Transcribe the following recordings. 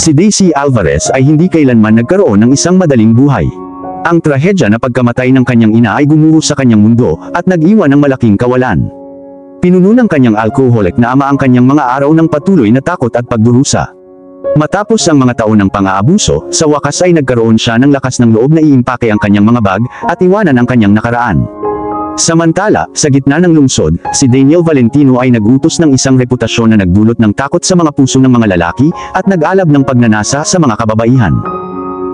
Si Daisy Alvarez ay hindi kailanman nagkaroon ng isang madaling buhay. Ang trahedya na pagkamatay ng kanyang ina ay gumuho sa kanyang mundo at nag-iwan ng malaking kawalan. Pinuno ng kanyang alcoholic na ama ang kanyang mga araw ng patuloy na takot at pagdurusa. Matapos ang mga taon ng pang-aabuso, sa wakas ay nagkaroon siya ng lakas ng loob na iimpake ang kanyang mga bag at iwanan ang kanyang nakaraan. Samantala, sa gitna ng lungsod, si Daniel Valentino ay nagutos ng isang reputasyon na nagdulot ng takot sa mga puso ng mga lalaki at nag-alab ng pagnanasa sa mga kababaihan.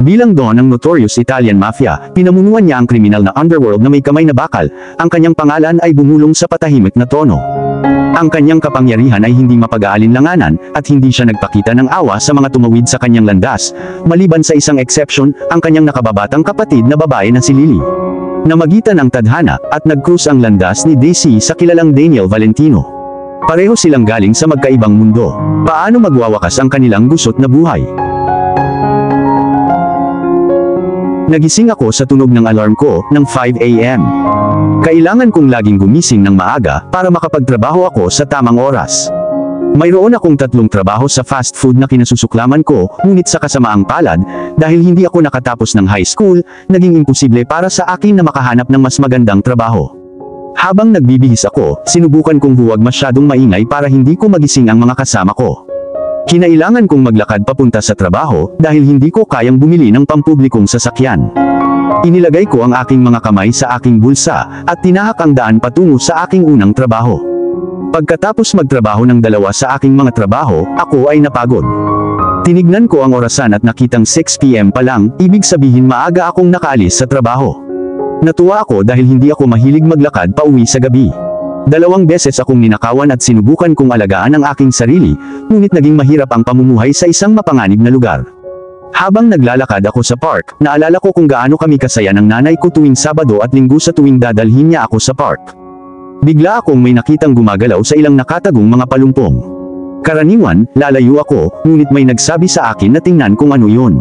Bilang don ng notorious Italian mafia, pinamunuan niya ang kriminal na underworld na may kamay na bakal. Ang kanyang pangalan ay bumulong sa patahimik na tono. Ang kanyang kapangyarihan ay hindi mapag-aalinlanganan at hindi siya nagpakita ng awa sa mga tumawid sa kanyang landas, maliban sa isang exception, ang kanyang nakababatang kapatid na babae na si Lily. Namagitan ang tadhana at nag-cruise ang landas ni Daisy sa kilalang Daniel Valentino. Pareho silang galing sa magkaibang mundo. Paano magwawakas ang kanilang gusot na buhay? Nagising ako sa tunog ng alarm ko ng 5 a.m. Kailangan kong laging gumising ng maaga para makapagtrabaho ako sa tamang oras. Mayroon akong 3 trabaho sa fast food na kinasusuklaman ko, ngunit sa kasamaang palad, dahil hindi ako nakatapos ng high school, naging imposible para sa akin na makahanap ng mas magandang trabaho. Habang nagbibihis ako, sinubukan kong huwag masyadong maingay para hindi ko magising ang mga kasama ko. Kinailangan kong maglakad papunta sa trabaho dahil hindi ko kayang bumili ng pampublikong sasakyan. Inilagay ko ang aking mga kamay sa aking bulsa at tinahak ang daan patungo sa aking unang trabaho. Pagkatapos magtrabaho ng 2 sa aking mga trabaho, ako ay napagod. Tinignan ko ang orasan at nakitang 6 p.m. pa lang, ibig sabihin maaga akong nakaalis sa trabaho. Natuwa ako dahil hindi ako mahilig maglakad pauwi sa gabi. 2 beses akong ninakawan at sinubukan kong alagaan ang aking sarili, ngunit naging mahirap ang pamumuhay sa isang mapanganib na lugar. Habang naglalakad ako sa park, naalala ko kung gaano kami kasaya ng nanay ko tuwing Sabado at Linggo sa tuwing dadalhin niya ako sa park. Bigla akong may nakitang gumagalaw sa ilang nakatagong mga palumpong. Karaniwan, lalayo ako, ngunit may nagsabi sa akin na tingnan kung ano yun.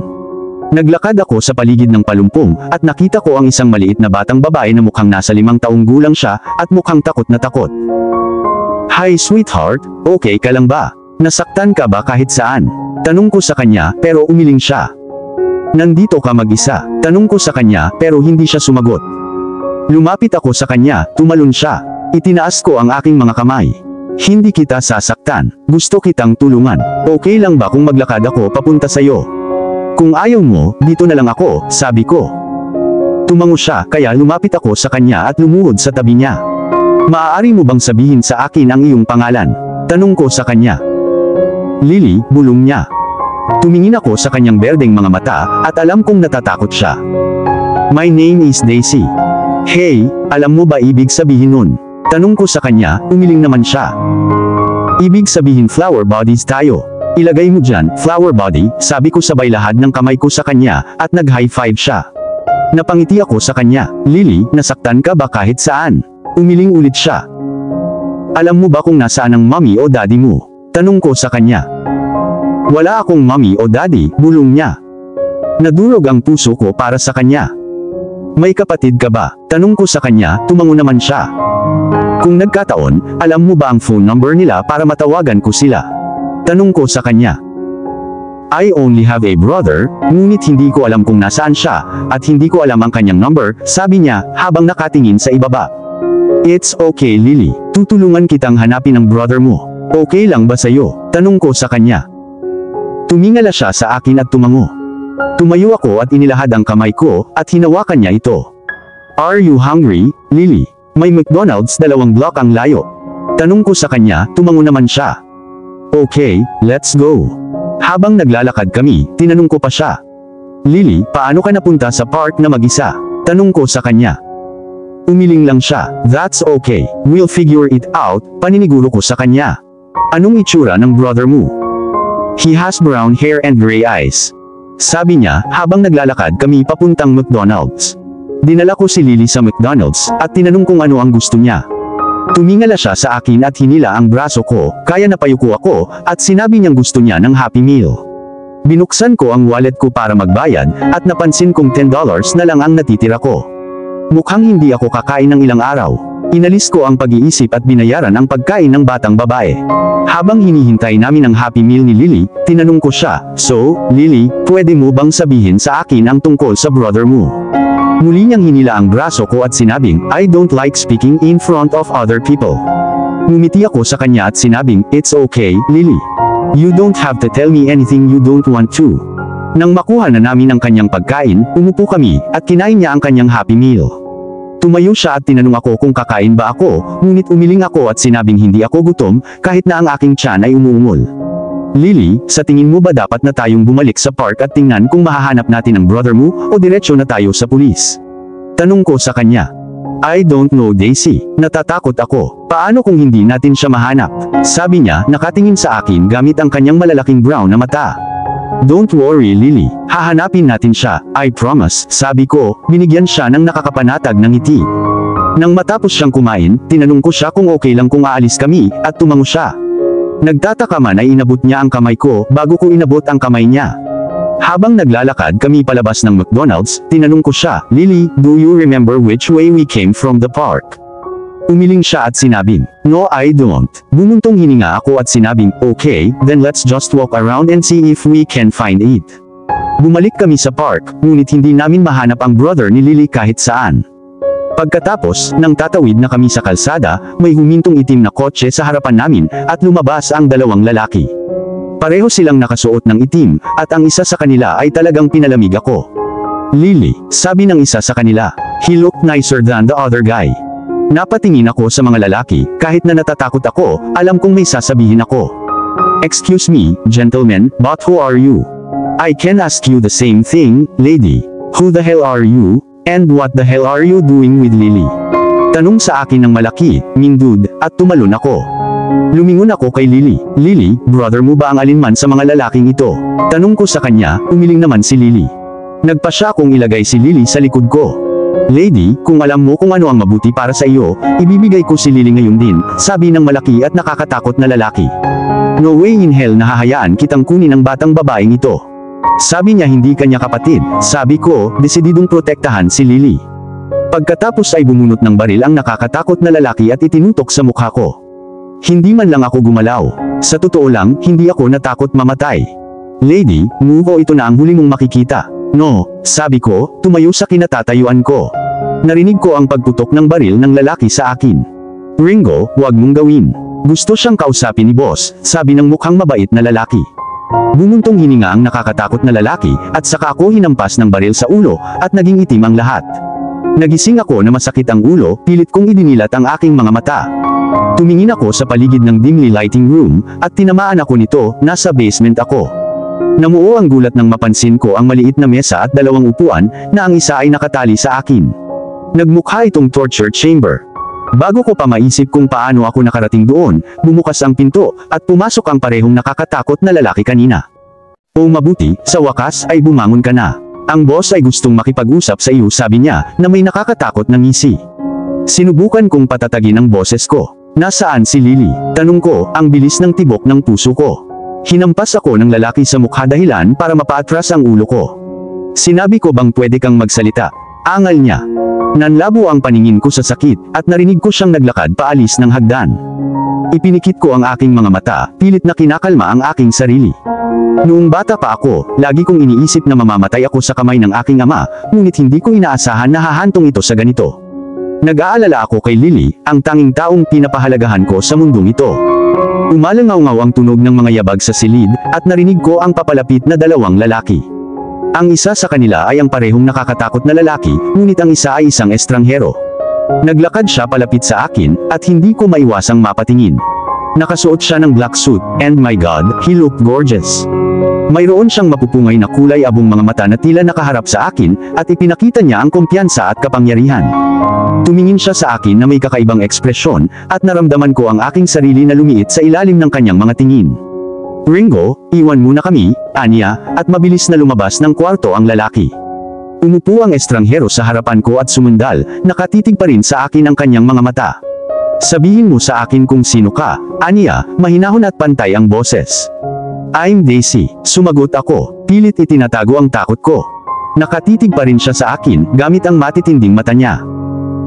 Naglakad ako sa paligid ng palumpong, at nakita ko ang isang maliit na batang babae na mukhang nasa 5 taong gulang siya, at mukhang takot na takot. "Hi sweetheart, okay ka lang ba? Nasaktan ka ba kahit saan?" Tanong ko sa kanya, pero umiling siya. "Nandito ka mag-isa?" Tanong ko sa kanya, pero hindi siya sumagot. Lumapit ako sa kanya, tumalon siya. Itinaas ko ang aking mga kamay. "Hindi kita sasaktan. Gusto kitang tulungan. Okay lang ba kung maglakad ako papunta sa'yo?" "Kung ayaw mo, dito na lang ako," sabi ko. Tumango siya, kaya lumapit ako sa kanya at lumuhod sa tabi niya. "Maaari mo bang sabihin sa akin ang iyong pangalan?" Tanong ko sa kanya. "Lily," bulong niya. Tumingin ako sa kanyang berdeng mga mata, at alam kong natatakot siya. "My name is Daisy." "Hey, alam mo ba ibig sabihin nun?" Tanong ko sa kanya, umiling naman siya. "Ibig sabihin flower bodies tayo. Ilagay mo dyan, flower body," sabi ko sabay lahad ng kamay ko sa kanya, at nag-high five siya. Napangiti ako sa kanya. "Lily, nasaktan ka ba kahit saan?" Umiling ulit siya. "Alam mo ba kung nasaan ang mommy o daddy mo?" Tanong ko sa kanya. "Wala akong mommy o daddy," bulong niya. Nadurog ang puso ko para sa kanya. "May kapatid ka ba?" Tanong ko sa kanya, tumango naman siya. "Kung nagkataon, alam mo ba ang phone number nila para matawagan ko sila?" Tanong ko sa kanya. "I only have a brother, ngunit hindi ko alam kung nasaan siya, at hindi ko alam ang kanyang number," sabi niya, habang nakatingin sa ibaba. "It's okay Lily, tutulungan kitang hanapin ang brother mo. Okay lang ba sa'yo?" Tanong ko sa kanya. Tumingala siya sa akin at tumango. Tumayo ako at inilahad ang kamay ko, at hinawakan niya ito. "Are you hungry, Lily? May McDonald's 2 block ang layo." Tanong ko sa kanya, tumango naman siya. "Okay, let's go." Habang naglalakad kami, tinanong ko pa siya. "Lily, paano ka napunta sa park na mag-isa?" Tanong ko sa kanya. Umiling lang siya. "That's okay, we'll figure it out," paniniguro ko sa kanya. "Anong itsura ng brother mo?" "He has brown hair and gray eyes," sabi niya, habang naglalakad kami papuntang McDonald's. Dinala ko si Lily sa McDonald's, at tinanong kung ano ang gusto niya. Tumingala siya sa akin at hinila ang braso ko, kaya napayuko ako, at sinabi niyang gusto niya ng Happy Meal. Binuksan ko ang wallet ko para magbayad, at napansin kong $10 na lang ang natitira ko. Mukhang hindi ako kakain ng ilang araw. Inalis ko ang pag-iisip at binayaran ang pagkain ng batang babae. Habang hinihintay namin ang Happy Meal ni Lily, tinanong ko siya, "So, Lily, pwede mo bang sabihin sa akin ang tungkol sa brother mo?" Muli niyang hinila ang braso ko at sinabing, "I don't like speaking in front of other people." Ngumiti ako sa kanya at sinabing, "It's okay, Lily. You don't have to tell me anything you don't want to." Nang makuha na namin ang kanyang pagkain, umupo kami, at kinain niya ang kanyang Happy Meal. Tumayo siya at tinanong ako kung kakain ba ako, ngunit umiling ako at sinabing hindi ako gutom, kahit na ang aking tiyan ay umuungol. "Lily, sa tingin mo ba dapat na tayong bumalik sa park at tingnan kung mahahanap natin ang brother mo, o diretsyo na tayo sa pulis?" Tanong ko sa kanya. "I don't know, Daisy. Natatakot ako. Paano kung hindi natin siya mahanap?" Sabi niya, nakatingin sa akin gamit ang kanyang malalaking brown na mata. "Don't worry, Lily. Hahanapin natin siya, I promise," sabi ko, binigyan siya ng nakakapanatag ng ngiti. Nang matapos siyang kumain, tinanong ko siya kung okay lang kung aalis kami, at tumango siya. Nagtataka man ay inabot niya ang kamay ko, bago ko inabot ang kamay niya. Habang naglalakad kami palabas ng McDonald's, tinanong ko siya, "Lily, do you remember which way we came from the park?" Umiling siya at sinabing, "No, I don't." Bumuntong hininga ako at sinabing, "Okay, then let's just walk around and see if we can find it." Bumalik kami sa park, ngunit hindi namin mahanap ang brother ni Lily kahit saan. Pagkatapos, nang tatawid na kami sa kalsada, may humintong itim na kotse sa harapan namin, at lumabas ang dalawang lalaki. Pareho silang nakasuot ng itim, at ang isa sa kanila ay talagang pinalamig ako. "Lily," sabi ng isa sa kanila. "He looked nicer than the other guy." Napatingin ako sa mga lalaki, kahit na natatakot ako, alam kong may sasabihin ako. "Excuse me, gentlemen, but who are you?" "I can ask you the same thing, lady. Who the hell are you, and what the hell are you doing with Lily?" Tanong sa akin ng malaki, mindud, at tumalon ako. Lumingon ako kay Lily. "Lily, brother mo ba ang alinman sa mga lalaking ito?" Tanong ko sa kanya, umiling naman si Lily. Nagpa siya kung ilagay si Lily sa likod ko. "Lady, kung alam mo kung ano ang mabuti para sa iyo, ibibigay ko si Lily ngayon din," sabi ng malaki at nakakatakot na lalaki. "No way in hell na hahayaan kitang kunin ang batang babaeng ito." Sabi niya hindi kanya kapatid. Sabi ko, desididong protektahan si Lily. Pagkatapos ay bumunot ng baril ang nakakatakot na lalaki at itinutok sa mukha ko. Hindi man lang ako gumalaw. Sa totoo lang, hindi ako natakot mamatay. "Lady, move o ito na ang huli mong makikita." "No," sabi ko, tumayo sa kinatatayuan ko. Narinig ko ang pagputok ng baril ng lalaki sa akin. "Ringo, huwag mong gawin. Gusto siyang kausapin ni boss," sabi ng mukhang mabait na lalaki. Bumuntong hininga ang nakakatakot na lalaki, at saka ako hinampas ng baril sa ulo, at naging itim ang lahat. Nagising ako na masakit ang ulo, pilit kong idinilat ang aking mga mata. Tumingin ako sa paligid ng dimly lighting room, at tinamaan ako nito, nasa basement ako. Namuo ang gulat nang mapansin ko ang maliit na mesa at dalawang upuan, na ang isa ay nakatali sa akin. Nagmukha itong torture chamber. Bago ko pa maisip kung paano ako nakarating doon, bumukas ang pinto, at pumasok ang parehong nakakatakot na lalaki kanina. "O mabuti, sa wakas ay bumangon ka na. Ang boss ay gustong makipag-usap sa iyo," sabi niya, na may nakakatakot na ngisi. Sinubukan kong patatagin ang boses ko. "Nasaan si Lily?" Tanong ko, ang bilis ng tibok ng puso ko. Hinampas ako ng lalaki sa mukha dahilan para mapaatras ang ulo ko. "Sinabi ko bang pwede kang magsalita?" Angal niya. Nanlabo ang paningin ko sa sakit, at narinig ko siyang naglakad paalis ng hagdan. Ipinikit ko ang aking mga mata, pilit na kinakalma ang aking sarili. Noong bata pa ako, lagi kong iniisip na mamamatay ako sa kamay ng aking ama, ngunit hindi ko inaasahan na hahantong ito sa ganito. Nag-aalala ako kay Lily, ang tanging taong pinapahalagahan ko sa mundong ito. Umalangaw-ngaw ang tunog ng mga yabag sa silid, at narinig ko ang papalapit na dalawang lalaki. Ang isa sa kanila ay ang parehong nakakatakot na lalaki, ngunit ang isa ay isang estranghero. Naglakad siya palapit sa akin, at hindi ko maiwasang mapatingin. Nakasuot siya ng black suit, and my God, he looked gorgeous. Mayroon siyang mapupungay na kulay abong mga mata na tila nakaharap sa akin, at ipinakita niya ang kumpiyansa at kapangyarihan. Tumingin siya sa akin na may kakaibang ekspresyon, at naramdaman ko ang aking sarili na lumiit sa ilalim ng kanyang mga tingin. "Ringo, iwan muna kami," aniya, at mabilis na lumabas ng kwarto ang lalaki. Umupo ang estranghero sa harapan ko at sumundal, nakatitig pa rin sa akin ang kanyang mga mata. "Sabihin mo sa akin kung sino ka," aniya, mahinahon at pantay ang boses. "I'm Daisy," sumagot ako, pilit itinatago ang takot ko. Nakatitig pa rin siya sa akin, gamit ang matitinding mata niya.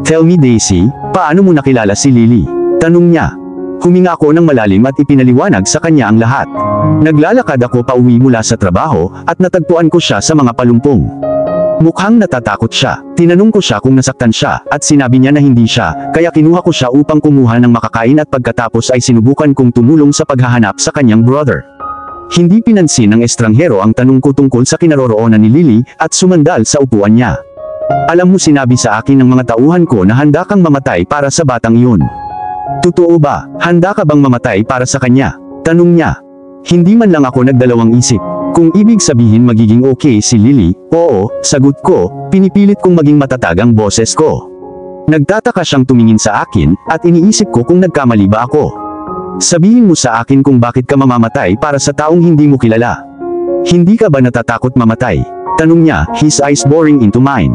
Tell me Daisy, paano mo nakilala si Lily? Tanong niya. Huminga ako ng malalim at ipinaliwanag sa kanya ang lahat. Naglalakad ako pauwi mula sa trabaho at natagpuan ko siya sa mga palumpong. Mukhang natatakot siya. Tinanong ko siya kung nasaktan siya at sinabi niya na hindi siya, kaya kinuha ko siya upang kumuha ng makakain at pagkatapos ay sinubukan kong tumulong sa paghahanap sa kanyang brother. Hindi pinansin ng estranghero ang tanong ko tungkol sa kinaroroonan ni Lily at sumandal sa upuan niya. Alam mo, sinabi sa akin ng mga tauhan ko na handa kang mamatay para sa batang iyon. Totoo ba? Handa ka bang mamatay para sa kanya? Tanong niya. Hindi man lang ako nagdalawang isip. Kung ibig sabihin magiging okay si Lily, oo, sagot ko, pinipilit kong maging matatag ang boses ko. Nagtataka siyang tumingin sa akin, at iniisip ko kung nagkamali ba ako. Sabihin mo sa akin kung bakit ka mamamatay para sa taong hindi mo kilala. Hindi ka ba natatakot mamatay? Tanong niya, his eyes boring into mine.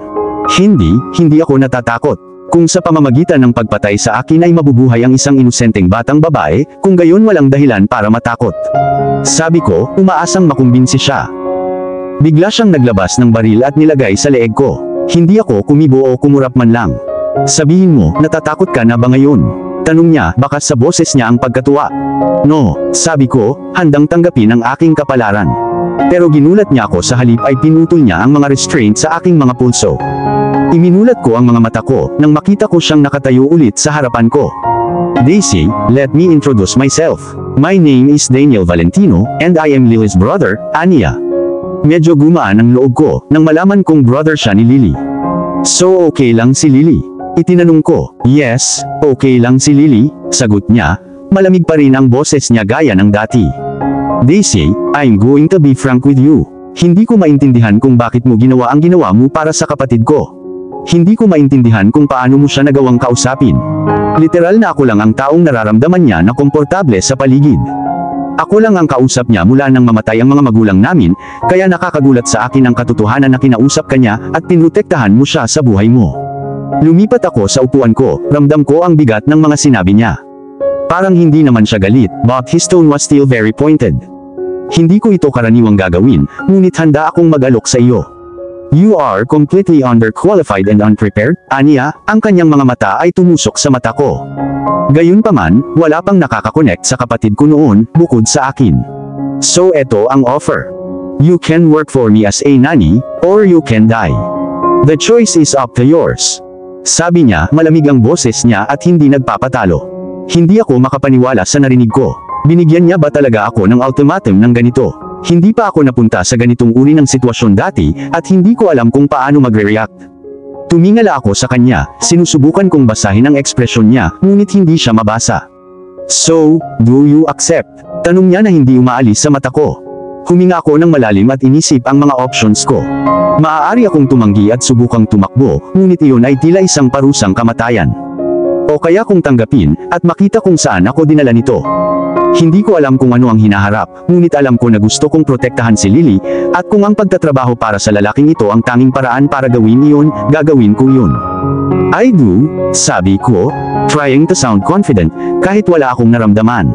Hindi ako natatakot. Kung sa pamamagitan ng pagpatay sa akin ay mabubuhay ang isang inosenteng batang babae, kung gayon walang dahilan para matakot. Sabi ko, umaasang makumbinsi siya. Bigla siyang naglabas ng baril at nilagay sa leeg ko. Hindi ako kumibo o kumurap man lang. Sabihin mo, natatakot ka na ba ngayon? Tanong niya, baka sa boses niya ang pagkatuwa. No, sabi ko, handang tanggapin ang aking kapalaran. Pero ginulat niya ako, sa halip ay pinutol niya ang mga restraint sa aking mga pulso. Iminulat ko ang mga mata ko nang makita ko siyang nakatayo ulit sa harapan ko. Daisy, let me introduce myself. My name is Daniel Valentino, and I am Lily's brother, Anya. Medyo gumaan ang loob ko nang malaman kong brother siya ni Lily. So okay lang si Lily? Itinanong ko. Yes, okay lang si Lily, sagot niya. Malamig pa rin ang boses niya gaya ng dati. Daisy, I'm going to be frank with you. Hindi ko maintindihan kung bakit mo ginawa ang ginawa mo para sa kapatid ko. Hindi ko maintindihan kung paano mo siya nagawang kausapin. Literal na ako lang ang taong nararamdaman niya na komportable sa paligid. Ako lang ang kausap niya mula nang mamatay ang mga magulang namin, kaya nakakagulat sa akin ang katotohanan na kinausap ka niya at pinrotektahan mo siya sa buhay mo. Lumipat ako sa upuan ko, ramdam ko ang bigat ng mga sinabi niya. Parang hindi naman siya galit, but his tone was still very pointed. Hindi ko ito karaniwang gagawin, ngunit handa akong mag-alok sa iyo. You are completely underqualified and unprepared, Anya. Ang kanyang mga mata ay tumusok sa mata ko. Gayunpaman, wala pang nakakakonect sa kapatid ko noon, bukod sa akin. So eto ang offer. You can work for me as a nanny, or you can die. The choice is up to yours. Sabi niya, malamig ang boses niya at hindi nagpapatalo. Hindi ako makapaniwala sa narinig ko. Binigyan niya ba talaga ako ng ultimatum ng ganito? Hindi pa ako napunta sa ganitong uri ng sitwasyon dati, at hindi ko alam kung paano magre-react. Tumingala ako sa kanya, sinusubukan kong basahin ang ekspresyon niya, ngunit hindi siya mabasa. So, do you accept? Tanong niya na hindi umaalis sa mata ko. Huminga ako ng malalim at inisip ang mga options ko. Maaari akong tumanggi at subukang tumakbo, ngunit iyon ay tila isang parusang kamatayan. O kaya kung tanggapin, at makita kung saan ako dinala nito. Hindi ko alam kung ano ang hinaharap, ngunit alam ko na gusto kong protektahan si Lily, at kung ang pagtatrabaho para sa lalaking ito ang tanging paraan para gawin iyon, gagawin ko yun. I do, sabi ko, trying to sound confident, kahit wala akong naramdaman.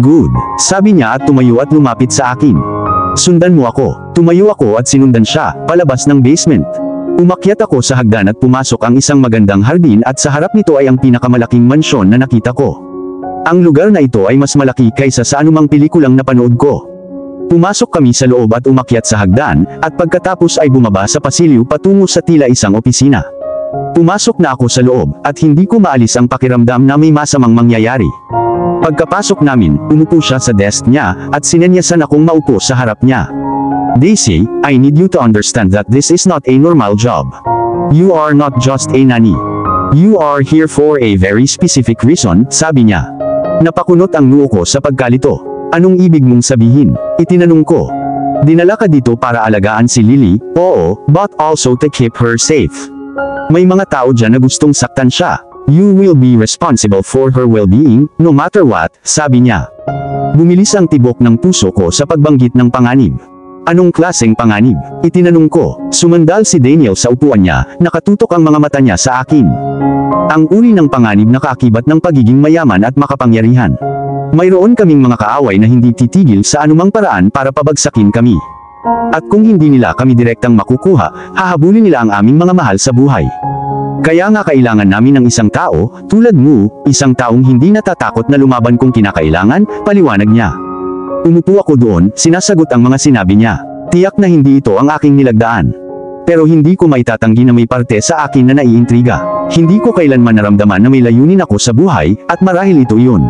Good, sabi niya at tumayo at lumapit sa akin. Sundan mo ako. Tumayo ako at sinundan siya, palabas ng basement. Umakyat ako sa hagdan at pumasok ang isang magandang hardin, at sa harap nito ay ang pinakamalaking mansyon na nakita ko. Ang lugar na ito ay mas malaki kaysa sa anumang pelikulang napanood ko. Pumasok kami sa loob at umakyat sa hagdan, at pagkatapos ay bumaba sa pasilyo patungo sa tila isang opisina. Pumasok na ako sa loob, at hindi ko maalis ang pakiramdam na may masamang mangyayari. Pagkapasok namin, umupo siya sa desk niya, at sinenyasan akong maupo sa harap niya. Daisy, I need you to understand that this is not a normal job. You are not just a nanny. You are here for a very specific reason, sabi niya. Napakunot ang noo ko sa pagkalito. Anong ibig mong sabihin? Itinanong ko. Dinala ka dito para alagaan si Lily? Oo, but also to keep her safe. May mga tao dyan na gustong saktan siya. You will be responsible for her well-being, no matter what, sabi niya. Bumilis ang tibok ng puso ko sa pagbanggit ng panganib. Anong klaseng panganib? Itinanong ko. Sumandal si Daniel sa upuan niya, nakatutok ang mga mata niya sa akin. Ang uri ng panganib na kaakibat ng pagiging mayaman at makapangyarihan. Mayroon kaming mga kaaway na hindi titigil sa anumang paraan para pabagsakin kami. At kung hindi nila kami direktang makukuha, hahabulin nila ang aming mga mahal sa buhay. Kaya nga kailangan namin ng isang tao, tulad mo, isang taong hindi natatakot na lumaban kung kinakailangan, paliwanag niya. Umupo ako doon, sinasagot ang mga sinabi niya. Tiyak na hindi ito ang aking nilagdaan. Pero hindi ko maitatanggi na may parte sa akin na naiintriga. Hindi ko kailanman naramdaman na may layunin ako sa buhay, at marahil ito yun.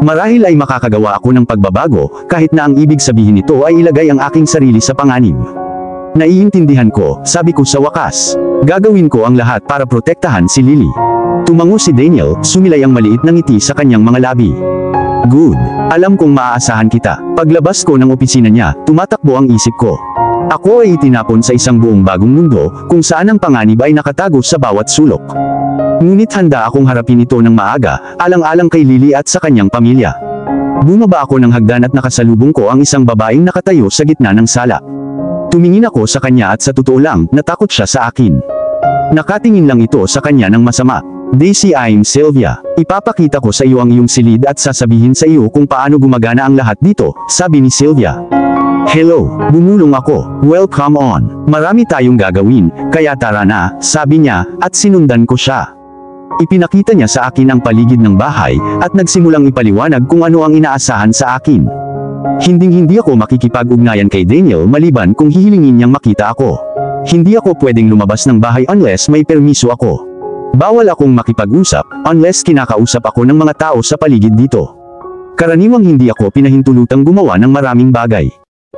Marahil ay makakagawa ako ng pagbabago, kahit na ang ibig sabihin nito ay ilagay ang aking sarili sa panganib. Naiintindihan ko, sabi ko sa wakas. Gagawin ko ang lahat para protektahan si Lily. Tumango si Daniel, sumilay ang maliit na ngiti sa kanyang mga labi. Good. Alam kong maaasahan kita. Paglabas ko ng opisina niya, tumatakbo ang isip ko. Ako ay itinapon sa isang buong bagong mundo, kung saan ang panganib ay nakatago sa bawat sulok. Ngunit handa akong harapin ito ng maaga, alang-alang kay Lily at sa kanyang pamilya. Bumaba ako ng hagdan at nakasalubong ko ang isang babaeng nakatayo sa gitna ng sala. Tumingin ako sa kanya at sa totoo lang, natakot siya sa akin. Nakatingin lang ito sa kanya ng masama. Daisy, I'm Sylvia. Ipapakita ko sa iyo ang iyong silid at sasabihin sa iyo kung paano gumagana ang lahat dito, sabi ni Sylvia. Hello, bumulong ako. Well, come on. Marami tayong gagawin, kaya tara na, sabi niya, at sinundan ko siya. Ipinakita niya sa akin ang paligid ng bahay, at nagsimulang ipaliwanag kung ano ang inaasahan sa akin. Hinding-hindi ako makikipag-ugnayan kay Daniel maliban kung hihilingin niyang makita ako. Hindi ako pwedeng lumabas ng bahay unless may permiso ako. Bawal akong makipag-usap, unless kinakausap ako ng mga tao sa paligid dito. Karaniwang hindi ako pinahintulutang gumawa ng maraming bagay.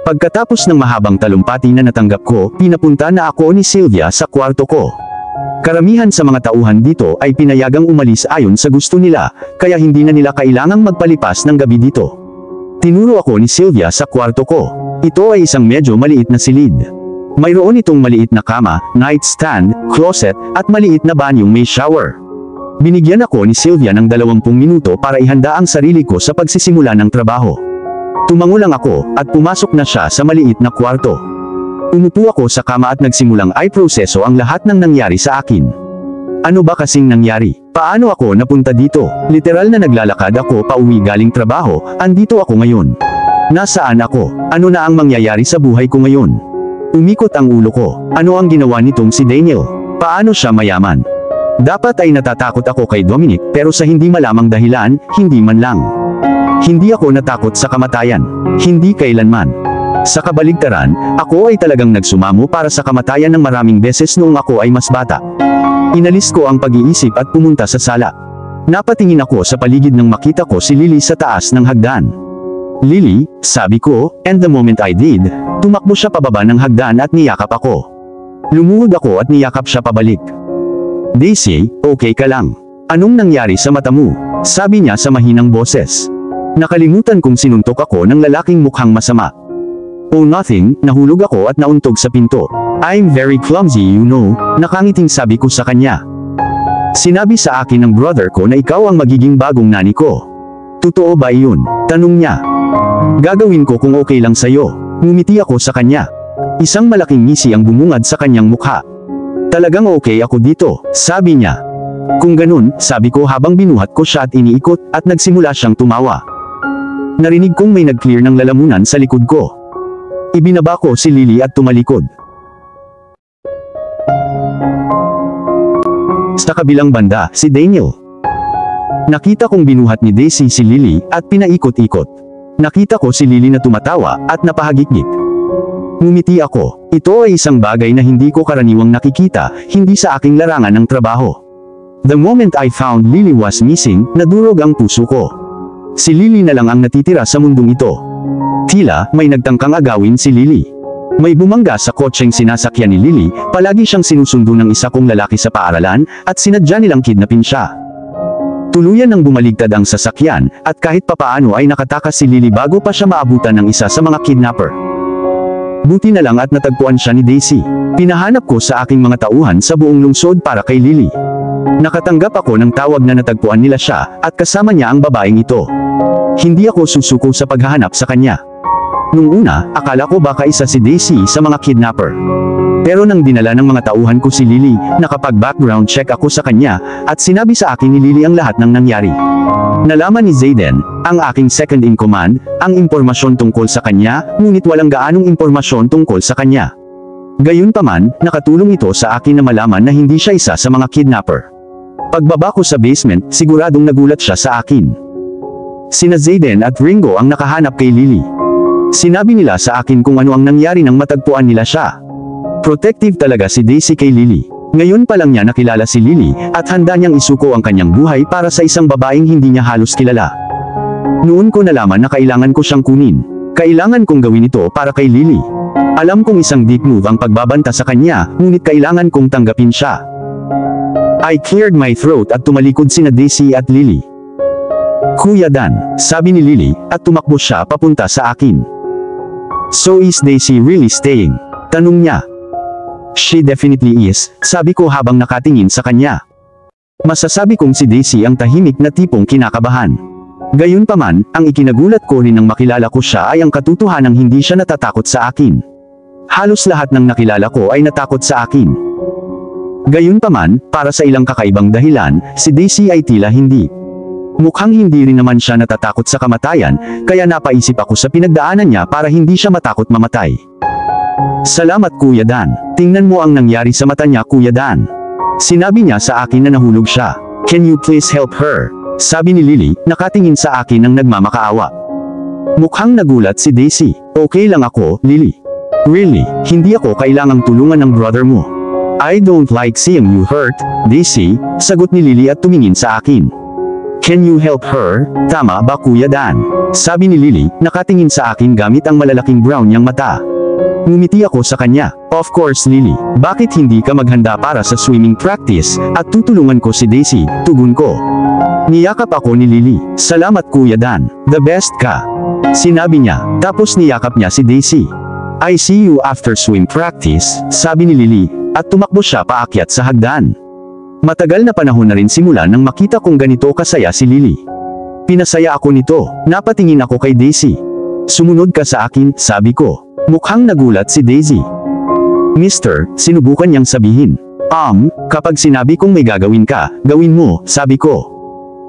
Pagkatapos ng mahabang talumpati na natanggap ko, pinapunta na ako ni Sylvia sa kwarto ko. Karamihan sa mga tauhan dito ay pinayagang umalis ayon sa gusto nila, kaya hindi na nila kailangang magpalipas ng gabi dito. Tinuro ako ni Sylvia sa kwarto ko. Ito ay isang medyo maliit na silid. Mayroon itong maliit na kama, nightstand, closet, at maliit na banyong may shower. Binigyan ako ni Sylvia ng 20 minuto para ihanda ang sarili ko sa pagsisimula ng trabaho. Tumango lang ako, at pumasok na siya sa maliit na kwarto. Umupo ako sa kama at nagsimulang i-proseso ang lahat ng nangyari sa akin. Ano ba kasing nangyari? Paano ako napunta dito? Literal na naglalakad ako pauwi galing trabaho, andito ako ngayon. Nasaan ako? Ano na ang mangyayari sa buhay ko ngayon? Umikot ang ulo ko. Ano ang ginawa nitong si Daniel? Paano siya mayaman? Dapat ay natatakot ako kay Dominic, pero sa hindi malamang dahilan, hindi man lang. Hindi ako natakot sa kamatayan. Hindi kailanman. Sa kabaligtaran, ako ay talagang nagsumamo para sa kamatayan ng maraming beses noong ako ay mas bata. Inalis ko ang pag-iisip at pumunta sa sala. Napatingin ako sa paligid nang makita ko si Lily sa taas ng hagdan. Lily, sabi ko, and the moment I did, tumakbo siya pababa ng hagdan at niyakap ako. Lumuhod ako at niyakap siya pabalik. Daisy, okay ka lang? Anong nangyari sa mata mo? Sabi niya sa mahinang boses. Nakalimutan kong sinuntok ako ng lalaking mukhang masama. Oh nothing, nahulog ako at nauntog sa pinto. I'm very clumsy you know, nakangiting sabi ko sa kanya. Sinabi sa akin ng brother ko na ikaw ang magiging bagong nani ko. Totoo ba iyon? Tanong niya. Gagawin ko kung okay lang sa'yo. Ngumiti ako sa kanya. Isang malaking ngisi ang bumungad sa kanyang mukha. Talagang okay ako dito, sabi niya. Kung ganun, sabi ko habang binuhat ko siya at iniikot, at nagsimula siyang tumawa. Narinig kong may nag-clear ng lalamunan sa likod ko. Ibinaba ko si Lily at tumalikod. Sa kabilang banda, si Daniel. Nakita kong binuhat ni Daisy si Lily, at pinaikot-ikot. Nakita ko si Lily na tumatawa, at napahagikik. Ngumiti ako. Ito ay isang bagay na hindi ko karaniwang nakikita, hindi sa aking larangan ng trabaho. The moment I found Lily was missing, nadurog ang puso ko. Si Lily na lang ang natitira sa mundong ito. Tila, may nagtangkang agawin si Lily. May bumangga sa kotseng sinasakyan ni Lily, palagi siyang sinusundo ng isa kong lalaki sa paaralan, at sinadya nilang kidnapin siya. Tuluyan nang bumaligtad ang sasakyan, at kahit papaano ay nakatakas si Lily bago pa siya maabutan ng isa sa mga kidnapper. Buti na lang at natagpuan siya ni Daisy. Pinahanap ko sa aking mga tauhan sa buong lungsod para kay Lily. Nakatanggap ako ng tawag na natagpuan nila siya, at kasama niya ang babaeng ito. Hindi ako susuko sa paghahanap sa kanya. Nung una, akala ko baka isa si Daisy sa mga kidnapper. Pero nang dinala ng mga tauhan ko si Lily, nakapag-background check ako sa kanya, at sinabi sa akin ni Lily ang lahat ng nangyari. Nalaman ni Zayden, ang aking second in command, ang impormasyon tungkol sa kanya, ngunit walang gaanong impormasyon tungkol sa kanya. Gayunpaman, nakatulong ito sa akin na malaman na hindi siya isa sa mga kidnapper. Pagbaba ko sa basement, siguradong nagulat siya sa akin. Sina Zayden at Ringo ang nakahanap kay Lily. Sinabi nila sa akin kung ano ang nangyari nang matagpuan nila siya. Protective talaga si Daisy kay Lily. Ngayon pa lang niya nakilala si Lily, at handa niyang isuko ang kanyang buhay para sa isang babaeng hindi niya halos kilala. Noon ko nalaman na kailangan ko siyang kunin. Kailangan kong gawin ito para kay Lily. Alam kong isang dick move ang pagbabanta sa kanya, ngunit kailangan kong tanggapin siya. I cleared my throat at tumalikod sina Daisy at Lily. Kuya Dan, sabi ni Lily, at tumakbo siya papunta sa akin. So is Daisy really staying? Tanong niya. She definitely is, sabi ko habang nakatingin sa kanya. Masasabi kong si Daisy ang tahimik na tipong kinakabahan. Gayunpaman, ang ikinagulat ko rin nang makilala ko siya ay ang katotohanang hindi siya natatakot sa akin. Halos lahat ng nakilala ko ay natakot sa akin. Gayunpaman, para sa ilang kakaibang dahilan, si Daisy ay tila hindi. Mukhang hindi rin naman siya natatakot sa kamatayan, kaya napaisip ako sa pinagdaanan niya para hindi siya matakot mamatay. Salamat Kuya Dan. Tingnan mo ang nangyari sa mata niya Kuya Dan. Sinabi niya sa akin na nahulog siya. Can you please help her? Sabi ni Lily, nakatingin sa akin ng nagmamakaawa. Mukhang nagulat si Daisy. Okay lang ako, Lily. Really, hindi ako kailangang tulungan ng brother mo. I don't like seeing you hurt, Daisy, sagot ni Lily at tumingin sa akin. Can you help her? Tama ba Kuya Dan? Sabi ni Lily, nakatingin sa akin gamit ang malalaking brown niyang mata. Ngumiti ako sa kanya. Of course Lily, bakit hindi ka maghanda para sa swimming practice, at tutulungan ko si Daisy, tugon ko. Niyakap ako ni Lily. Salamat Kuya Dan, the best ka. Sinabi niya, tapos niyakap niya si Daisy. I see you after swim practice, sabi ni Lily, at tumakbo siya paakyat sa hagdan. Matagal na panahon na rin simula nang makita kong ganito kasaya si Lily. Pinasaya ako nito, napatingin ako kay Daisy. Sumunod ka sa akin, sabi ko. Mukhang nagulat si Daisy. Mister, sinubukan niyang sabihin. Kapag sinabi kong may gagawin ka, gawin mo, sabi ko.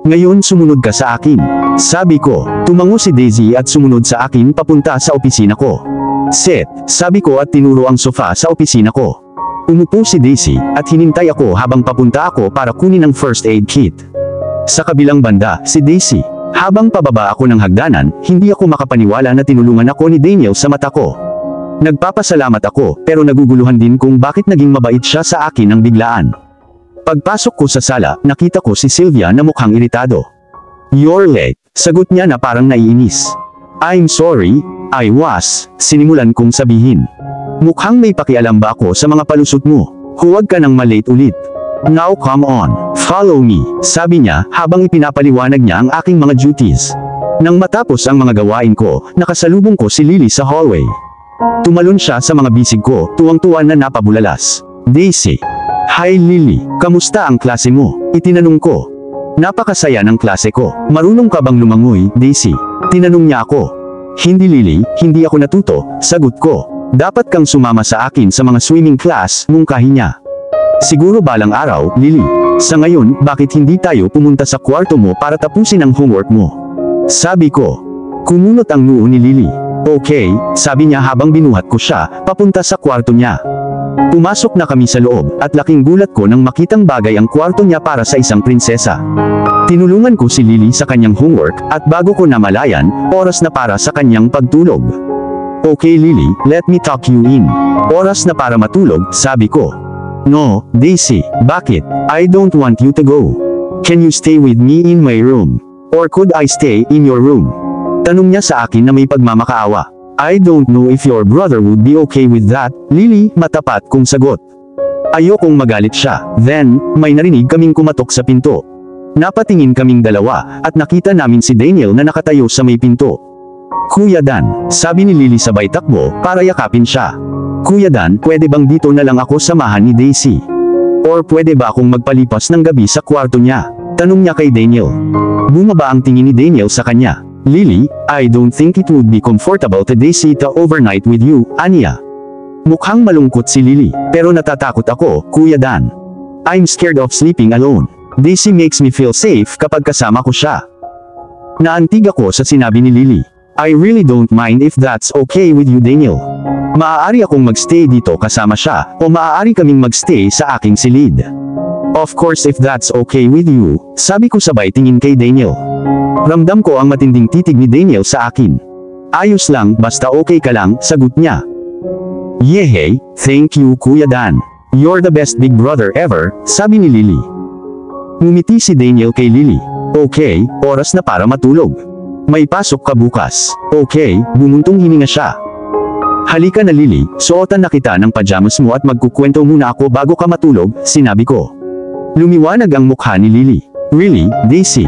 Ngayon sumunod ka sa akin. Sabi ko, tumango si Daisy at sumunod sa akin papunta sa opisina ko. Sit, sabi ko at tinuro ang sofa sa opisina ko. Umupo si Daisy, at hinintay ako habang papunta ako para kunin ang first aid kit. Sa kabilang banda, si Daisy. Habang pababa ako ng hagdanan, hindi ako makapaniwala na tinulungan ako ni Daniel sa mata ko. Nagpapasalamat ako, pero naguguluhan din kung bakit naging mabait siya sa akin ng biglaan. Pagpasok ko sa sala, nakita ko si Sylvia na mukhang iritado. You're late, sagot niya na parang naiinis. I'm sorry, I was, sinimulan kong sabihin. Mukhang may pakialam ba ako sa mga palusot mo? Huwag ka nang malate ulit. Now come on, follow me, sabi niya habang ipinapaliwanag niya ang aking mga duties. Nang matapos ang mga gawain ko, nakasalubong ko si Lily sa hallway. Tumalon siya sa mga bisig ko, tuwang-tuwa na napabulalas. Daisy. Hi Lily, kamusta ang klase mo? Itinanong ko. Napakasaya ng klase ko. Marunong ka bang lumangoy, Daisy? Tinanong niya ako. Hindi Lily, hindi ako natuto, sagot ko. Dapat kang sumama sa akin sa mga swimming class, mungkahi niya. Siguro balang araw, Lily. Sa ngayon, bakit hindi tayo pumunta sa kwarto mo para tapusin ang homework mo? Sabi ko. Kumunot ang noo ni Lily. Okay, sabi niya habang binuhat ko siya, papunta sa kwarto niya. Pumasok na kami sa loob, at laking gulat ko nang makitang bagay ang kwarto niya para sa isang prinsesa. Tinulungan ko si Lily sa kanyang homework, at bago ko namalayan, oras na para sa kanyang pagtulog. Okay Lily, let me tuck you in. Oras na para matulog, sabi ko. No, Daisy, bakit? I don't want you to go. Can you stay with me in my room? Or could I stay in your room? Tanong niya sa akin na may pagmamakaawa. I don't know if your brother would be okay with that, Lily, matapat kong sagot. Ayokong magalit siya. Then, may narinig kaming kumatok sa pinto. Napatingin kaming dalawa, at nakita namin si Daniel na nakatayo sa may pinto. Kuya Dan, sabi ni Lily sabay takbo, para yakapin siya. Kuya Dan, pwede bang dito na lang ako samahan ni Daisy? Or pwede ba akong magpalipas ng gabi sa kwarto niya? Tanong niya kay Daniel. Bumaba ang tingin ni Daniel sa kanya. Lily, I don't think it would be comfortable to Daisy to overnight with you, Anya. Mukhang malungkot si Lily, pero natatakot ako, Kuya Dan. I'm scared of sleeping alone. Daisy makes me feel safe kapag kasama ko siya. Naantig ako sa sinabi ni Lily. I really don't mind if that's okay with you, Daniel. Maaari akong magstay dito kasama siya, o maaari kaming magstay sa aking silid. Of course if that's okay with you, sabi ko sabay tingin kay Daniel. Ramdam ko ang matinding titig ni Daniel sa akin. Ayos lang, basta okay ka lang, sagot niya. Yehey, thank you Kuya Dan. You're the best big brother ever, sabi ni Lily. Ngumiti si Daniel kay Lily. Okay, oras na para matulog. May pasok ka bukas. Okay, bumuntong hininga siya. Halika na Lily, suotan na kita ng pajamas mo at magkukwento muna ako bago ka matulog, sinabi ko. Lumiwanag ang mukha ni Lily. Really, Daisy?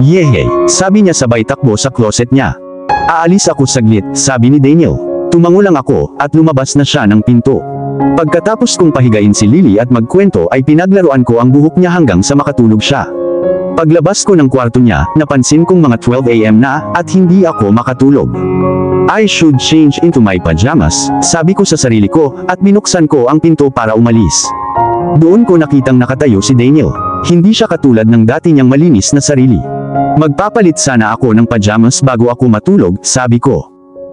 Yehey, sabi niya sabay takbo sa closet niya. Aalis ako saglit, sabi ni Daniel. Tumango lang ako, at lumabas na siya ng pinto. Pagkatapos kong pahigain si Lily at magkwento ay pinaglaruan ko ang buhok niya hanggang sa makatulog siya. Paglabas ko ng kwarto niya, napansin kong mga 12 AM na, at hindi ako makatulog. I should change into my pajamas, sabi ko sa sarili ko, at binuksan ko ang pinto para umalis. Doon ko nakitang nakatayo si Daniel. Hindi siya katulad ng dati niyang malinis na sarili. Magpapalit sana ako ng pajamas bago ako matulog, sabi ko.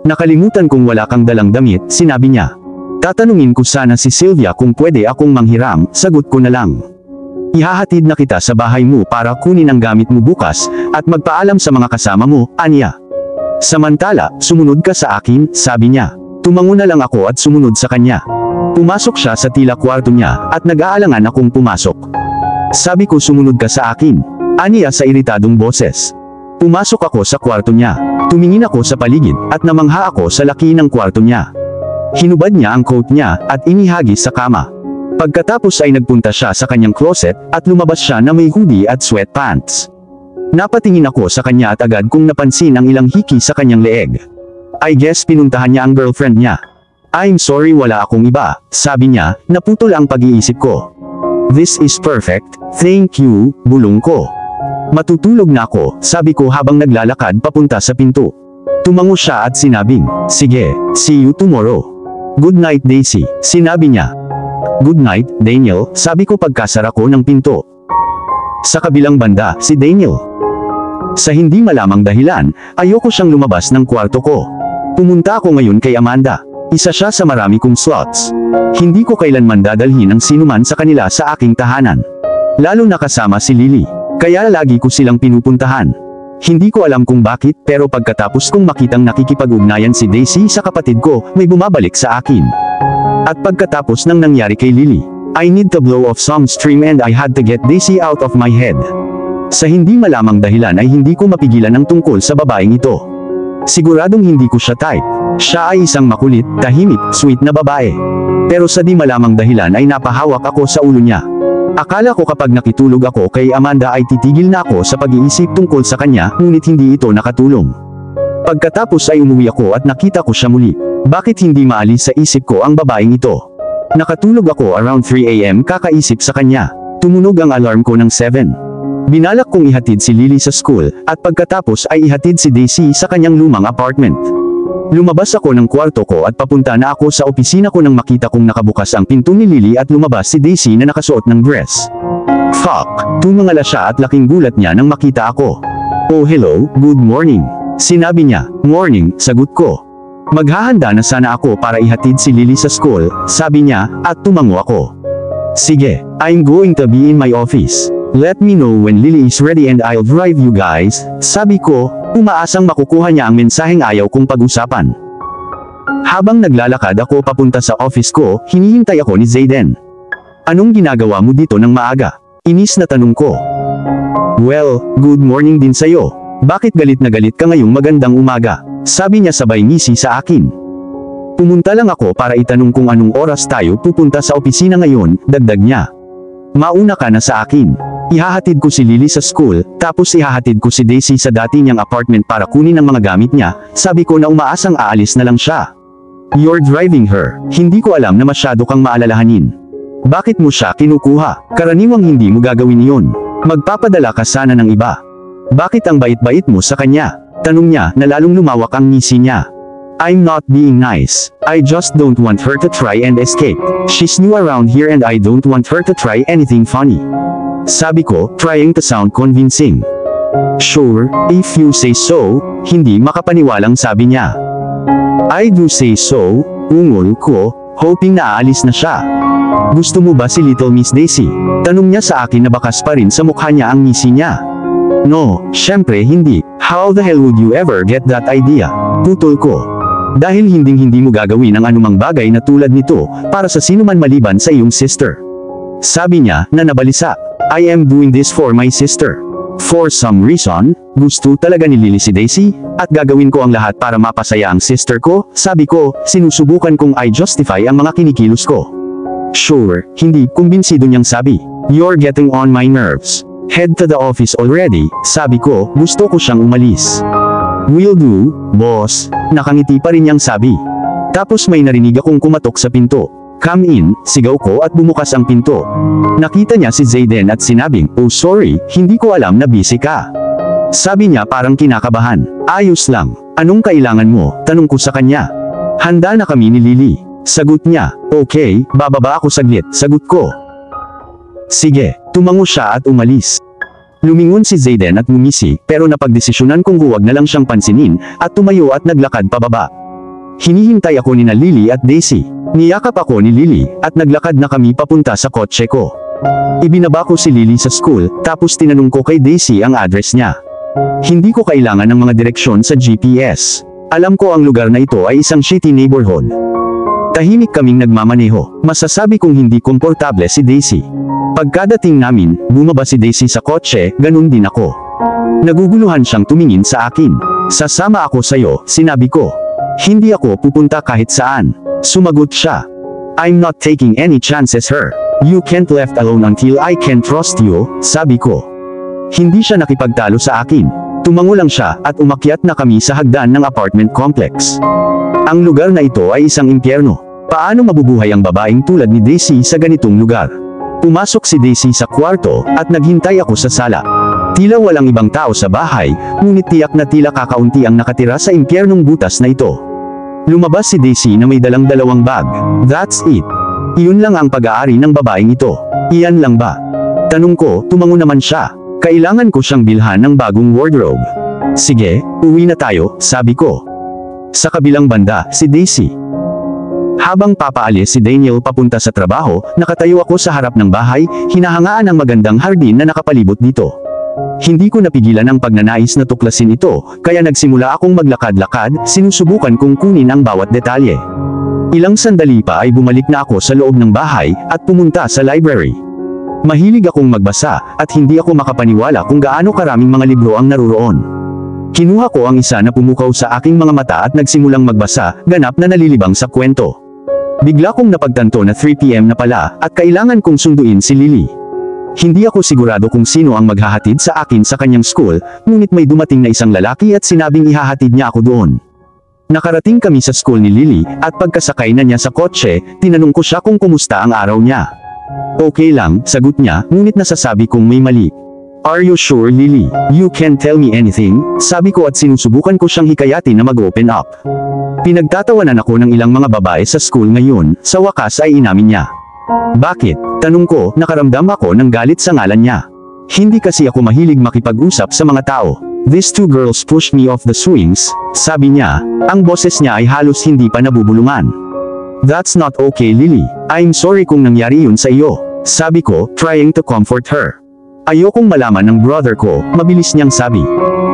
Nakalimutan kong wala kang dalang damit, sinabi niya. Tatanungin ko sana si Sylvia kung pwede akong manghiram, sagot ko na lang. Ihahatid na kita sa bahay mo para kunin ang gamit mo bukas, at magpaalam sa mga kasama mo, anya. Samantala, sumunod ka sa akin, sabi niya. Tumango na lang ako at sumunod sa kanya. Pumasok siya sa tila kwarto niya, at nag-aalangan akong pumasok. Sabi ko sumunod ka sa akin, aniya sa iritadong boses. Pumasok ako sa kwarto niya. Tumingin ako sa paligid, at namangha ako sa laki ng kwarto niya. Hinubad niya ang coat niya, at inihagis sa kama. Pagkatapos ay nagpunta siya sa kanyang closet, at lumabas siya na may hoodie at sweatpants. Napatingin ako sa kanya at agad kong napansin ang ilang hiki sa kanyang leeg. I guess pinuntahan niya ang girlfriend niya. I'm sorry wala akong iba, sabi niya, naputol ang pag-iisip ko. This is perfect, thank you, bulong ko. Matutulog na ako, sabi ko habang naglalakad papunta sa pinto. Tumango siya at sinabing, sige, see you tomorrow. Good night Daisy, sinabi niya. Good night, Daniel, sabi ko pagkasara ko ng pinto. Sa kabilang banda, si Daniel. Sa hindi malamang dahilan, ayoko siyang lumabas ng kwarto ko. Pumunta ako ngayon kay Amanda. Isa siya sa marami kong slots. Hindi ko kailanman dadalhin ang sinuman sa kanila sa aking tahanan. Lalo na kasama si Lily. Kaya lagi ko silang pinupuntahan. Hindi ko alam kung bakit, pero pagkatapos kong makitang nakikipag-ugnayan si Daisy sa kapatid ko, may bumabalik sa akin. At pagkatapos ng nangyari kay Lily, I need to blow off some steam and I had to get Daisy out of my head. Sa hindi malamang dahilan ay hindi ko mapigilan ang tungkol sa babaeng ito. Siguradong hindi ko siya type. Siya ay isang makulit, tahimik, sweet na babae. Pero sa di malamang dahilan ay napahawak ako sa ulo niya. Akala ko kapag nakitulog ako kay Amanda ay titigil na ako sa pag-iisip tungkol sa kanya, ngunit hindi ito nakatulong. Pagkatapos ay umuwi ako at nakita ko siya muli. Bakit hindi maalis sa isip ko ang babaeng ito? Nakatulog ako around 3 AM kakaisip sa kanya. Tumunog ang alarm ko ng 7. Binalak kong ihatid si Lily sa school, at pagkatapos ay ihatid si Daisy sa kanyang lumang apartment. Lumabas ako ng kwarto ko at papunta na ako sa opisina ko nang makita kong nakabukas ang pinto ni Lily at lumabas si Daisy na nakasuot ng dress. Fuck! Tumangala siya at laking gulat niya nang makita ako. Oh hello, good morning. Sinabi niya. Morning, sagot ko. Maghahanda na sana ako para ihatid si Lily sa school, sabi niya, at tumango ako. Sige, I'm going to be in my office. Let me know when Lily is ready and I'll drive you guys, sabi ko, umaasang makukuha niya ang mensaheng ayaw kong pag-usapan. Habang naglalakad ako papunta sa office ko, hinihintay ako ni Zayden. Anong ginagawa mo dito ng maaga? Inis na tanong ko. Well, good morning din sa'yo. Bakit galit na galit ka ngayong magandang umaga? Sabi niya sabay ngisi sa akin. Pumunta lang ako para itanong kung anong oras tayo pupunta sa opisina ngayon, dagdag niya. Mauna ka na sa akin. Ihahatid ko si Lily sa school, tapos ihahatid ko si Daisy sa dati niyang apartment para kunin ang mga gamit niya, sabi ko na umaasang aalis na lang siya. You're driving her. Hindi ko alam na masyado kang maalalahanin. Bakit mo siya kinukuha? Karaniwang hindi mo gagawin iyon. Magpapadala ka sana ng iba. Bakit ang bait-bait mo sa kanya? Tanong niya na lalong lumawak ang ngisi niya. I'm not being nice. I just don't want her to try and escape. She's new around here and I don't want her to try anything funny. Sabi ko, trying to sound convincing. Sure, if you say so, hindi makapaniwalang sabi niya. I do say so, Ungol ko, hoping na aalis na siya. Gusto mo ba si Little Miss Daisy? Tanong niya sa akin na bakas pa rin sa mukha niya ang ngisi niya. No, syempre hindi. How the hell would you ever get that idea? Putol ko. Dahil hindi mo gagawin ang anumang bagay na tulad nito, para sa sinuman maliban sa iyong sister. Sabi niya, na nabalisa. I am doing this for my sister. For some reason, gusto talaga ni Lily si Daisy, at gagawin ko ang lahat para mapasaya ang sister ko. Sabi ko, sinusubukan kong i-justify ang mga kinikilos ko. Sure, hindi, kumbinsido niyang sabi. You're getting on my nerves. Head to the office already, sabi ko, gusto ko siyang umalis. Will do, boss, nakangiti pa rin niyang sabi. Tapos may narinig akong kumatok sa pinto. Come in, sigaw ko at bumukas ang pinto. Nakita niya si Zayden at sinabing, oh sorry, hindi ko alam na busy ka. Sabi niya parang kinakabahan. Ayos lang, anong kailangan mo? Tanong ko sa kanya. Handa na kami ni Lily. Sagot niya, okay, bababa ako saglit, sagot ko. Sige, tumango siya at umalis. Lumingon si Zayden at ngumisi, pero napagdesisyonan kong huwag na lang siyang pansinin, at tumayo at naglakad pababa. Hinihintay ako ni na Lily at Daisy. Niyakap ako ni Lily, at naglakad na kami papunta sa kotse ko. Ibinaba ko si Lily sa school, tapos tinanong ko kay Daisy ang address niya. Hindi ko kailangan ng mga direksyon sa GPS. Alam ko ang lugar na ito ay isang shitty neighborhood. Tahimik kaming nagmamaneho, masasabi kong hindi komportable si Daisy. Pagkadating namin, bumaba si Daisy sa kotse, ganun din ako. Naguguluhan siyang tumingin sa akin. Sasama ako sayo, sinabi ko. Hindi ako pupunta kahit saan. Sumagot siya. I'm not taking any chances her. You can't left alone until I can trust you, sabi ko. Hindi siya nakipagtalo sa akin. Tumango lang siya at umakyat na kami sa hagdan ng apartment complex. Ang lugar na ito ay isang impyerno. Paano mabubuhay ang babaeng tulad ni Daisy sa ganitong lugar? Pumasok si Daisy sa kwarto at naghintay ako sa sala. Tila walang ibang tao sa bahay, ngunit tiyak na tila kakaunti ang nakatira sa impyernong butas na ito. Lumabas si Daisy na may dalang dalawang bag. That's it. Iyon lang ang pag-aari ng babaeng ito. Iyan lang ba? Tanong ko, tumango naman siya. Kailangan ko siyang bilhan ng bagong wardrobe. Sige, uwi na tayo, sabi ko. Sa kabilang banda, si Daisy. Habang papaalis si Daniel papunta sa trabaho, nakatayo ako sa harap ng bahay, hinahangaan ang magandang hardin na nakapalibot dito. Hindi ko napigilan ang pagnanais na tuklasin ito, kaya nagsimula akong maglakad-lakad, sinusubukan kong kunin ang bawat detalye. Ilang sandali pa ay bumalik na ako sa loob ng bahay, at pumunta sa library. Mahilig akong magbasa, at hindi ako makapaniwala kung gaano karaming mga libro ang naruroon. Kinuha ko ang isa na pumukaw sa aking mga mata at nagsimulang magbasa, ganap na nalilibang sa kwento. Bigla kong napagtanto na 3 PM na pala, at kailangan kong sunduin si Lily. Hindi ako sigurado kung sino ang maghahatid sa akin sa kanyang school, ngunit may dumating na isang lalaki at sinabing ihahatid niya ako doon. Nakarating kami sa school ni Lily, at pagkasakay na niya sa kotse, tinanong ko siya kung kumusta ang araw niya. Okay lang, sagot niya, ngunit nasasabi kong may mali. Are you sure, Lily? You can't tell me anything, sabi ko at sinusubukan ko siyang hikayatin na mag-open up. Pinagtatawanan ako ng ilang mga babae sa school ngayon, sa wakas ay inamin niya. Bakit? Tanong ko, nakaramdam ako ng galit sa ngalan niya. Hindi kasi ako mahilig makipag-usap sa mga tao. These two girls pushed me off the swings, sabi niya, ang boses niya ay halos hindi pa nabubulungan. That's not okay, Lily. I'm sorry kung nangyari yun sa iyo, sabi ko, trying to comfort her. Ayokong malaman ng brother ko, mabilis niyang sabi.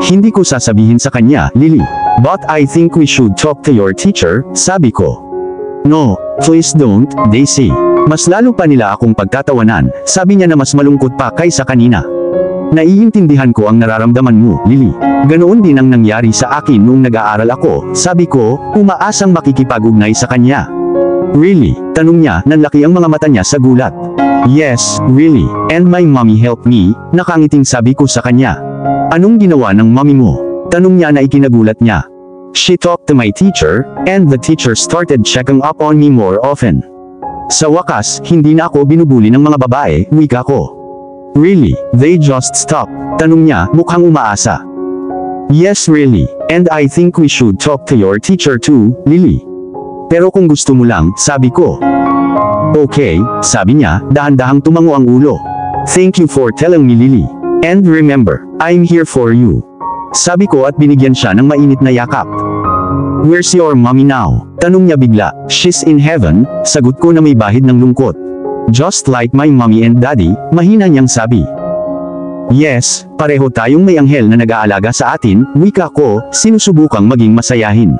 Hindi ko sasabihin sa kanya, Lily. But I think we should talk to your teacher, sabi ko. No, please don't, Daisy. Mas lalo pa nila akong pagtatawanan, sabi niya na mas malungkot pa kaysa kanina. Naiintindihan ko ang nararamdaman mo, Lily. Ganoon din ang nangyari sa akin noong nag-aaral ako, sabi ko, umaasang makikipag-ugnay sa kanya. Really? Tanong niya, nanlaki ang mga mata niya sa gulat. Yes, really, and my mommy helped me, nakangiting sabi ko sa kanya. Anong ginawa ng mommy mo? Tanong niya na ikinagulat niya. She talked to my teacher, and the teacher started checking up on me more often. Sa wakas, hindi na ako binubuli ng mga babae, wika ko. Really, they just stopped? Tanong niya, mukhang umaasa. Yes really, and I think we should talk to your teacher too, Lily. Pero kung gusto mo lang, sabi ko. Okay, sabi niya, dahan-dahang tumango ang ulo. Thank you for telling me, Lily. And remember, I'm here for you. Sabi ko at binigyan siya ng mainit na yakap. Where's your mommy now? Tanong niya bigla. She's in heaven, sagot ko na may bahid ng lungkot. Just like my mommy and daddy, mahina niyang sabi. Yes, pareho tayong may anghel na nag-aalaga sa atin, wika ko, sinusubukang maging masayahin.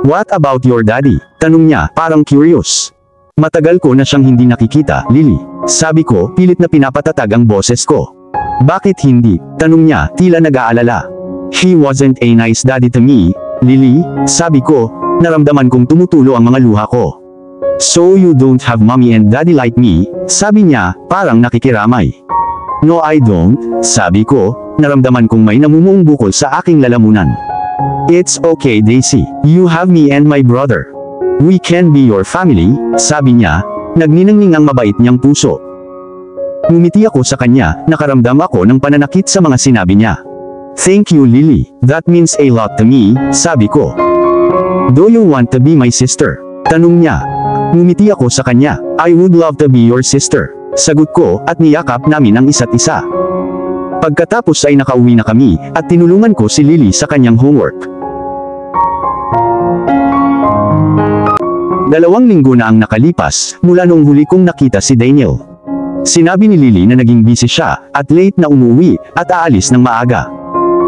What about your daddy? Tanong niya, parang curious. Matagal ko na siyang hindi nakikita, Lily. Sabi ko, pilit na pinapatatag ang boses ko. Bakit hindi? Tanong niya, tila nag-aalala. He wasn't a nice daddy to me, Lily. Sabi ko, naramdaman kong tumutulo ang mga luha ko. So you don't have mommy and daddy like me? Sabi niya, parang nakikiramay. No I don't, sabi ko, naramdaman kong may namumuong bukol sa aking lalamunan. It's okay Daisy, you have me and my brother. We can be your family, sabi niya, nagniningning ang mabait niyang puso. Ngumiti ako sa kanya, nakaramdam ako ng pananakit sa mga sinabi niya. Thank you Lily, that means a lot to me, sabi ko. Do you want to be my sister? Tanong niya. Ngumiti ako sa kanya, I would love to be your sister. Sagot ko, at niyakap namin ang isa't isa. Pagkatapos ay nakauwi na kami, at tinulungan ko si Lily sa kanyang homework. 2 linggo na ang nakalipas, mula nung huli kong nakita si Daniel. Sinabi ni Lily na naging busy siya, at late na umuwi, at aalis ng maaga.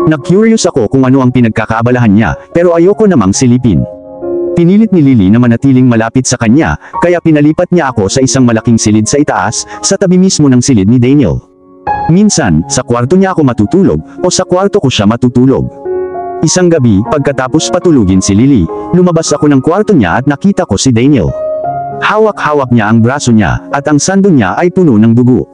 Na-curious ako kung ano ang pinagkakaabalahan niya, pero ayoko namang silipin. Pinilit ni Lily na manatiling malapit sa kanya, kaya pinalipat niya ako sa isang malaking silid sa itaas, sa tabi mismo ng silid ni Daniel. Minsan, sa kwarto niya ako matutulog, o sa kwarto ko siya matutulog. Isang gabi, pagkatapos patulugin si Lily, lumabas ako ng kwarto niya at nakita ko si Daniel. Hawak-hawak niya ang braso niya, at ang sando niya ay puno ng dugo.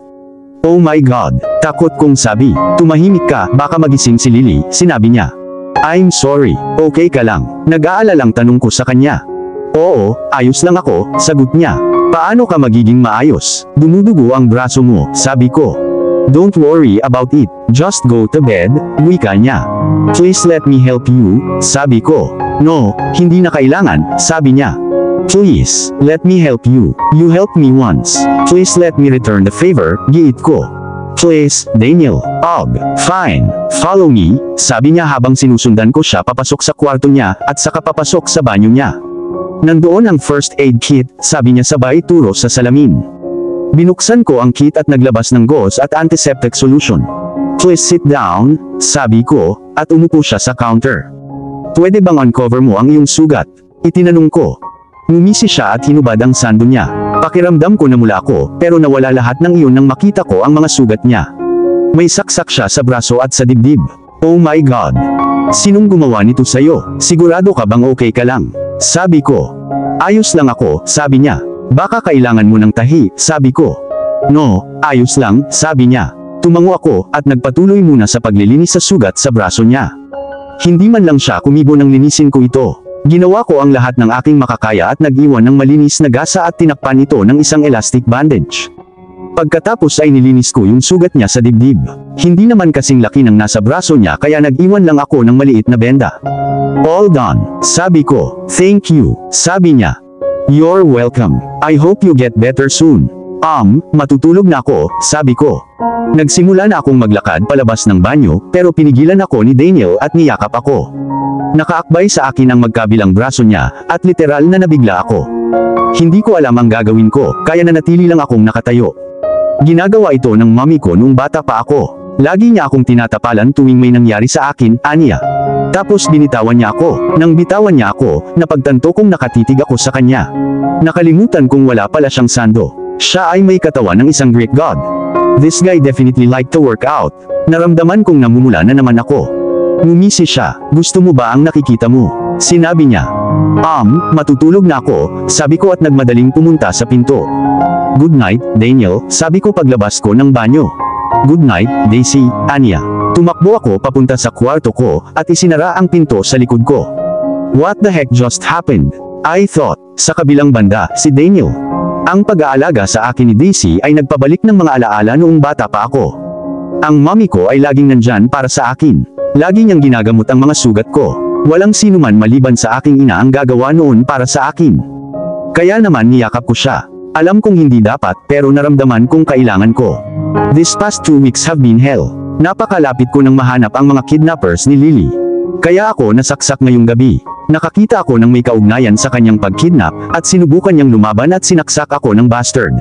Oh my God! Takot kong sabi. Tumahimik ka, baka magising si Lily, sinabi niya. I'm sorry, okay ka lang? Nag-aalalang tanong ko sa kanya. Oo, ayos lang ako, sagot niya. Paano ka magiging maayos? Dumudugo ang braso mo, sabi ko. Don't worry about it, just go to bed, wika niya. Please let me help you, sabi ko. No, hindi na kailangan, sabi niya. Please, let me help you. You helped me once. Please let me return the favor, giit ko. Please, Daniel. Fine. Follow me, sabi niya habang sinusundan ko siya papasok sa kwarto niya, at saka papasok sa banyo niya. Nandoon ang first aid kit, sabi niya sabay turo sa salamin. Binuksan ko ang kit at naglabas ng gauze at antiseptic solution. Please sit down, sabi ko, at umupo siya sa counter. Pwede bang uncover mo ang iyong sugat? Itinanong ko. Ngumisi siya at hinubad ang sando niya. Pakiramdam ko na mula ako, pero nawala lahat ng iyon nang makita ko ang mga sugat niya. May saksak siya sa braso at sa dibdib. Oh my God! Sinong gumawa nito sa'yo? Sigurado ka bang okay ka lang? Sabi ko. Ayos lang ako, sabi niya. Baka kailangan mo ng tahi, sabi ko. No, ayos lang, sabi niya. Tumango ako, at nagpatuloy muna sa paglilinis sa sugat sa braso niya. Hindi man lang siya kumibo nang linisin ko ito. Ginawa ko ang lahat ng aking makakaya at nag-iwan ng malinis na gasa at tinakpan ito ng isang elastic bandage. Pagkatapos ay nilinis ko yung sugat niya sa dibdib. Hindi naman kasing laki ng nasa braso niya kaya nag-iwan lang ako ng maliit na benda. All done, sabi ko. Thank you, sabi niya. You're welcome. I hope you get better soon. Matutulog na ako, sabi ko. Nagsimula na akong maglakad palabas ng banyo, pero pinigilan ako ni Daniel at niyakap ako. Nakaakbay sa akin ang magkabilang braso niya, at literal na nabigla ako. Hindi ko alam ang gagawin ko, kaya nanatili lang akong nakatayo. Ginagawa ito ng mami ko nung bata pa ako. Lagi niya akong tinatapalan tuwing may nangyari sa akin, aniya. Tapos binitawan niya ako. Nang bitawan niya ako, napagtanto kong nakatitig ako sa kanya. Nakalimutan kong wala pala siyang sando. Siya ay may katawan ng isang Greek god. This guy definitely liked to work out. Naramdaman kong namumula na naman ako. Ngumisi siya. Gusto mo ba ang nakikita mo? Sinabi niya. Matutulog na ako, sabi ko at nagmadaling pumunta sa pinto. Good night, Daniel, sabi ko paglabas ko ng banyo. Good night, Daisy, Anya. Tumakbo ako papunta sa kwarto ko, at isinara ang pinto sa likod ko. What the heck just happened? I thought. Sa kabilang banda, si Daniel. Ang pag-aalaga sa akin ni Daisy ay nagpabalik ng mga alaala noong bata pa ako. Ang mami ko ay laging nandyan para sa akin. Lagi niyang ginagamot ang mga sugat ko. Walang sinuman maliban sa aking ina ang gagawa noon para sa akin. Kaya naman niyakap ko siya. Alam kong hindi dapat, pero naramdaman kong kailangan ko. These past 2 weeks have been hell. Napakalapit ko nang mahanap ang mga kidnappers ni Lily. Kaya ako nasaksak ngayong gabi. Nakakita ako ng may kaugnayan sa kanyang pagkidnap, at sinubukan niyang lumaban at sinaksak ako ng bastard.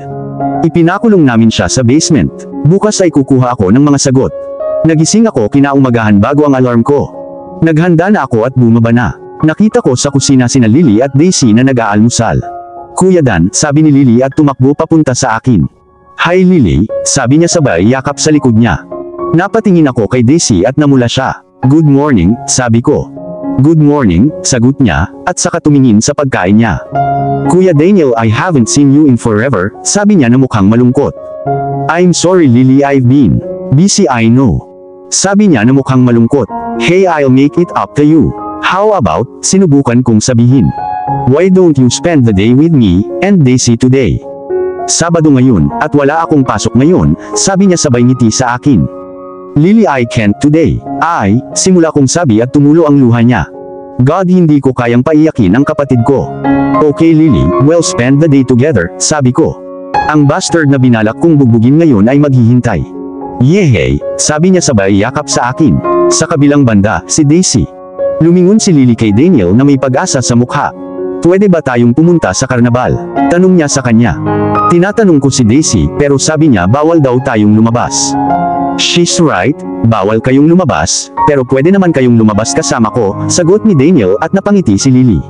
Ipinakulong namin siya sa basement. Bukas ay kukuha ako ng mga sagot. Nagising ako kinaumagahan bago ang alarm ko. Naghanda na ako at bumaba na. Nakita ko sa kusina sina Lily at Daisy na nag-aalmusal. Kuya Dan, sabi ni Lily at tumakbo papunta sa akin. Hi Lily, sabi niya sabay yakap sa likod niya. Napatingin ako kay Daisy at namula siya. Good morning, sabi ko. Good morning, sagot niya, at saka tumingin sa pagkain niya. Kuya Daniel, I haven't seen you in forever, sabi niya na mukhang malungkot. I'm sorry Lily, I've been busy, I know. Sabi niya na mukhang malungkot. Hey, I'll make it up to you. How about, sinubukan kong sabihin. Why don't you spend the day with me and Daisy today? Sabado ngayon, at wala akong pasok ngayon, sabi niya sabay ngiti sa akin. Lily, I can't today. Simula kong sabi at tumulo ang luha niya. God, hindi ko kayang paiyakin ang kapatid ko. Okay Lily, we'll spend the day together, sabi ko. Ang bastard na binalak kong bugbugin ngayon ay maghihintay. Yehey, sabi niya sabay yakap sa akin. Sa kabilang banda, si Daisy. Lumingon si Lily kay Daniel na may pag-asa sa mukha. Pwede ba tayong pumunta sa karnabal? Tanong niya sa kanya. Tinatanong ko si Daisy, pero sabi niya bawal daw tayong lumabas. She's right, bawal kayong lumabas, pero pwede naman kayong lumabas kasama ko, sagot ni Daniel at napangiti si Lily.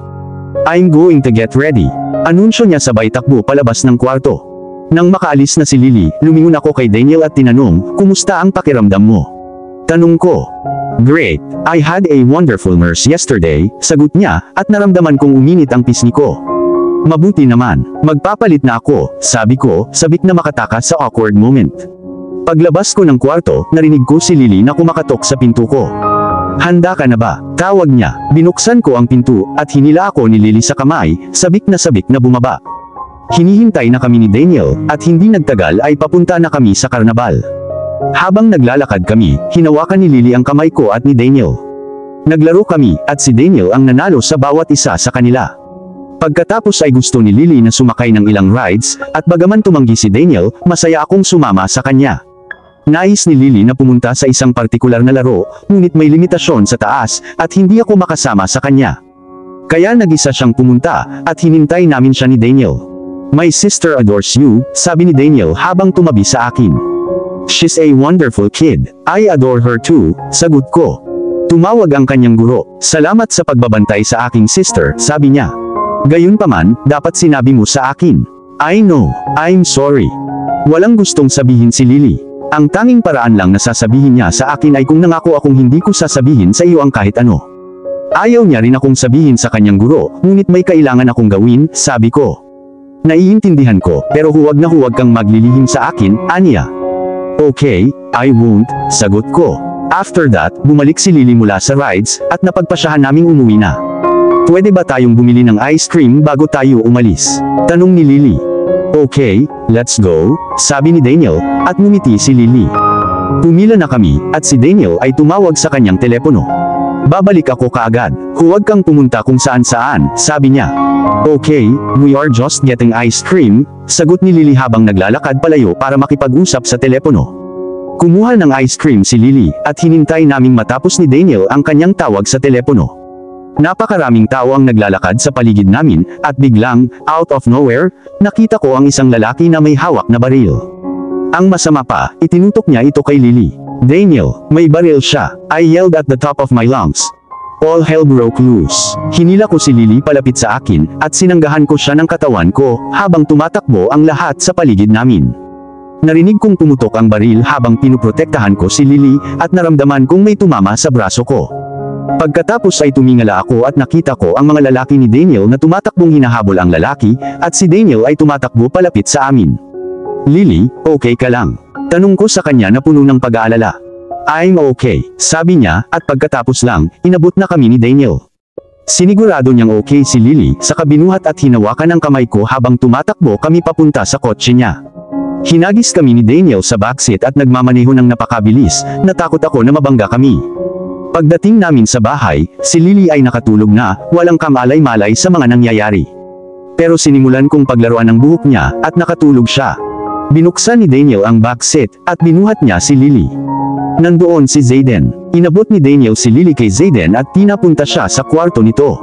I'm going to get ready. Anunsyo niya sabay takbo palabas ng kwarto. Nang makaalis na si Lily, lumingon ako kay Daniel at tinanong, kumusta ang pakiramdam mo? Tanong ko. Great, I had a wonderful nurse yesterday, sagot niya, at naramdaman kong uminit ang pisngi ko. Mabuti naman, magpapalit na ako, sabi ko, sabik na makatakas sa awkward moment. Paglabas ko ng kwarto, narinig ko si Lily na kumakatok sa pinto ko. Handa ka na ba? Tawag niya. Binuksan ko ang pinto, at hinila ako ni Lily sa kamay, sabik na bumaba. Hinihintay na kami ni Daniel, at hindi nagtagal ay papunta na kami sa karnabal. Habang naglalakad kami, hinawakan ni Lily ang kamay ko at ni Daniel. Naglaro kami, at si Daniel ang nanalo sa bawat isa sa kanila. Pagkatapos ay gusto ni Lily na sumakay ng ilang rides, at bagaman tumanggi si Daniel, masaya akong sumama sa kanya. Nais ni Lily na pumunta sa isang partikular na laro, ngunit may limitasyon sa taas, at hindi ako makasama sa kanya. Kaya nag-isa siyang pumunta, at hinintay namin siya ni Daniel. My sister adores you, sabi ni Daniel habang tumabi sa akin. She's a wonderful kid. I adore her too, sagot ko. Tumawag ang kanyang guro. Salamat sa pagbabantay sa aking sister, sabi niya. Gayunpaman, dapat sinabi mo sa akin. I know, I'm sorry. Walang gustong sabihin si Lily. Ang tanging paraan lang na sasabihin niya sa akin ay kung nangako akong hindi ko sasabihin sa iyo ang kahit ano. Ayaw niya rin akong sabihin sa kanyang guro, ngunit may kailangan akong gawin, sabi ko. Naiintindihan ko, pero huwag na huwag kang maglilihim sa akin, aniya. Okay, I won't, sagot ko. After that, bumalik si Lily mula sa rides, at napagpasyahan naming umuwi na. Pwede ba tayong bumili ng ice cream bago tayo umalis? Tanong ni Lily. Okay, let's go, sabi ni Daniel, at ngumiti si Lily. Pumila na kami, at si Daniel ay tumawag sa kanyang telepono. Babalik ako kaagad, huwag kang pumunta kung saan-saan, sabi niya. Okay, we are just getting ice cream, sagot ni Lily habang naglalakad palayo para makipag-usap sa telepono. Kumuha ng ice cream si Lily, at hinintay naming matapos ni Daniel ang kanyang tawag sa telepono. Napakaraming tao ang naglalakad sa paligid namin, at biglang, out of nowhere, nakita ko ang isang lalaki na may hawak na baril. Ang masama pa, itinutok niya ito kay Lily. Daniel, may baril siya, I yelled at the top of my lungs. All hell broke loose. Hinila ko si Lily palapit sa akin, at sinanggahan ko siya ng katawan ko, habang tumatakbo ang lahat sa paligid namin. Narinig kong pumutok ang baril habang pinuprotektahan ko si Lily, at naramdaman kong may tumama sa braso ko. Pagkatapos ay tumingala ako at nakita ko ang mga lalaki ni Daniel na tumatakbong hinahabol ang lalaki, at si Daniel ay tumatakbo palapit sa amin. Lily, okay ka lang? Tanong ko sa kanya na puno ng pag-aalala. I'm okay, sabi niya, at pagkatapos lang, inabot na kami ni Daniel. Sinigurado niyang okay si Lily, saka binuhat at hinawakan ang kamay ko habang tumatakbo kami papunta sa kotse niya. Hinagis kami ni Daniel sa backseat at nagmamaneho ng napakabilis, natakot ako na mabangga kami. Pagdating namin sa bahay, si Lily ay nakatulog na, walang kamalay-malay sa mga nangyayari. Pero sinimulan kong paglaruan ng buhok niya, at nakatulog siya. Binuksan ni Daniel ang backseat, at binuhat niya si Lily. Nandoon si Zayden. Inabot ni Daniel si Lily kay Zayden at pinapunta siya sa kwarto nito.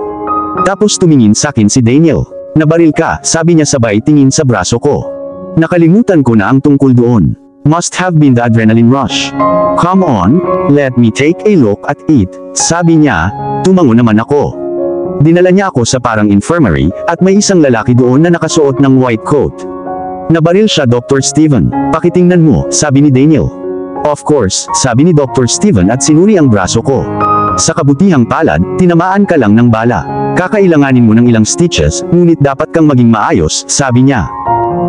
Tapos tumingin sa akin si Daniel. Nabaril ka, sabi niya sabay tingin sa braso ko. Nakalimutan ko na ang tungkol doon. Must have been the adrenaline rush. Come on, let me take a look at it, sabi niya. Tumango naman ako. Dinala niya ako sa parang infirmary, at may isang lalaki doon na nakasuot ng white coat. Nabaril siya, Dr. Steven. Pakitingnan mo, sabi ni Daniel. Of course, sabi ni Dr. Steven at sinuri ang braso ko. Sa kabutihang palad, tinamaan ka lang ng bala. Kakailanganin mo ng ilang stitches, ngunit dapat kang maging maayos, sabi niya.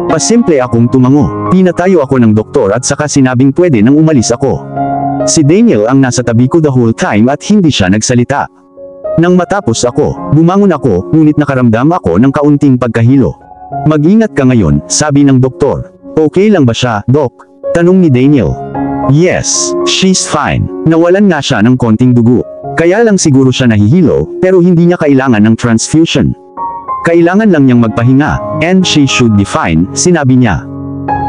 Pasimple akong tumango. Pinatayo ako ng doktor at saka sinabing pwede nang umalis ako. Si Daniel ang nasa tabi ko the whole time at hindi siya nagsalita. Nang matapos ako, bumangon ako, ngunit nakaramdam ako ng kaunting pagkahilo. Mag-ingat ka ngayon, sabi ng doktor. Okay lang ba siya, Doc? Tanong ni Daniel. Yes, she's fine. Nawalan nga siya ng konting dugo. Kaya lang siguro siya nahihilo, pero hindi niya kailangan ng transfusion. Kailangan lang niyang magpahinga, and she should be fine, sinabi niya.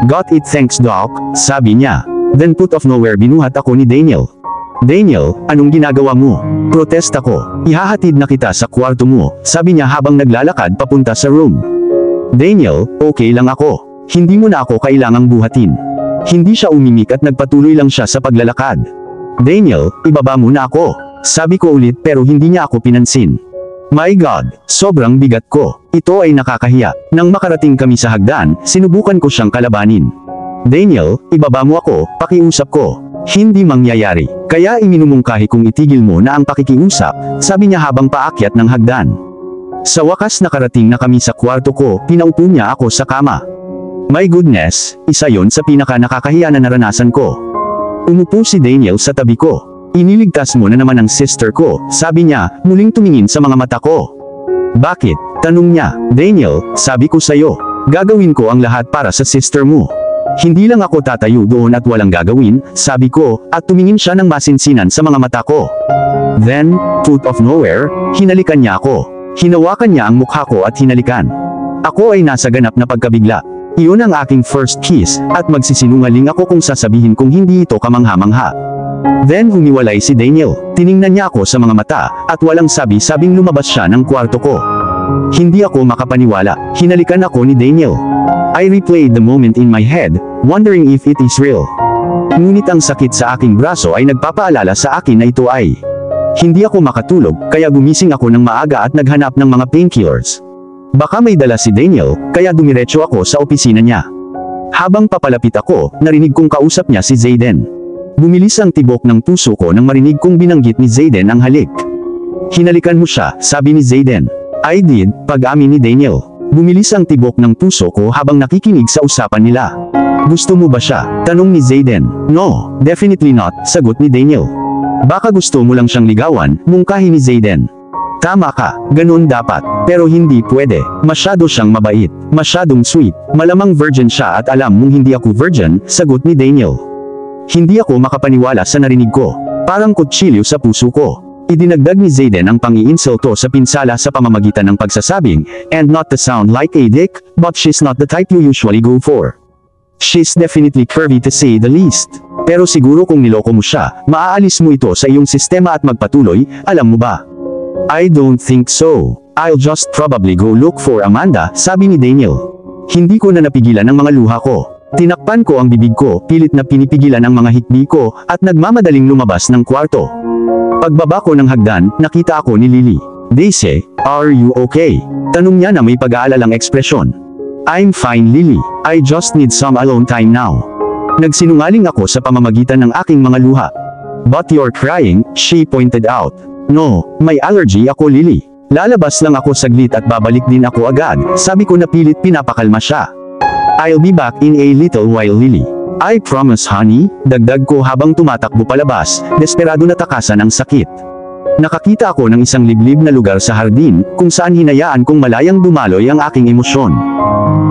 Got it, thanks Doc, sabi niya. Then put of nowhere binuhat ako ni Daniel. Daniel, anong ginagawa mo? Protest ako. Ihahatid na kita sa kwarto mo, sabi niya habang naglalakad papunta sa room. Daniel, okay lang ako. Hindi mo na ako kailangang buhatin. Hindi siya umimik at nagpatuloy lang siya sa paglalakad. Daniel, ibaba mo na ako. Sabi ko ulit pero hindi niya ako pinansin. My God, sobrang bigat ko. Ito ay nakakahiya. Nang makarating kami sa hagdan, sinubukan ko siyang kalabanin. Daniel, ibaba mo ako, pakiusap ko. Hindi mangyayari. Kaya iminumungkahi kong itigil mo na ang pakikiusap, sabi niya habang paakyat ng hagdan. Sa wakas nakarating na kami sa kwarto ko, pinaupo niya ako sa kama. My goodness, isa yon sa pinaka nakakahiya na naranasan ko. Umupo si Daniel sa tabi ko. Iniligtas mo na naman ang sister ko, sabi niya, muling tumingin sa mga mata ko. Bakit? Tanong niya. Daniel, sabi ko sa'yo, gagawin ko ang lahat para sa sister mo. Hindi lang ako tatayo doon at walang gagawin, sabi ko, at tumingin siya ng masinsinan sa mga mata ko. Then, out of nowhere, hinalikan niya ako. Hinawakan niya ang mukha ko at hinalikan. Ako ay nasa ganap na pagkabigla. Iyon ang aking first kiss, at magsisinungaling ako kung sasabihin kong hindi ito kamangha-mangha. Then humiwalay si Daniel. Tiningnan niya ako sa mga mata, at walang sabi-sabing lumabas siya ng kwarto ko. Hindi ako makapaniwala. Hinalikan ako ni Daniel. I replayed the moment in my head, wondering if it is real. Ngunit ang sakit sa aking braso ay nagpapaalala sa akin na ito ay hindi ako makatulog, kaya gumising ako ng maaga at naghanap ng mga painkillers. Baka may dala si Daniel, kaya dumiretso ako sa opisina niya. Habang papalapit ako, narinig kong kausap niya si Zayden. Bumilis ang tibok ng puso ko nang marinig kong binanggit ni Zayden ang halik. Hinalikan mo siya, sabi ni Zayden. I did, pag-amin ni Daniel. Bumilis ang tibok ng puso ko habang nakikinig sa usapan nila. Gusto mo ba siya? Tanong ni Zayden. No, definitely not, sagot ni Daniel. Baka gusto mo lang siyang ligawan, mungkahi ni Zayden. Tama ka, ganoon dapat, pero hindi pwede. Masyado siyang mabait, masyadong sweet, malamang virgin siya at alam mong hindi ako virgin, sagot ni Daniel. Hindi ako makapaniwala sa narinig ko. Parang kutsilyo sa puso ko. Idinagdag ni Zayden ang pang-iinsulto sa pinsala sa pamamagitan ng pagsasabing, and not to sound like a dick, but she's not the type you usually go for. She's definitely curvy to say the least. Pero siguro kung niloko mo siya, maaalis mo ito sa iyong sistema at magpatuloy, alam mo ba? I don't think so. I'll just probably go look for Amanda, sabi ni Daniel. Hindi ko na napigilan ang mga luha ko. Tinakpan ko ang bibig ko, pilit na pinipigilan ang mga hikbi ko, at nagmamadaling lumabas ng kwarto. Pagbaba ko ng hagdan, nakita ako ni Lily. Daisy, are you okay? Tanong niya na may pag-aalalang ekspresyon. I'm fine, Lily. I just need some alone time now. Nagsinungaling ako sa pamamagitan ng aking mga luha. But you're crying, she pointed out. No, may allergy ako, Lily. Lalabas lang ako saglit at babalik din ako agad, sabi ko na pilit pinapakalma siya. I'll be back in a little while, Lily. I promise, honey, dagdag ko habang tumatakbo palabas, desperado na takasan ang sakit. Nakakita ako ng isang liblib na lugar sa hardin, kung saan hinayaan kong malayang dumaloy ang aking emosyon.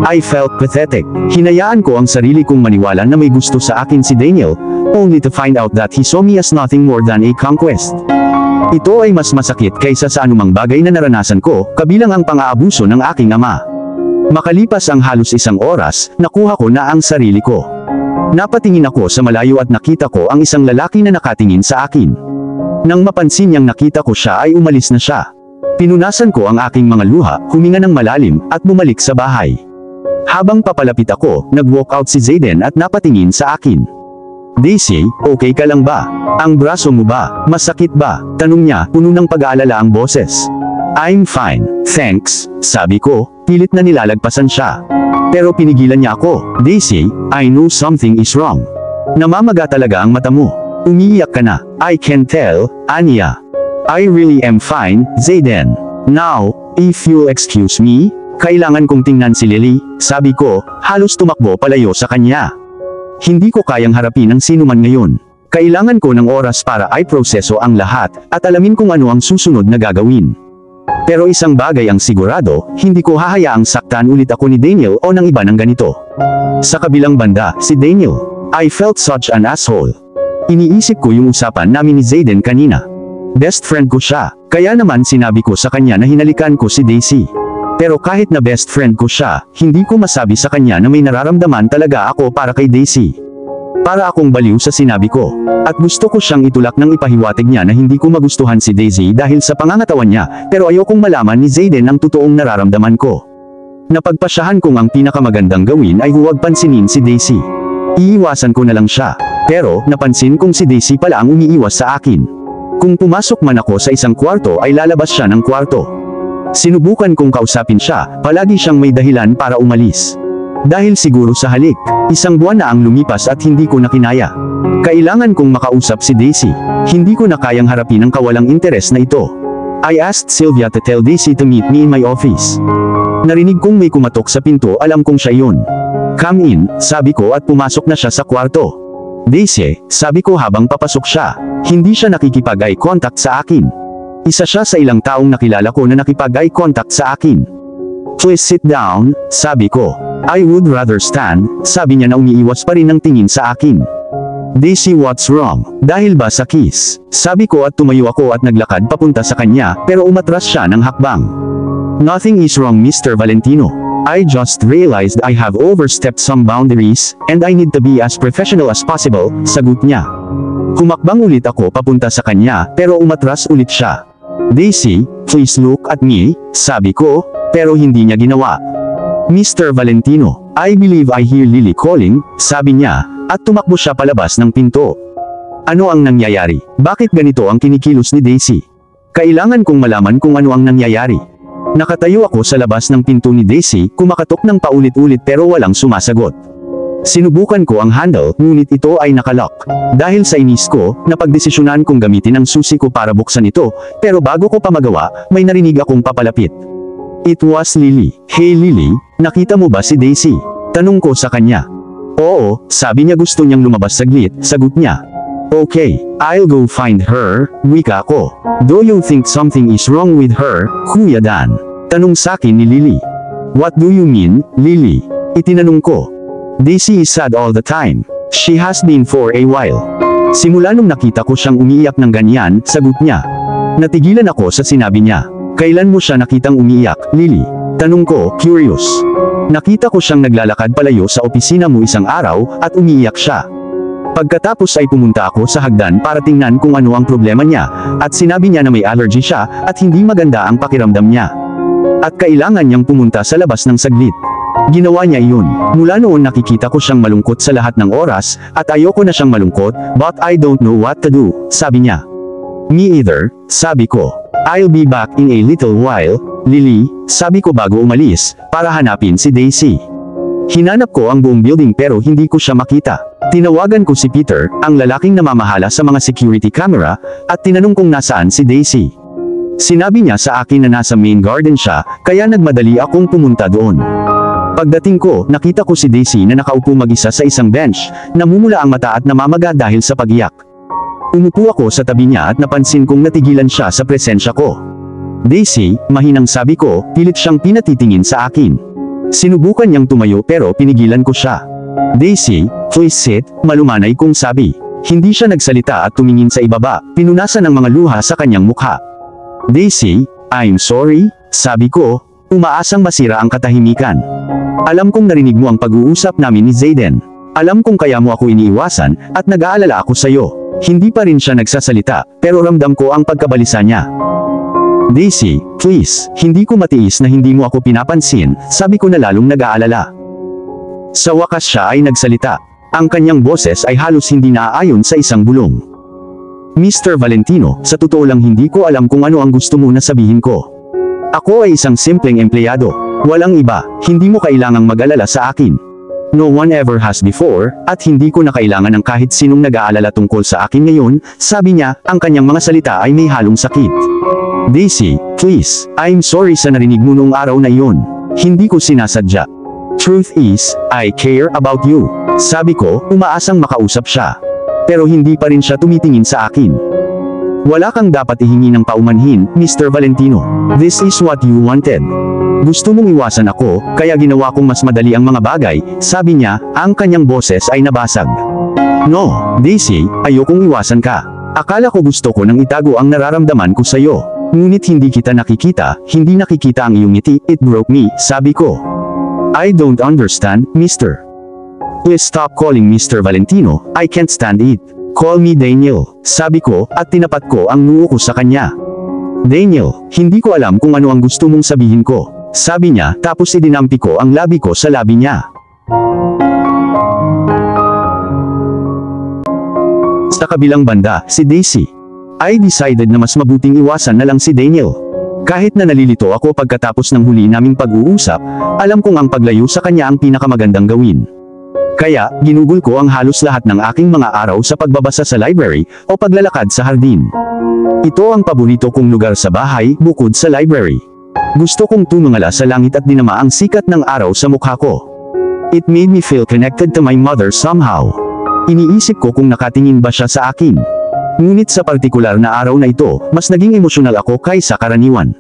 I felt pathetic. Hinayaan ko ang sarili kong maniwala na may gusto sa akin si Daniel, only to find out that he saw me as nothing more than a conquest. Ito ay mas masakit kaysa sa anumang bagay na naranasan ko, kabilang ang pang-aabuso ng aking ama. Makalipas ang halos isang oras, nakuha ko na ang sarili ko. Napatingin ako sa malayo at nakita ko ang isang lalaki na nakatingin sa akin. Nang mapansin niyang nakita ko siya ay umalis na siya. Pinunasan ko ang aking mga luha, huminga ng malalim, at bumalik sa bahay. Habang papalapit ako, nag-walk out si Zayden at napatingin sa akin. Daisy, okay ka lang ba? Ang braso mo ba? Masakit ba? Tanong niya, puno ng pag-aalala ang boses. I'm fine, thanks, sabi ko, pilit na nilalagpasan siya. Pero pinigilan niya ako. Daisy, I know something is wrong. Namamaga talaga ang mata mo. Umiiyak ka na. I can tell, Anya. I really am fine, Zayden. Now, if you'll excuse me, kailangan kong tingnan si Lily, sabi ko, halos tumakbo palayo sa kanya. Hindi ko kayang harapin ang sinuman ngayon. Kailangan ko ng oras para i-proseso ang lahat, at alamin kung ano ang susunod na gagawin. Pero isang bagay ang sigurado, hindi ko hahayaang saktan ulit ako ni Daniel o ng iba ng ganito. Sa kabilang banda, si Daniel. I felt such an asshole. Iniisip ko yung usapan namin ni Zayden kanina. Best friend ko siya, kaya naman sinabi ko sa kanya na hinalikan ko si Daisy. Pero kahit na best friend ko siya, hindi ko masabi sa kanya na may nararamdaman talaga ako para kay Daisy. Para akong baliw sa sinabi ko. At gusto ko siyang itulak ng ipahiwatig niya na hindi ko magustuhan si Daisy dahil sa pangangatawan niya, pero ayokong malaman ni Zayden ang totoong nararamdaman ko. Napagpasyahan kong ang pinakamagandang gawin ay huwag pansinin si Daisy. Iiwasan ko na lang siya. Pero, napansin kong si Daisy pala ang umiiwas sa akin. Kung pumasok man ako sa isang kwarto ay lalabas siya ng kwarto. Sinubukan kong kausapin siya, palagi siyang may dahilan para umalis. Dahil siguro sa halik, isang buwan na ang lumipas at hindi ko na kinaya. Kailangan kong makausap si Daisy. Hindi ko na kayang harapin ang kawalang interes na ito. I asked Sylvia to tell Daisy to meet me in my office. Narinig kong may kumatok sa pinto, alam kong siya yun. Come in, sabi ko at pumasok na siya sa kwarto. Daisy, sabi ko habang papasok siya. Hindi siya nakikipag-eye contact sa akin. Isa siya sa ilang taong nakilala ko na nakipag-eye contact sa akin. Please sit down, sabi ko. I would rather stand, sabi niya na umiiwas pa rin ng tingin sa akin. Daisy, what's wrong? Dahil ba sa kiss? Sabi ko at tumayo ako at naglakad papunta sa kanya, pero umatras siya ng hakbang. Nothing is wrong, Mr. Valentino. I just realized I have overstepped some boundaries, and I need to be as professional as possible, sagot niya. Humakbang ulit ako papunta sa kanya, pero umatras ulit siya. Daisy, please look at me, sabi ko, pero hindi niya ginawa. Mr. Valentino, I believe I hear Lily calling, sabi niya, at tumakbo siya palabas ng pinto. Ano ang nangyayari? Bakit ganito ang kinikilos ni Daisy? Kailangan kong malaman kung ano ang nangyayari. Nakatayo ako sa labas ng pinto ni Daisy, kumakatok ng paulit-ulit pero walang sumasagot. Sinubukan ko ang handle, ngunit ito ay nakalock. Dahil sa inis ko, napagdesisyonan kong gamitin ang susi ko para buksan ito, pero bago ko pa magawa, may narinig akong papalapit. It was Lily. Hey Lily, nakita mo ba si Daisy? Tanong ko sa kanya. Oo, sabi niya gusto niyang lumabas saglit, sagot niya. Okay, I'll go find her, wika ko. Do you think something is wrong with her, Kuya Dan? Tanong sakin ni Lily. What do you mean, Lily? Itinanong ko. Daisy is sad all the time. She has been for a while. Simula nung nakita ko siyang umiiyak ng ganyan, sagot niya. Natigilan ako sa sinabi niya. Kailan mo siya nakitang umiiyak, Lily? Tanong ko, curious. Nakita ko siyang naglalakad palayo sa opisina mo isang araw, at umiiyak siya. Pagkatapos ay pumunta ako sa hagdan para tingnan kung ano ang problema niya, at sinabi niya na may allergy siya, at hindi maganda ang pakiramdam niya. At kailangan niyang pumunta sa labas ng saglit. Ginawa niya iyon. Mula noon nakikita ko siyang malungkot sa lahat ng oras, at ayoko na siyang malungkot, but I don't know what to do, sabi niya. Me either, sabi ko. I'll be back in a little while, Lily, sabi ko bago umalis, para hanapin si Daisy. Hinanap ko ang buong building pero hindi ko siya makita. Tinawagan ko si Peter, ang lalaking namamahala sa mga security camera, at tinanong kung nasaan si Daisy. Sinabi niya sa akin na nasa main garden siya, kaya nagmadali akong pumunta doon. Pagdating ko, nakita ko si Daisy na nakaupo mag-isa sa isang bench, namumula ang mata at namamaga dahil sa pag-iyak. Umupo ako sa tabi niya at napansin kong natigilan siya sa presensya ko. Daisy, mahinang sabi ko, pilit siyang pinatitingin sa akin. Sinubukan niyang tumayo pero pinigilan ko siya. Daisy, please sit, malumanay kong sabi. Hindi siya nagsalita at tumingin sa ibaba, pinunasan ng mga luha sa kanyang mukha. Daisy, I'm sorry, sabi ko, umaasang masira ang katahimikan. Alam kong narinig mo ang pag-uusap namin ni Zayden. Alam kong kaya mo ako iniiwasan, at nag-aalala ako sa'yo. Hindi pa rin siya nagsasalita, pero ramdam ko ang pagkabalisa niya. Daisy, please, hindi ko matiis na hindi mo ako pinapansin, sabi ko na lalong nag-aalala. Sa wakas siya ay nagsalita. Ang kanyang boses ay halos hindi naaayon sa isang bulong. Mr. Valentino, sa totoo lang hindi ko alam kung ano ang gusto mo na sabihin ko. Ako ay isang simpleng empleyado. Walang iba, hindi mo kailangang mag-alala sa akin. No one ever has before, at hindi ko na kailangan ng kahit sinong nag-aalala tungkol sa akin ngayon, sabi niya, ang kanyang mga salita ay may halong sakit. Daisy, please, I'm sorry sa narinig mo noong araw na iyon. Hindi ko sinasadya. Truth is, I care about you. Sabi ko, umaasang makausap siya. Pero hindi pa rin siya tumitingin sa akin. Wala kang dapat ihingi ng paumanhin, Mr. Valentino. This is what you wanted. Gusto mong iwasan ako, kaya ginawa kong mas madali ang mga bagay, sabi niya, ang kanyang boses ay nabasag. No, Daisy, ayokong iwasan ka. Akala ko gusto ko nang itago ang nararamdaman ko sa'yo. Ngunit hindi kita nakikita, hindi nakikita ang iyong ngiti, it broke me, sabi ko. I don't understand, Mr. Please stop calling Mr. Valentino, I can't stand it. Call me Daniel, sabi ko, at tinapat ko ang noo ko sa kanya. Daniel, hindi ko alam kung ano ang gusto mong sabihin ko. Sabi niya, tapos idinampi ko ang labi ko sa labi niya. Sa kabilang banda, si Daisy. I decided na mas mabuting iwasan na lang si Daniel. Kahit na nalilito ako pagkatapos ng huli naming pag-uusap, alam kong ang paglayo sa kanya ang pinakamagandang gawin. Kaya, ginugol ko ang halos lahat ng aking mga araw sa pagbabasa sa library, o paglalakad sa hardin. Ito ang paborito kong lugar sa bahay, bukod sa library. Gusto kong tumingala sa langit at dinama ang sikat ng araw sa mukha ko. It made me feel connected to my mother somehow. Iniisip ko kung nakatingin ba siya sa akin. Ngunit sa partikular na araw na ito, mas naging emosyonal ako kaysa karaniwan.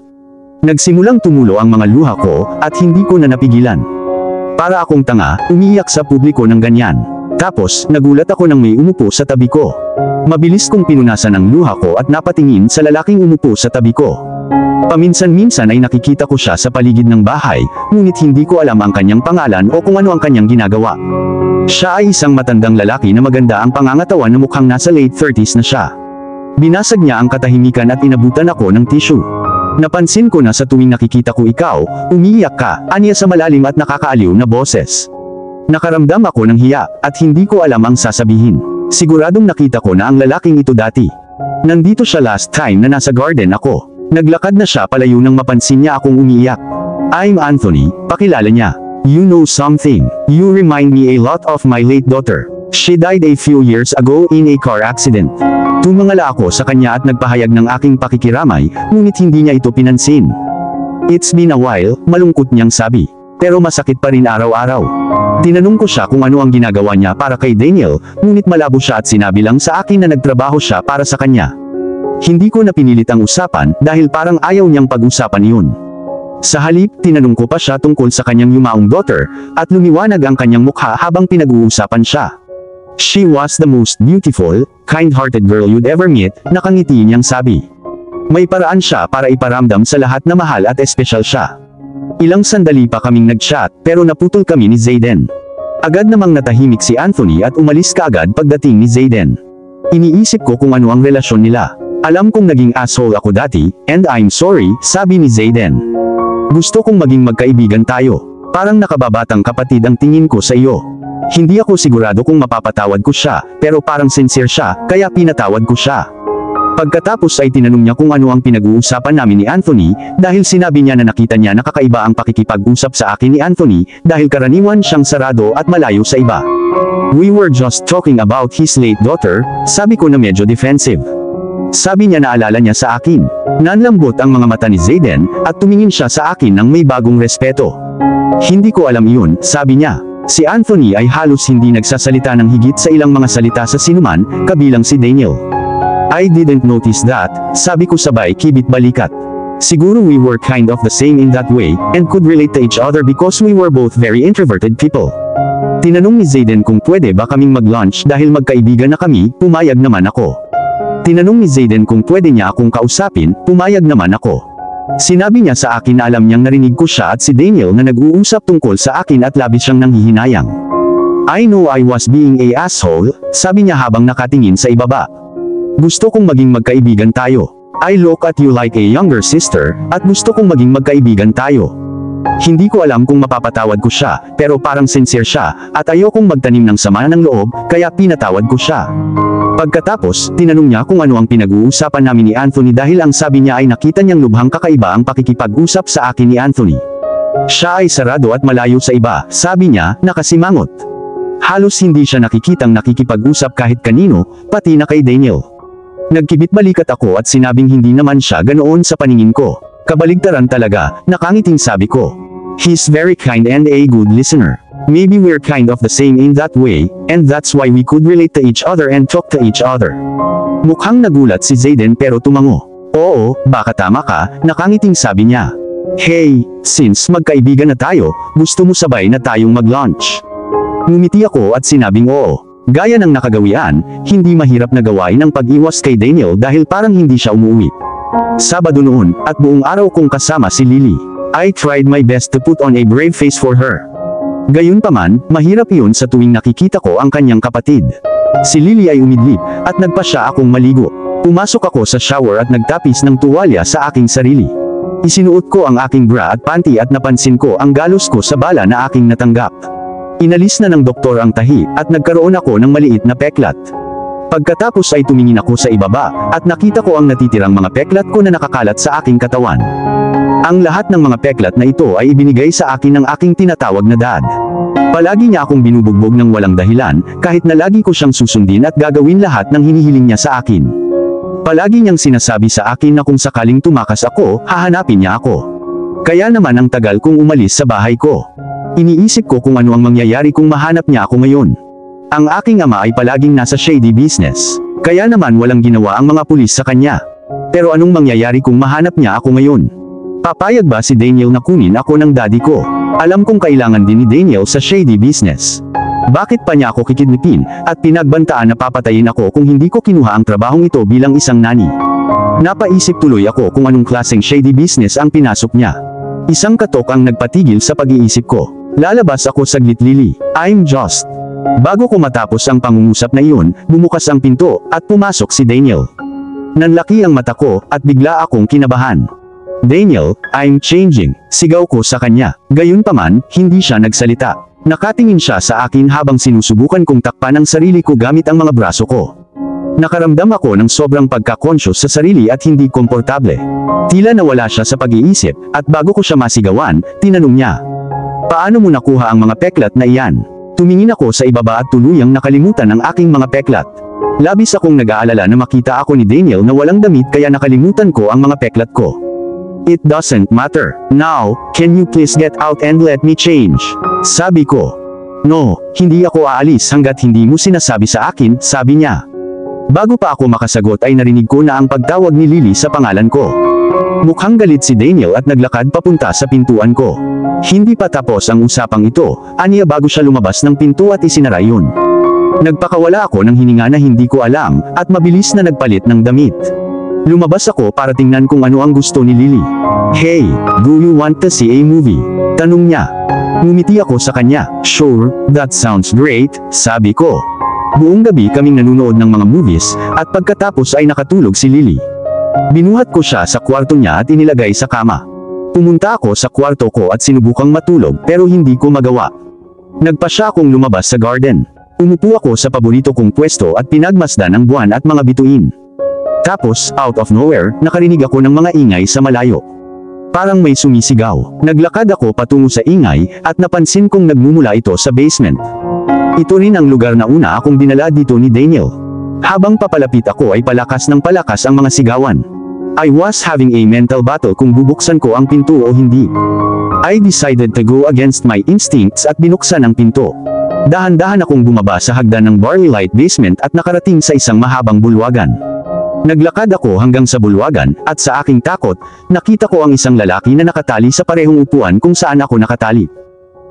Nagsimulang tumulo ang mga luha ko, at hindi ko na napigilan. Para akong tanga, umiiyak sa publiko ng ganyan. Tapos, nagulat ako nang may umupo sa tabi ko. Mabilis kong pinunasan ang luha ko at napatingin sa lalaking umupo sa tabi ko. Paminsan-minsan ay nakikita ko siya sa paligid ng bahay, ngunit hindi ko alam ang kanyang pangalan o kung ano ang kanyang ginagawa. Siya ay isang matandang lalaki na maganda ang pangangatawan na mukhang nasa late 30s na siya. Binasag niya ang katahimikan at inabutan ako ng tissue. Napansin ko na sa tuwing nakikita ko ikaw, umiiyak ka, aniya sa malalim at nakakaaliw na boses. Nakaramdam ako ng hiya, at hindi ko alam ang sasabihin. Siguradong nakita ko na ang lalaking ito dati. Nandito siya last time na nasa garden ako. Naglakad na siya palayo nang mapansin niya akong umiiyak. I'm Anthony, pakilala niya. You know something, you remind me a lot of my late daughter. She died a few years ago in a car accident. Tumangala ako sa kanya at nagpahayag ng aking pakikiramay, ngunit hindi niya ito pinansin. It's been a while, malungkot niyang sabi. Pero masakit pa rin araw-araw. Tinanong ko siya kung ano ang ginagawa niya para kay Daniel, ngunit malabo siya at sinabi lang sa akin na nagtrabaho siya para sa kanya. Hindi ko na pinilit ang usapan dahil parang ayaw niyang pag-usapan iyon. Sa halip, tinanong ko pa siya tungkol sa kanyang yumaong daughter, at lumiwanag ang kanyang mukha habang pinag-uusapan siya. She was the most beautiful, kind-hearted girl you'd ever meet, nakangiti niyang sabi. May paraan siya para iparamdam sa lahat na mahal at espesyal siya. Ilang sandali pa kaming nag-chat, pero naputol kami ni Zayden. Agad namang natahimik si Anthony at umalis kaagad pagdating ni Zayden. Iniisip ko kung ano ang relasyon nila. Alam kong naging asshole ako dati, and I'm sorry, sabi ni Zayden. Gusto kong maging magkaibigan tayo. Parang nakababatang kapatid ang tingin ko sa iyo. Hindi ako sigurado kung mapapatawad ko siya, pero parang sincere siya, kaya pinatawad ko siya. Pagkatapos ay tinanong niya kung ano ang pinag-uusapan namin ni Anthony, dahil sinabi niya na nakita niya na kakaiba ang pakikipag-usap sa akin ni Anthony, dahil karaniwan siyang sarado at malayo sa iba. We were just talking about his late daughter, sabi ko na medyo defensive. Sabi niya na alala niya sa akin. Nanlambot ang mga mata ni Zayden, at tumingin siya sa akin ng may bagong respeto. Hindi ko alam iyon, sabi niya. Si Anthony ay halos hindi nagsasalita ng higit sa ilang mga salita sa sinuman, kabilang si Daniel. I didn't notice that, sabi ko sabay kibit balikat. Siguro we were kind of the same in that way, and could relate to each other because we were both very introverted people. Tinanong ni Zayden kung pwede ba kaming mag-lunch dahil magkaibigan na kami, pumayag naman ako. Tinanong ni Zayden kung pwede niya akong kausapin, pumayag naman ako. Sinabi niya sa akin na alam niyang narinig ko siya at si Daniel na nag-uusap tungkol sa akin at labis siyang nanghihinayang. I know I was being a asshole, sabi niya habang nakatingin sa ibaba. Gusto kong maging magkaibigan tayo. I look at you like a younger sister, at gusto kong maging magkaibigan tayo. Hindi ko alam kung mapapatawad ko siya, pero parang sincere siya, at ayokong magtanim ng sama ng loob, kaya pinatawad ko siya. Pagkatapos, tinanong niya kung ano ang pinag-uusapan namin ni Anthony dahil ang sabi niya ay nakita niyang lubhang kakaiba ang pakikipag-usap sa akin ni Anthony. Siya ay sarado at malayo sa iba, sabi niya, nakasimangot. Halos hindi siya nakikitang nakikipag-usap kahit kanino, pati na kay Daniel. Nagkibit-balikat ako at sinabing hindi naman siya ganoon sa paningin ko. Kabaligtaran talaga, nakangiting sabi ko. He's very kind and a good listener. Maybe we're kind of the same in that way, and that's why we could relate to each other and talk to each other. Mukhang nagulat si Zayden pero tumango. Oo, baka tama ka, nakangiting sabi niya. Hey, since magkaibigan na tayo, gusto mo sabay na tayong mag-lunch? Ngumiti ako at sinabing oo. Gaya ng nakagawian, hindi mahirap na gawain ang pag-iwas kay Daniel dahil parang hindi siya umuwi. Sabado noon, at buong araw kong kasama si Lily. I tried my best to put on a brave face for her. Gayunpaman, mahirap iyon sa tuwing nakikita ko ang kanyang kapatid. Si Lily ay umidlip, at nagpa siya akong maligo. Pumasok ako sa shower at nagtapis ng tuwalya sa aking sarili. Isinuot ko ang aking bra at panty at napansin ko ang galos ko sa bala na aking natanggap. Inalis na ng doktor ang tahi, at nagkaroon ako ng maliit na peklat. Pagkatapos ay tumingin ako sa ibaba, at nakita ko ang natitirang mga peklat ko na nakakalat sa aking katawan. Ang lahat ng mga peklat na ito ay ibinigay sa akin ng aking tinatawag na dad. Palagi niya akong binubugbog ng walang dahilan, kahit na lagi ko siyang susundin at gagawin lahat ng hinihiling niya sa akin. Palagi niyang sinasabi sa akin na kung sakaling tumakas ako, hahanapin niya ako. Kaya naman ang tagal kong umalis sa bahay ko. Iniisip ko kung ano ang mangyayari kung mahanap niya ako ngayon. Ang aking ama ay palaging nasa shady business. Kaya naman walang ginawa ang mga pulis sa kanya. Pero anong mangyayari kung mahanap niya ako ngayon? Papayag ba si Daniel na kunin ako ng daddy ko? Alam kong kailangan din ni Daniel sa shady business. Bakit pa niya ako kikidnapin, at pinagbantaan na papatayin ako kung hindi ko kinuha ang trabahong ito bilang isang nani? Napaisip tuloy ako kung anong klaseng shady business ang pinasok niya. Isang katok ang nagpatigil sa pag-iisip ko. Lalabas ako saglit, Lily. I'm just. Bago ko matapos ang pangungusap na iyon, bumukas ang pinto, at pumasok si Daniel. Nanlaki ang mata ko, at bigla akong kinabahan. Daniel, I'm changing, sigaw ko sa kanya. Gayunpaman, hindi siya nagsalita. Nakatingin siya sa akin habang sinusubukan kong takpan ang sarili ko gamit ang mga braso ko. Nakaramdam ako ng sobrang pagka-conscious sa sarili at hindi komportable. Tila nawala siya sa pag-iisip, at bago ko siya masigawan, tinanong niya. Paano mo nakuha ang mga peklat na iyan? Tumingin ako sa ibaba at tuluyang nakalimutan ang aking mga peklat. Labis akong nag-aalala na makita ako ni Daniel na walang damit kaya nakalimutan ko ang mga peklat ko. It doesn't matter. Now, can you please get out and let me change? Sabi ko. No, hindi ako aalis hanggat hindi mo sinasabi sa akin, sabi niya. Bago pa ako makasagot ay narinig ko na ang pagtawag ni Lily sa pangalan ko. Mukhang galit si Daniel at naglakad papunta sa pintuan ko. Hindi pa tapos ang usapang ito, aniya bago siya lumabas ng pinto at isinara yun. Nagpakawala ako ng hininga na hindi ko alam, at mabilis na nagpalit ng damit. Lumabas ako para tingnan kung ano ang gusto ni Lily. Hey, do you want to see a movie? Tanong niya. Ngumiti ako sa kanya. Sure, that sounds great, sabi ko. Buong gabi kaming nanunood ng mga movies, at pagkatapos ay nakatulog si Lily. Binuhat ko siya sa kwarto niya at inilagay sa kama. Pumunta ako sa kwarto ko at sinubukang matulog pero hindi ko magawa. Nagpa siya akong lumabas sa garden. Umupo ako sa paborito kong pwesto at pinagmasdan ang buwan at mga bituin. Tapos, out of nowhere, nakarinig ako ng mga ingay sa malayo. Parang may sumisigaw. Naglakad ako patungo sa ingay, at napansin kong nagmumula ito sa basement. Ito rin ang lugar na una akong dinala dito ni Daniel. Habang papalapit ako ay palakas ng palakas ang mga sigawan. I was having a mental battle kung bubuksan ko ang pinto o hindi. I decided to go against my instincts at binuksan ang pinto. Dahan-dahan akong bumaba sa hagdan ng barley light basement at nakarating sa isang mahabang bulwagan. Naglakad ako hanggang sa bulwagan, at sa aking takot, nakita ko ang isang lalaki na nakatali sa parehong upuan kung saan ako nakatali.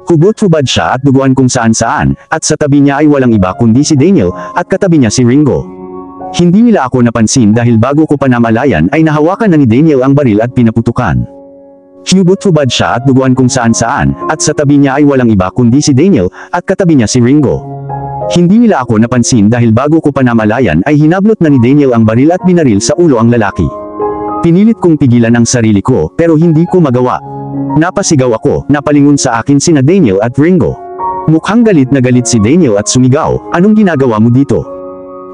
Hubot-hubad siya at duguan kung saan-saan, at sa tabi niya ay walang iba kundi si Daniel, at katabi niya si Ringo. Hindi nila ako napansin dahil bago ko pa namalayan ay nahawakan na ni Daniel ang baril at pinaputukan. Hubot-hubad siya at duguan kung saan-saan, at sa tabi niya ay walang iba kundi si Daniel, at katabi niya si Ringo. Hindi nila ako napansin dahil bago ko pa namalayan ay hinablot na ni Daniel ang baril at binaril sa ulo ang lalaki. Pinilit kong pigilan ang sarili ko pero hindi ko magawa. Napasigaw ako, napalingon sa akin sina Daniel at Ringo. Mukhang galit na galit si Daniel at sumigaw, "Anong ginagawa mo dito?"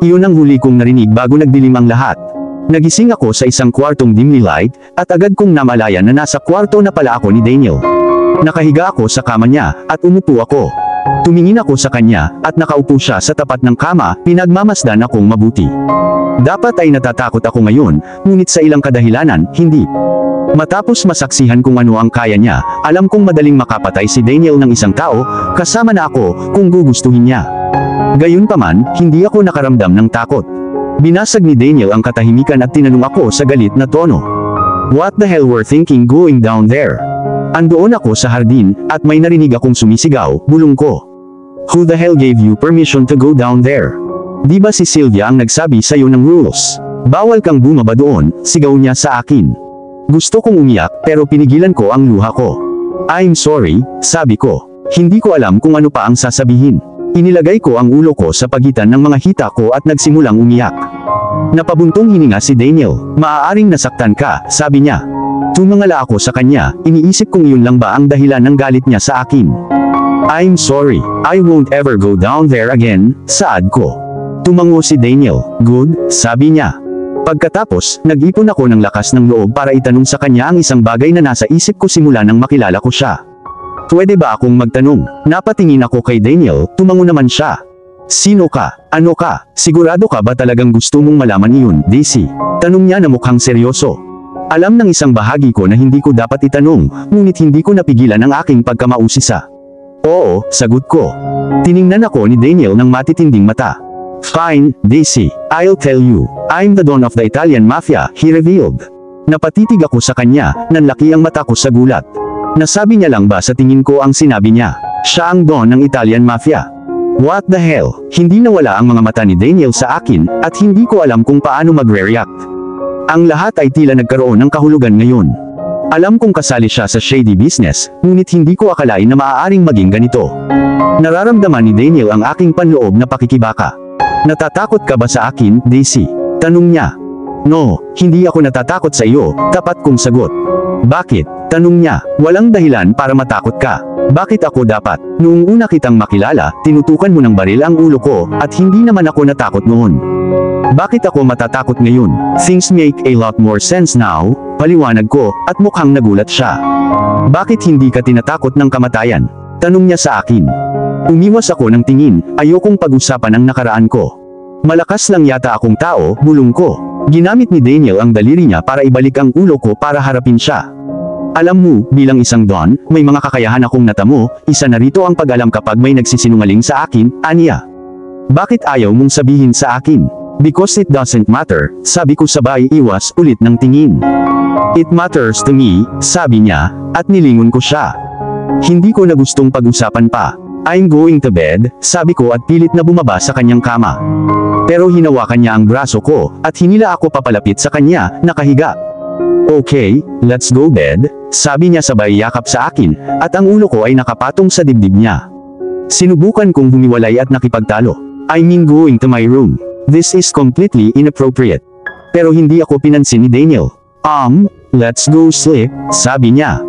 Iyon ang huli kong narinig bago nagdilim ang lahat. Nagising ako sa isang kwartong dimly light, at agad kong namalayan na nasa kwarto na pala ako ni Daniel. Nakahiga ako sa kama niya, at umupo ako. Tumingin ako sa kanya, at nakaupo siya sa tapat ng kama, pinagmamasdan akong mabuti. Dapat ay natatakot ako ngayon, ngunit sa ilang kadahilanan, hindi. Matapos masaksihan kung ano ang kaya niya, alam kong madaling makapatay si Daniel ng isang tao, kasama na ako, kung gugustuhin niya. Gayunpaman, hindi ako nakaramdam ng takot. Binasag ni Daniel ang katahimikan at tinanong ako sa galit na tono. "What the hell were thinking going down there?" Andoon ako sa hardin, at may narinig akong sumisigaw, bulong ko. "Who the hell gave you permission to go down there? Di ba si Sylvia ang nagsabi sa'yo ng rules? Bawal kang bumaba doon," sigaw niya sa akin. Gusto kong umiyak, pero pinigilan ko ang luha ko. "I'm sorry," sabi ko. Hindi ko alam kung ano pa ang sasabihin. Inilagay ko ang ulo ko sa pagitan ng mga hita ko at nagsimulang umiyak. Napabuntong hininga si Daniel. "Maaaring nasaktan ka," sabi niya. Tumangala ako sa kanya, iniisip kong iyon lang ba ang dahilan ng galit niya sa akin. "I'm sorry, I won't ever go down there again," saad ko. Tumango si Daniel. "Good," sabi niya. Pagkatapos, nag-ipon ako ng lakas ng loob para itanong sa kanya ang isang bagay na nasa isip ko simula nang makilala ko siya. "Pwede ba akong magtanong?" Napatingin ako kay Daniel, tumango naman siya. "Sino ka? Ano ka? Sigurado ka ba talagang gusto mong malaman iyon, Daisy?" Tanong niya na mukhang seryoso. Alam ng isang bahagi ko na hindi ko dapat itanong, ngunit hindi ko napigilan ang aking pagkamausisa. "Oo," sagot ko. Tiningnan ako ni Daniel ng matitinding mata. "Fine, Daisy, I'll tell you. I'm the Don of the Italian Mafia," he revealed. Napatitig ako sa kanya, nanlaki ang mata ko sa gulat. Nasabi niya lang ba sa tingin ko ang sinabi niya? Siya ang Don ng Italian Mafia. What the hell? Hindi nawala ang mga mata ni Daniel sa akin, at hindi ko alam kung paano magre-react. Ang lahat ay tila nagkaroon ng kahulugan ngayon. Alam kong kasali siya sa shady business, ngunit hindi ko akalain na maaaring maging ganito. Nararamdaman ni Daniel ang aking panloob na pakikibaka. "Natatakot ka ba sa akin, Daisy?" tanong niya. "No, hindi ako natatakot sa iyo," tapat kong sagot. "Bakit?" tanong niya. "Walang dahilan para matakot ka. Bakit ako dapat? Noong una kitang makilala, tinutukan mo ng baril ang ulo ko, at hindi naman ako natakot noon. Bakit ako matatakot ngayon? Things make a lot more sense now," paliwanag ko, at mukhang nagulat siya. "Bakit hindi ka tinatakot ng kamatayan?" tanong niya sa akin. Umiwas ako ng tingin, ayokong pag-usapan ang nakaraan ko. "Malakas lang yata akong tao," bulong ko. Ginamit ni Daniel ang daliri niya para ibalik ang ulo ko para harapin siya. "Alam mo, bilang isang Don, may mga kakayahan akong natamo, isa na rito ang pag-alam kapag may nagsisinungaling sa akin," aniya. "Bakit ayaw mong sabihin sa akin?" "Because it doesn't matter," sabi ko sabay iwas ulit ng tingin. "It matters to me," sabi niya, at nilingon ko siya. Hindi ko na gustong pag-usapan pa. "I'm going to bed," sabi ko at pilit na bumaba sa kanyang kama. Pero hinawakan niya ang braso ko, at hinila ako papalapit sa kanya, nakahiga. "Okay, let's go bed," sabi niya sabay yakap sa akin, at ang ulo ko ay nakapatong sa dibdib niya. Sinubukan kong humiwalay at nakipagtalo. "I mean going to my room. This is completely inappropriate." Pero hindi ako pinansin ni Daniel. Let's go sleep," sabi niya.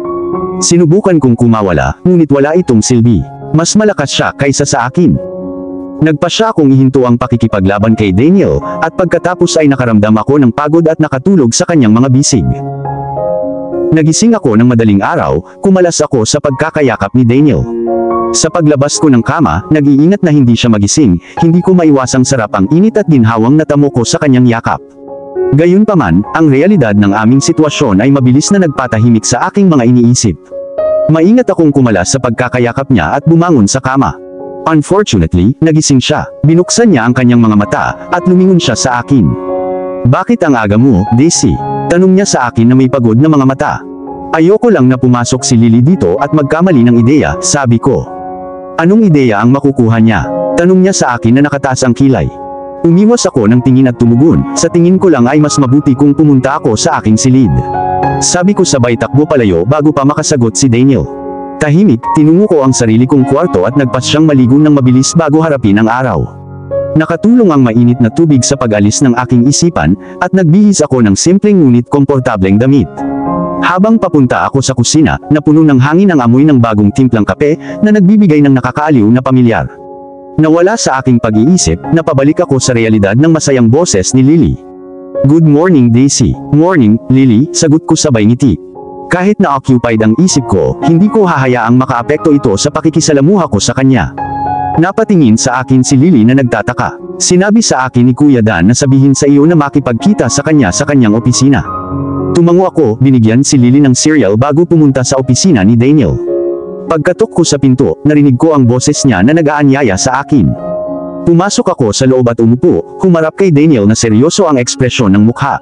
Sinubukan kong kumawala, ngunit wala itong silbi. Mas malakas siya kaysa sa akin. Nagpa siya akong ihinto ang pakikipaglaban kay Daniel, at pagkatapos ay nakaramdam ako ng pagod at nakatulog sa kanyang mga bisig. Nagising ako ng madaling araw, kumalas ako sa pagkakayakap ni Daniel. Sa paglabas ko ng kama, nag-iingat na hindi siya magising, hindi ko maiwasang sarap ang init at ginhawang natamo ko sa kanyang yakap. Gayunpaman, ang realidad ng aming sitwasyon ay mabilis na nagpatahimik sa aking mga iniisip. Maingat akong kumalas sa pagkakayakap niya at bumangon sa kama. Unfortunately, nagising siya. Binuksan niya ang kanyang mga mata, at lumingon siya sa akin. "Bakit ang aga mo, Daisy?" tanong niya sa akin na may pagod na mga mata. "Ayoko lang na pumasok si Lily dito at magkamali ng ideya," sabi ko. "Anong ideya ang makukuha niya?" tanong niya sa akin na nakataas ang kilay. Umiwas ako ng tingin at tumugon, "Sa tingin ko lang ay mas mabuti kung pumunta ako sa aking silid," sabi ko sabay takbo palayo bago pa makasagot si Daniel. Tahimik, tinungo ko ang sarili kong kwarto at nagpas siyang maligo ng mabilis bago harapin ang araw. Nakatulong ang mainit na tubig sa pag-alis ng aking isipan, at nagbihis ako ng simpleng ngunit komportableng damit. Habang papunta ako sa kusina, napuno ng hangin ang amoy ng bagong timplang kape, na nagbibigay ng nakakaaliw na pamilyar. Nawala sa aking pag-iisip, napabalik ako sa realidad ng masayang boses ni Lily. "Good morning, Daisy." "Morning, Lily," sagot ko sabay ngiti. Kahit na-occupied ang isip ko, hindi ko hahayaang makaapekto ito sa pakikisalamuha ko sa kanya. Napatingin sa akin si Lily na nagtataka. "Sinabi sa akin ni Kuya Dan na sabihin sa iyo na makipagkita sa kanya sa kanyang opisina." Tumango ako, binigyan si Lily ng cereal bago pumunta sa opisina ni Daniel. Pagkatok ko sa pinto, narinig ko ang boses niya na nag-aanyaya sa akin. Pumasok ako sa loob at umupo, humarap kay Daniel na seryoso ang ekspresyon ng mukha.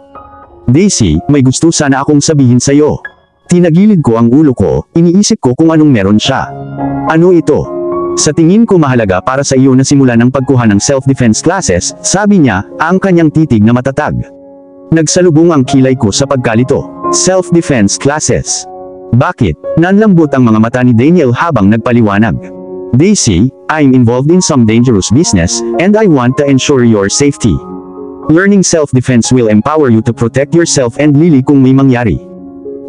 "Daisy, may gusto sana akong sabihin sa'yo." Tinagilid ko ang ulo ko, iniisip ko kung anong meron siya. "Ano ito?" "Sa tingin ko mahalaga para sa iyo na simula ng pagkuha ng self-defense classes," sabi niya, ang kanyang titig na matatag. Nagsalubong ang kilay ko sa pagkalito. "Self-defense classes? Bakit?" Nanlambot ang mga mata ni Daniel habang nagpaliwanag. "Daisy, I'm involved in some dangerous business, and I want to ensure your safety. Learning self-defense will empower you to protect yourself and Lily kung may mangyari."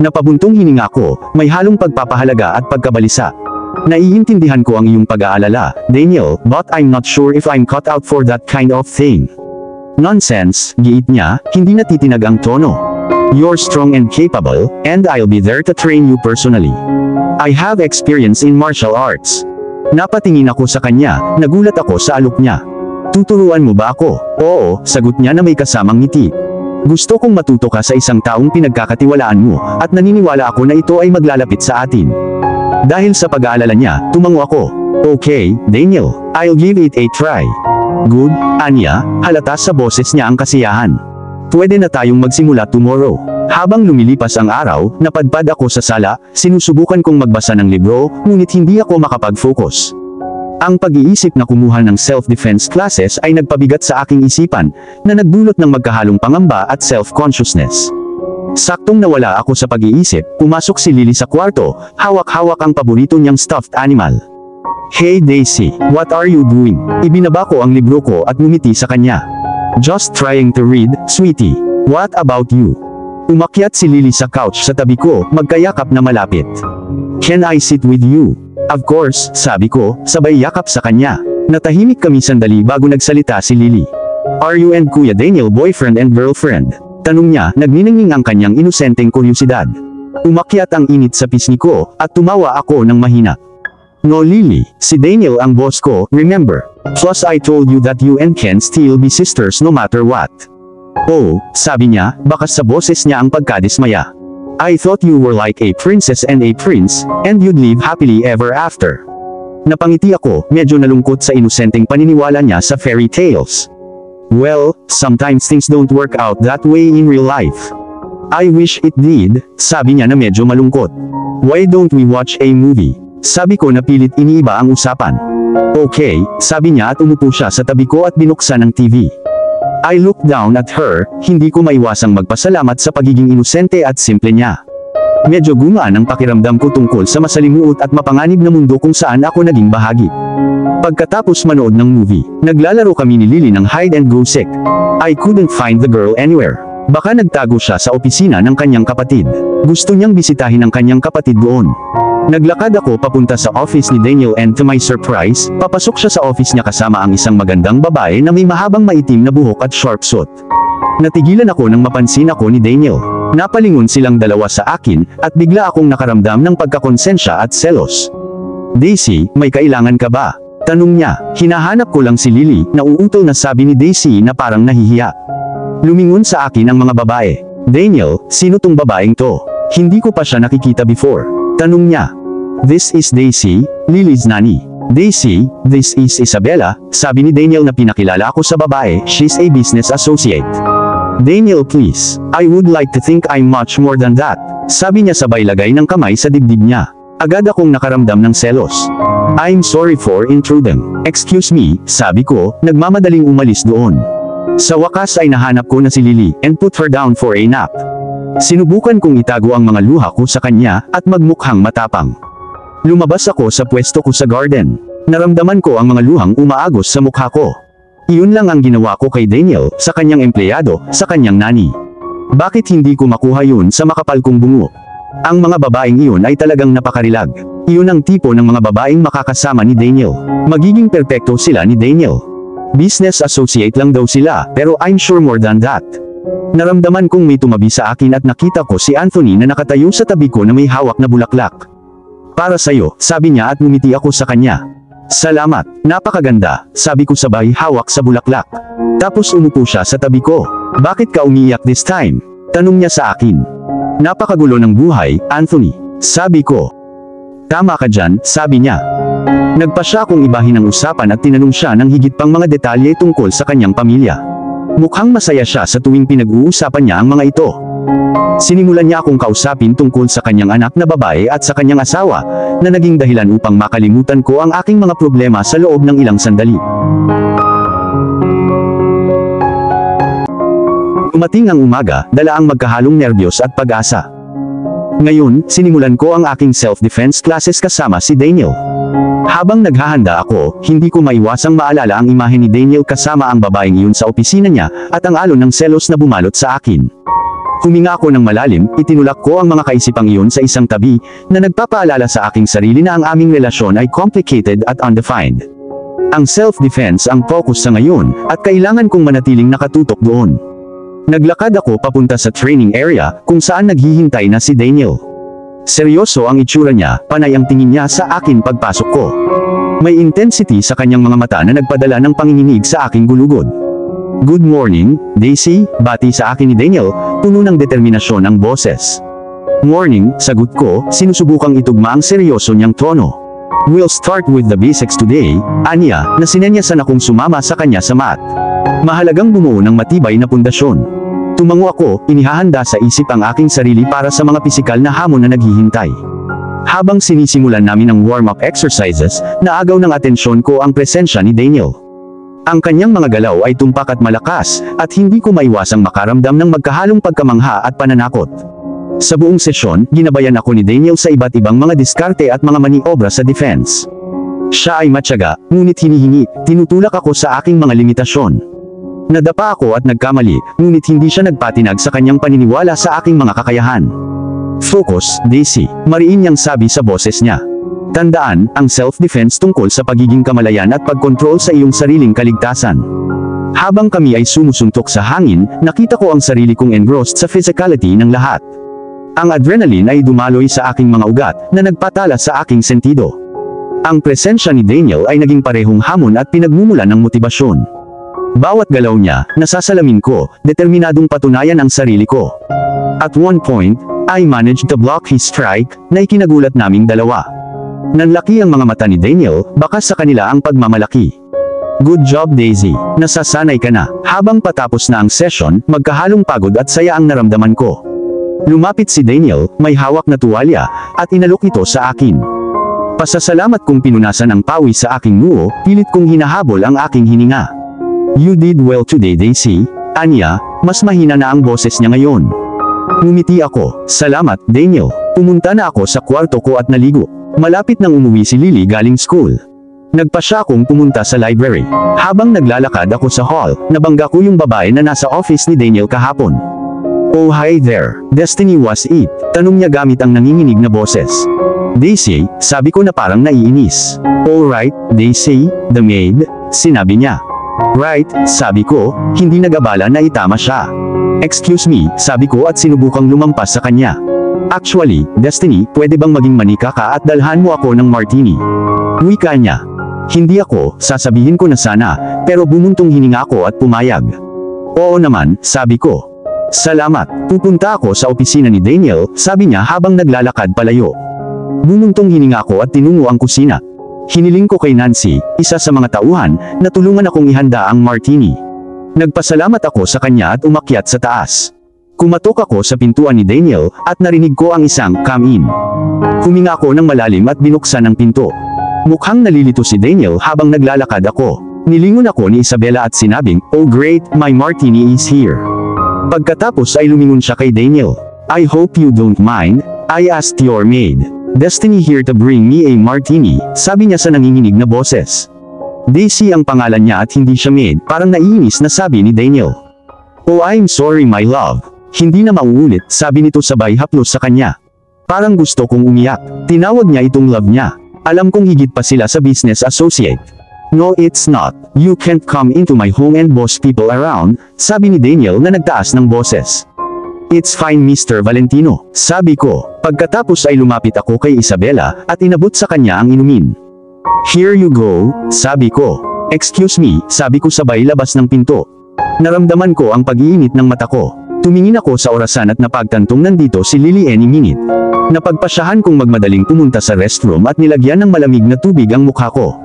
Napabuntong hininga ko, may halong pagpapahalaga at pagkabalisa. "Naiintindihan ko ang iyong pag-aalala, Daniel, but I'm not sure if I'm cut out for that kind of thing." "Nonsense," giit niya, hindi natitinag ang tono. "You're strong and capable, and I'll be there to train you personally. I have experience in martial arts." Napatingin ako sa kanya, nagulat ako sa alok niya. "Tuturuan mo ba ako?" "Oo," sagot niya na may kasamang ngiti. "Gusto kong matuto ka sa isang taong pinagkakatiwalaan mo, at naniniwala ako na ito ay maglalapit sa atin." Dahil sa pag-aalala niya, tumango ako. "Okay, Daniel, I'll give it a try." "Good," anya, halata sa boses niya ang kasiyahan. "Pwede na tayong magsimula tomorrow." Habang lumilipas ang araw, napadpad ako sa sala, sinusubukan kong magbasa ng libro, ngunit hindi ako makapag-focus. Ang pag-iisip na kumuha ng self-defense classes ay nagpabigat sa aking isipan, na nagdulot ng magkahalong pangamba at self-consciousness. Saktong nawala ako sa pag-iisip, pumasok si Lily sa kwarto, hawak-hawak ang paborito niyang stuffed animal. "Hey Daisy, what are you doing?" Ibinaba ko ang libro ko at ngumiti sa kanya. "Just trying to read, sweetie. What about you?" Umakyat si Lily sa couch sa tabi ko, magkayakap na malapit. "Can I sit with you?" "Of course," sabi ko, sabay yakap sa kanya. Natahimik kami sandali bago nagsalita si Lily. "Are you and Kuya Daniel boyfriend and girlfriend?" Tanong niya, nagniningning ang kanyang inosenteng kuryosidad. Umakyat ang init sa pisngi ko, at tumawa ako ng mahina. "No Lily, si Daniel ang boss ko, remember? Plus I told you that you and Ken still be sisters no matter what." "Oh," sabi niya, bakas sa boses niya ang pagkadismaya. "I thought you were like a princess and a prince, and you'd live happily ever after." Napangiti ako, medyo nalungkot sa inosenteng paniniwala niya sa fairy tales. "Well, sometimes things don't work out that way in real life." "I wish it did," sabi niya na medyo malungkot. "Why don't we watch a movie?" Sabi ko na pilit iniiba ang usapan. "Okay," sabi niya at umupo siya sa tabi ko at binuksan ang TV. I looked down at her, hindi ko maiwasang magpasalamat sa pagiging inosente at simple niya. Medyo gumaan ang pakiramdam ko tungkol sa masalimuot at mapanganib na mundo kung saan ako naging bahagi. Pagkatapos manood ng movie, naglalaro kami ni Lily ng hide and go seek. I couldn't find the girl anywhere. Baka nagtago siya sa opisina ng kanyang kapatid. Gusto niyang bisitahin ang kanyang kapatid doon. Naglakad ako papunta sa office ni Daniel and to my surprise, papasok siya sa office niya kasama ang isang magandang babae na may mahabang maitim na buhok at sharp suit. Natigilan ako nang mapansin ako ni Daniel. Napalingon silang dalawa sa akin, at bigla akong nakaramdam ng pagkakonsensya at selos. "Daisy, may kailangan ka ba?" Tanong niya. Hinahanap ko lang si Lily, nauutol na sabi ni Daisy na parang nahihiya. Lumingon sa akin ang mga babae. "Daniel, sino tong babaeng to? Hindi ko pa siya nakikita before." Tanong niya. "This is Daisy, Lily's nanny." "Daisy, this is Isabella," sabi ni Daniel na pinakilala ako sa babae, "she's a business associate." "Daniel please, I would like to think I'm much more than that," sabi niya sabay lagay ng kamay sa dibdib niya. Agad akong nakaramdam ng selos. "I'm sorry for intruding." "Excuse me," sabi ko, nagmamadaling umalis doon. Sa wakas ay nahanap ko na si Lily, and put her down for a nap. Sinubukan kong itago ang mga luha ko sa kanya, at magmukhang matapang. Lumabas ako sa pwesto ko sa garden. Naramdaman ko ang mga luhang umaagos sa mukha ko. Iyon lang ang ginawa ko kay Daniel, sa kanyang empleyado, sa kanyang nani. Bakit hindi ko makuha yun sa makapal kong bungo? Ang mga babaeng iyon ay talagang napakarilag. Iyon ang tipo ng mga babaeng makakasama ni Daniel. Magiging perpekto sila ni Daniel. Business associate lang daw sila, pero I'm sure more than that. Naramdaman kong may tumabi sa akin at nakita ko si Anthony na nakatayo sa tabi ko na may hawak na bulaklak. Para sa'yo, sabi niya at ngumiti ako sa kanya. Salamat, napakaganda, sabi ko sabay hawak sa bulaklak. Tapos umupo siya sa tabi ko. Bakit ka umiiyak this time? Tanong niya sa akin. Napakagulo ng buhay, Anthony. Sabi ko. Tama ka dyan, sabi niya. Nagpa siya akong ibahin ang usapan at tinanong siya ng higit pang mga detalye tungkol sa kanyang pamilya. Mukhang masaya siya sa tuwing pinag-uusapan niya ang mga ito. Sinimulan niya akong kausapin tungkol sa kanyang anak na babae at sa kanyang asawa, na naging dahilan upang makalimutan ko ang aking mga problema sa loob ng ilang sandali. Dumating ang umaga, dala ang magkahalong nerbiyos at pag-asa. Ngayon, sinimulan ko ang aking self-defense classes kasama si Daniel. Habang naghahanda ako, hindi ko maiwasang maalala ang imahe ni Daniel kasama ang babaeng iyon sa opisina niya, at ang alon ng selos na bumalot sa akin. Huminga ako ng malalim, itinulak ko ang mga kaisipang iyon sa isang tabi, na nagpapaalala sa aking sarili na ang aming relasyon ay complicated at undefined. Ang self-defense ang focus sa ngayon, at kailangan kong manatiling nakatutok doon. Naglakad ako papunta sa training area, kung saan naghihintay na si Daniel. Seryoso ang itsura niya, panay ang tingin niya sa akin pagpasok ko. May intensity sa kanyang mga mata na nagpadala ng panginginig sa aking gulugod. Good morning, Daisy, bati sa akin ni Daniel, puno ng determinasyon ang boses. Morning, sagot ko, sinusubukang itugma ang seryoso niyang tono. We'll start with the basics today, anya, na sinenyasan akong sumama sa kanya sa mat. Mahalagang bumuo ng matibay na pundasyon. Tumango ako, inihahanda sa isip ang aking sarili para sa mga pisikal na hamon na naghihintay. Habang sinisimulan namin ang warm-up exercises, naagaw ng atensyon ko ang presensya ni Daniel. Ang kanyang mga galaw ay tumpak at malakas, at hindi ko maiwasang makaramdam ng magkahalong pagkamangha at pananakot. Sa buong sesyon, ginabayan ako ni Daniel sa iba't ibang mga diskarte at mga maniobra sa defense. Siya ay matyaga, ngunit hinihingi, tinutulak ako sa aking mga limitasyon. Nadapa ako at nagkamali, ngunit hindi siya nagpatinag sa kanyang paniniwala sa aking mga kakayahan. Focus, Daisy, mariin niyang sabi sa boses niya. Tandaan, ang self-defense tungkol sa pagiging kamalayan at pagkontrol sa iyong sariling kaligtasan. Habang kami ay sumusuntok sa hangin, nakita ko ang sarili kong engrossed sa physicality ng lahat. Ang adrenaline ay dumaloy sa aking mga ugat, na nagpatala sa aking sentido. Ang presensya ni Daniel ay naging parehong hamon at pinagmumulan ng motibasyon. Bawat galaw niya, nasasalamin ko, determinadong patunayan ang sarili ko. At one point, I managed to block his strike, na ikinagulat naming dalawa. Nanlaki ang mga mata ni Daniel, baka sa kanila ang pagmamalaki. Good job, Daisy, nasasanay ka na. Habang patapos na ang session, magkahalong pagod at saya ang naramdaman ko. Lumapit si Daniel, may hawak na tuwalya, at inalok ito sa akin. Pasasalamat kong pinunasan ang pawis sa aking noo, pilit kong hinahabol ang aking hininga. You did well today, Daisy, anya, mas mahina na ang boses niya ngayon. Ngumiti ako, salamat, Daniel. Pumunta na ako sa kwarto ko at naligo. Malapit nang umuwi si Lily galing school. Nagpa siya akong pumunta sa library. Habang naglalakad ako sa hall, nabangga ko yung babae na nasa office ni Daniel kahapon. Oh hi there, Destiny was it? Tanong niya gamit ang nanginginig na boses. Daisy, sabi ko na parang naiinis. Alright, Daisy, the maid, sinabi niya. Right, sabi ko, hindi nag-abala na itama siya. Excuse me, sabi ko at sinubukang lumampas sa kanya. Actually, Destiny, pwede bang maging manika ka at dalhan mo ako ng martini? Wika niya. Hindi ako, sasabihin ko na sana, pero bumuntong hininga ako at pumayag. Oo naman, sabi ko. Salamat, pupunta ako sa opisina ni Daniel, sabi niya habang naglalakad palayo. Bumuntong hininga ako at tinungo ang kusina. Hiniling ko kay Nancy, isa sa mga tauhan, na tulungan akong ihanda ang martini. Nagpasalamat ako sa kanya at umakyat sa taas. Kumatok ako sa pintuan ni Daniel, at narinig ko ang isang, come in. Huminga ako ng malalim at binuksan ang pinto. Mukhang nalilito si Daniel habang naglalakad ako. Nilingon ako ni Isabella at sinabing, oh great, my martini is here. Pagkatapos ay lumingon siya kay Daniel. I hope you don't mind, I asked your maid. Destiny here to bring me a martini, sabi niya sa nanginginig na boses. Daisy ang pangalan niya at hindi siya maid, parang naiinis na sabi ni Daniel. Oh, I'm sorry my love. Hindi na mauulit, sabi nito sabay haplos sa kanya. Parang gusto kong umiyak. Tinawag niya itong love niya. Alam kong higit pa sila sa business associate. No, it's not. You can't come into my home and boss people around, sabi ni Daniel na nagtaas ng boses. It's fine Mr. Valentino, sabi ko. Pagkatapos ay lumapit ako kay Isabela at inabot sa kanya ang inumin. Here you go, sabi ko. Excuse me, sabi ko sabay labas ng pinto. Naramdaman ko ang pag-iinit ng mata ko. Tumingin ako sa orasan at napagtantong nandito si Lily any minute. Napagpasyahan kong magmadaling pumunta sa restroom at nilagyan ng malamig na tubig ang mukha ko.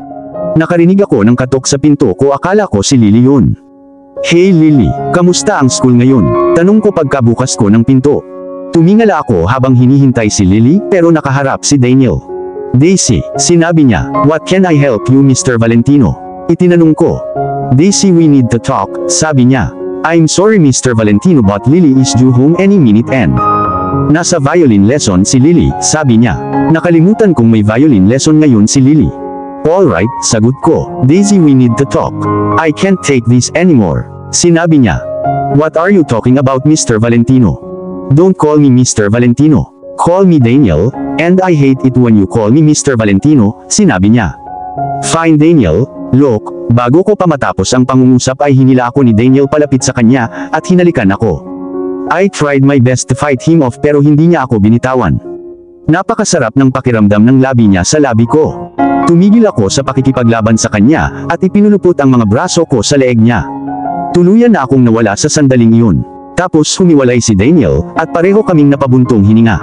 Nakarinig ako ng katok sa pinto ko, akala ko si Lily yun. Hey Lily, kamusta ang school ngayon? Tanong ko pagkabukas ko ng pinto. Tumingala ako habang hinihintay si Lily pero nakaharap si Daniel. Daisy, sinabi niya, what can I help you Mr. Valentino? Itinanong ko. Daisy, we need to talk, sabi niya. I'm sorry Mr. Valentino but Lily is due home any minute and nasa violin lesson si Lily, sabi niya. Nakalimutan kong may violin lesson ngayon si Lily. Alright, sagot ko. Daisy, we need to talk. I can't take this anymore, sinabi niya. What are you talking about Mr. Valentino? Don't call me Mr. Valentino. Call me Daniel, and I hate it when you call me Mr. Valentino, sinabi niya. Fine Daniel, look, bago ko pa matapos ang pangungusap ay hinila ako ni Daniel palapit sa kanya at hinalikan ako. I tried my best to fight him off pero hindi niya ako binitawan. Napakasarap ng pakiramdam ng labi niya sa labi ko. Tumigil ako sa pakikipaglaban sa kanya at ipinulupot ang mga braso ko sa leeg niya. Tuluyan na akong nawala sa sandaling iyon. Tapos humiwalay si Daniel at pareho kaming napabuntong hininga.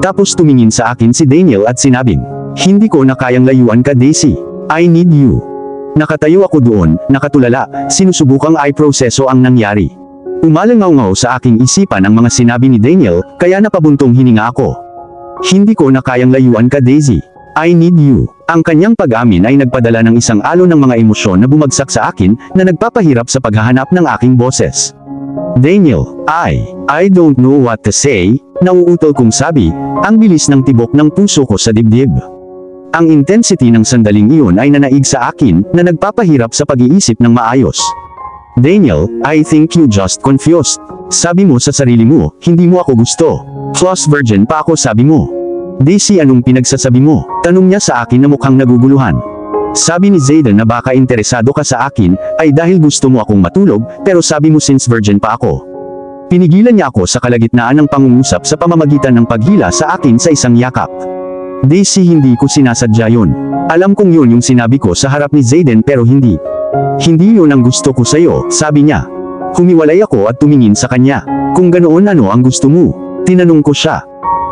Tapos tumingin sa akin si Daniel at sinabing, hindi ko na kayang layuan ka Daisy. I need you. Nakatayo ako doon, nakatulala, sinusubukang i-proseso ang nangyari. Umalangaw-ngaw sa aking isipan ang mga sinabi ni Daniel, kaya napabuntong hininga ako. Hindi ko na kayang layuan ka Daisy. I need you. Ang kanyang pag-amin ay nagpadala ng isang alon ng mga emosyon na bumagsak sa akin na nagpapahirap sa paghahanap ng aking boses. Daniel, I don't know what to say, nauutol kong sabi, ang bilis ng tibok ng puso ko sa dibdib. Ang intensity ng sandaling iyon ay nanaig sa akin na nagpapahirap sa pag-iisip ng maayos. Daniel, I think you just confused. Sabi mo sa sarili mo, hindi mo ako gusto. Plus virgin pa ako sabi mo. Daisy, anong pinagsasabi mo? Tanong niya sa akin na mukhang naguguluhan. Sabi ni Zayden na baka interesado ka sa akin, ay dahil gusto mo akong matulog, pero sabi mo since virgin pa ako. Pinigilan niya ako sa kalagitnaan ng pangungusap sa pamamagitan ng paghila sa akin sa isang yakap. Daisy, hindi ko sinasadya yun. Alam kong yun yung sinabi ko sa harap ni Zayden pero hindi. Hindi yun ang gusto ko sa'yo, sabi niya. Humiwalay ako at tumingin sa kanya. Kung ganoon ano ang gusto mo? Tinanong ko siya.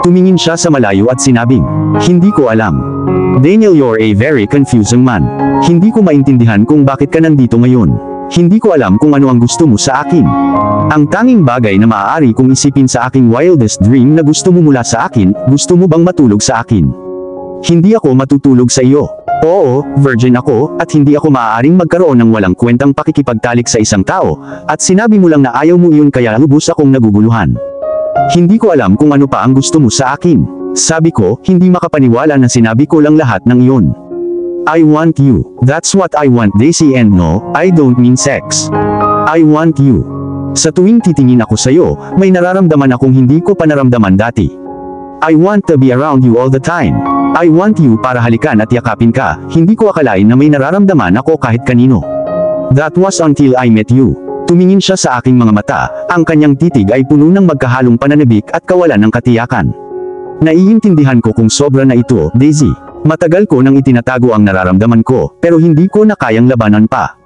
Tumingin siya sa malayo at sinabing, hindi ko alam. Daniel, you're a very confusing man. Hindi ko maintindihan kung bakit ka nandito ngayon. Hindi ko alam kung ano ang gusto mo sa akin. Ang tanging bagay na maaari kong isipin sa aking wildest dream na gusto mo mula sa akin, gusto mo bang matulog sa akin? Hindi ako matutulog sa iyo. Oo, virgin ako, at hindi ako maaaring magkaroon ng walang kwentang pakikipagtalik sa isang tao, at sinabi mo lang na ayaw mo iyon kaya lubos akong naguguluhan. Hindi ko alam kung ano pa ang gusto mo sa akin. Sabi ko, hindi makapaniwala na sinabi ko lang lahat ng iyon. I want you. That's what I want Daisy, and no, I don't mean sex. I want you. Sa tuwing titingin ako sa iyo, may nararamdaman akong hindi ko pa naramdaman dati. I want to be around you all the time. I want you para halikan at yakapin ka, hindi ko akalain na may nararamdaman ako kahit kanino. That was until I met you. Tumingin siya sa aking mga mata, ang kanyang titig ay puno ng magkahalong pananabik at kawalan ng katiyakan. Naiintindihan ko kung sobra na ito, Daisy. Matagal ko nang itinatago ang nararamdaman ko, pero hindi ko na kayang labanan pa.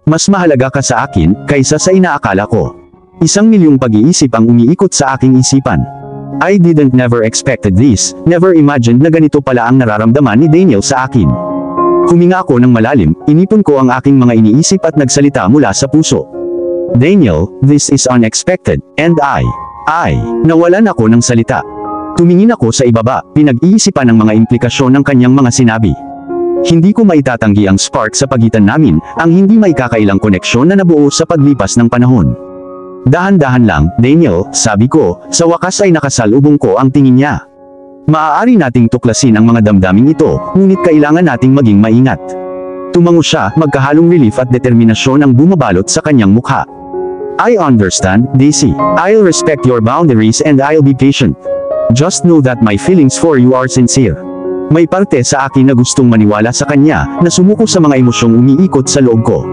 Mas mahalaga ka sa akin, kaysa sa inaakala ko. 1,000,000 pag-iisip ang umiikot sa aking isipan. I didn't never expected this, never imagined na ganito pala ang nararamdaman ni Daniel sa akin. Huminga ako ng malalim, inipon ko ang aking mga iniisip at nagsalita mula sa puso. Daniel, this is unexpected, and nawalan ako ng salita. Tumingin ako sa ibaba, pinag-iisipan ang mga implikasyon ng kanyang mga sinabi. Hindi ko maitatanggi ang spark sa pagitan namin, ang hindi maikakailang koneksyon na nabuo sa paglipas ng panahon. Dahan-dahan lang, Daniel, sabi ko, sa wakas ay nakasalubong ko ang tingin niya. Maaari nating tuklasin ang mga damdaming ito, ngunit kailangan nating maging maingat. Tumango siya, magkahalong relief at determinasyon ang bumabalot sa kanyang mukha. I understand, Daisy. I'll respect your boundaries and I'll be patient. Just know that my feelings for you are sincere. May parte sa akin na gustong maniwala sa kanya, na sumuko sa mga emosyong umiikot sa loob ko.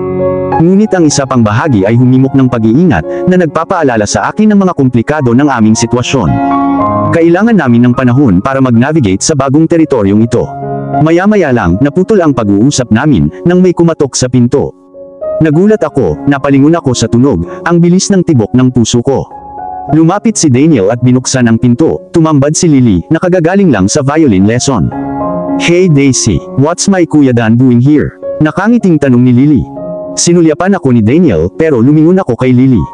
Ngunit ang isa pang bahagi ay humimok ng pag-iingat, na nagpapaalala sa akin ng mga komplikado ng aming sitwasyon. Kailangan namin ng panahon para mag-navigate sa bagong teritoryong ito. Maya-maya lang, naputol ang pag-uusap namin, nang may kumatok sa pinto. Nagulat ako, napalingon ako sa tunog, ang bilis ng tibok ng puso ko. Lumapit si Daniel at binuksan ang pinto, tumambad si Lily, nakagagaling lang sa violin lesson. Hey Daisy, what's my Kuya Dan doing here? Nakangiting tanong ni Lily. Sinulyapan ako ni Daniel, pero lumingon ako kay Lily.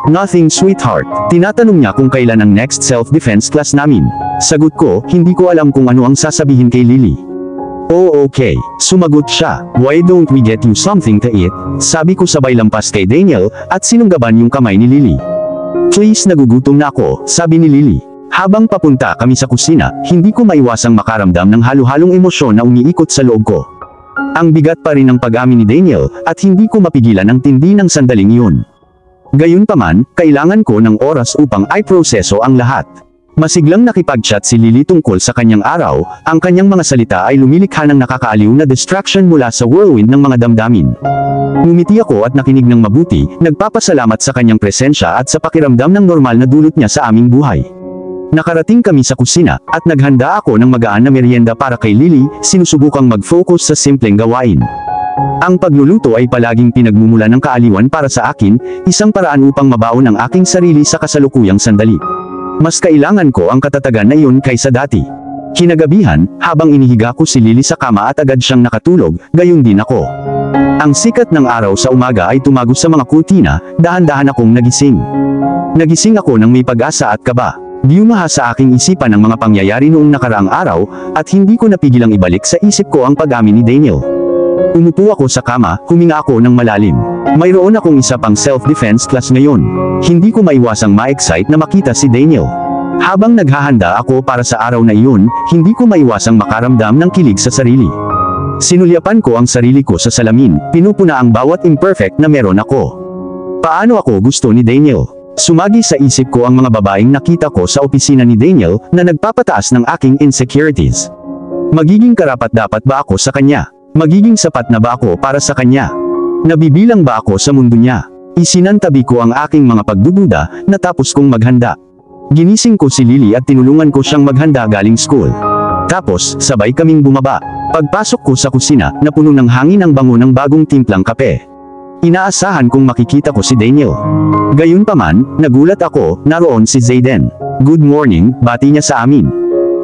Nothing sweetheart, tinatanong niya kung kailan ang next self-defense class namin. Sagot ko, hindi ko alam kung ano ang sasabihin kay Lily. Oh okay, sumagot siya, why don't we get you something to eat? Sabi ko sabay lampas kay Daniel, at sinunggaban yung kamay ni Lily. Please nagugutom na ako, sabi ni Lily. Habang papunta kami sa kusina, hindi ko maiwasang makaramdam ng halo-halong emosyon na umiikot sa loob ko. Ang bigat pa rin ng pag-amin ni Daniel, at hindi ko mapigilan ang tindi ng sandaling iyon. Gayunpaman, kailangan ko ng oras upang i-proseso ang lahat. Masiglang nakipag-chat si Lily tungkol sa kanyang araw, ang kanyang mga salita ay lumilikha ng nakakaaliw na distraction mula sa whirlwind ng mga damdamin. Ngumiti ako at nakinig ng mabuti, nagpapasalamat sa kanyang presensya at sa pakiramdam ng normal na dulot niya sa aming buhay. Nakarating kami sa kusina, at naghanda ako ng magaan na merienda para kay Lily, sinusubukang mag-focus sa simpleng gawain. Ang pagluluto ay palaging pinagmumula ng kaaliwan para sa akin, isang paraan upang mabaon ang aking sarili sa kasalukuyang sandali. Mas kailangan ko ang katatagan na iyon kaysa dati. Kinagabihan, habang inihiga ko si Lily sa kama at agad siyang nakatulog, gayon din ako. Ang sikat ng araw sa umaga ay tumagos sa mga kurtina, dahan-dahan akong nagising. Nagising ako ng may pag-asa at kaba. Diumaha sa aking isipan ang mga pangyayari noong nakaraang araw, at hindi ko napigilang ibalik sa isip ko ang pag-amin ni Daniel. Umupo ako sa kama, huminga ako ng malalim. Mayroon akong isa pang self-defense class ngayon. Hindi ko maiwasang ma-excite na makita si Daniel. Habang naghahanda ako para sa araw na iyon, hindi ko maiwasang makaramdam ng kilig sa sarili. Sinulyapan ko ang sarili ko sa salamin, pinupuna ang bawat imperfect na meron ako. Paano ako gusto ni Daniel? Sumagi sa isip ko ang mga babaeng nakita ko sa opisina ni Daniel, na nagpapataas ng aking insecurities. Magiging karapat-dapat ba ako sa kanya? Magiging sapat na ba ako para sa kanya? Nabibilang ba ako sa mundo niya? Isinantabi ko ang aking mga pagdududa, natapos kong maghanda. Ginising ko si Lily at tinulungan ko siyang maghanda galing school. Tapos, sabay kaming bumaba. Pagpasok ko sa kusina, napuno ng hangin ang bango ng bagong timplang kape. Inaasahan kong makikita ko si Daniel. Gayunpaman, nagulat ako, naroon si Zayden. Good morning, bati niya sa amin.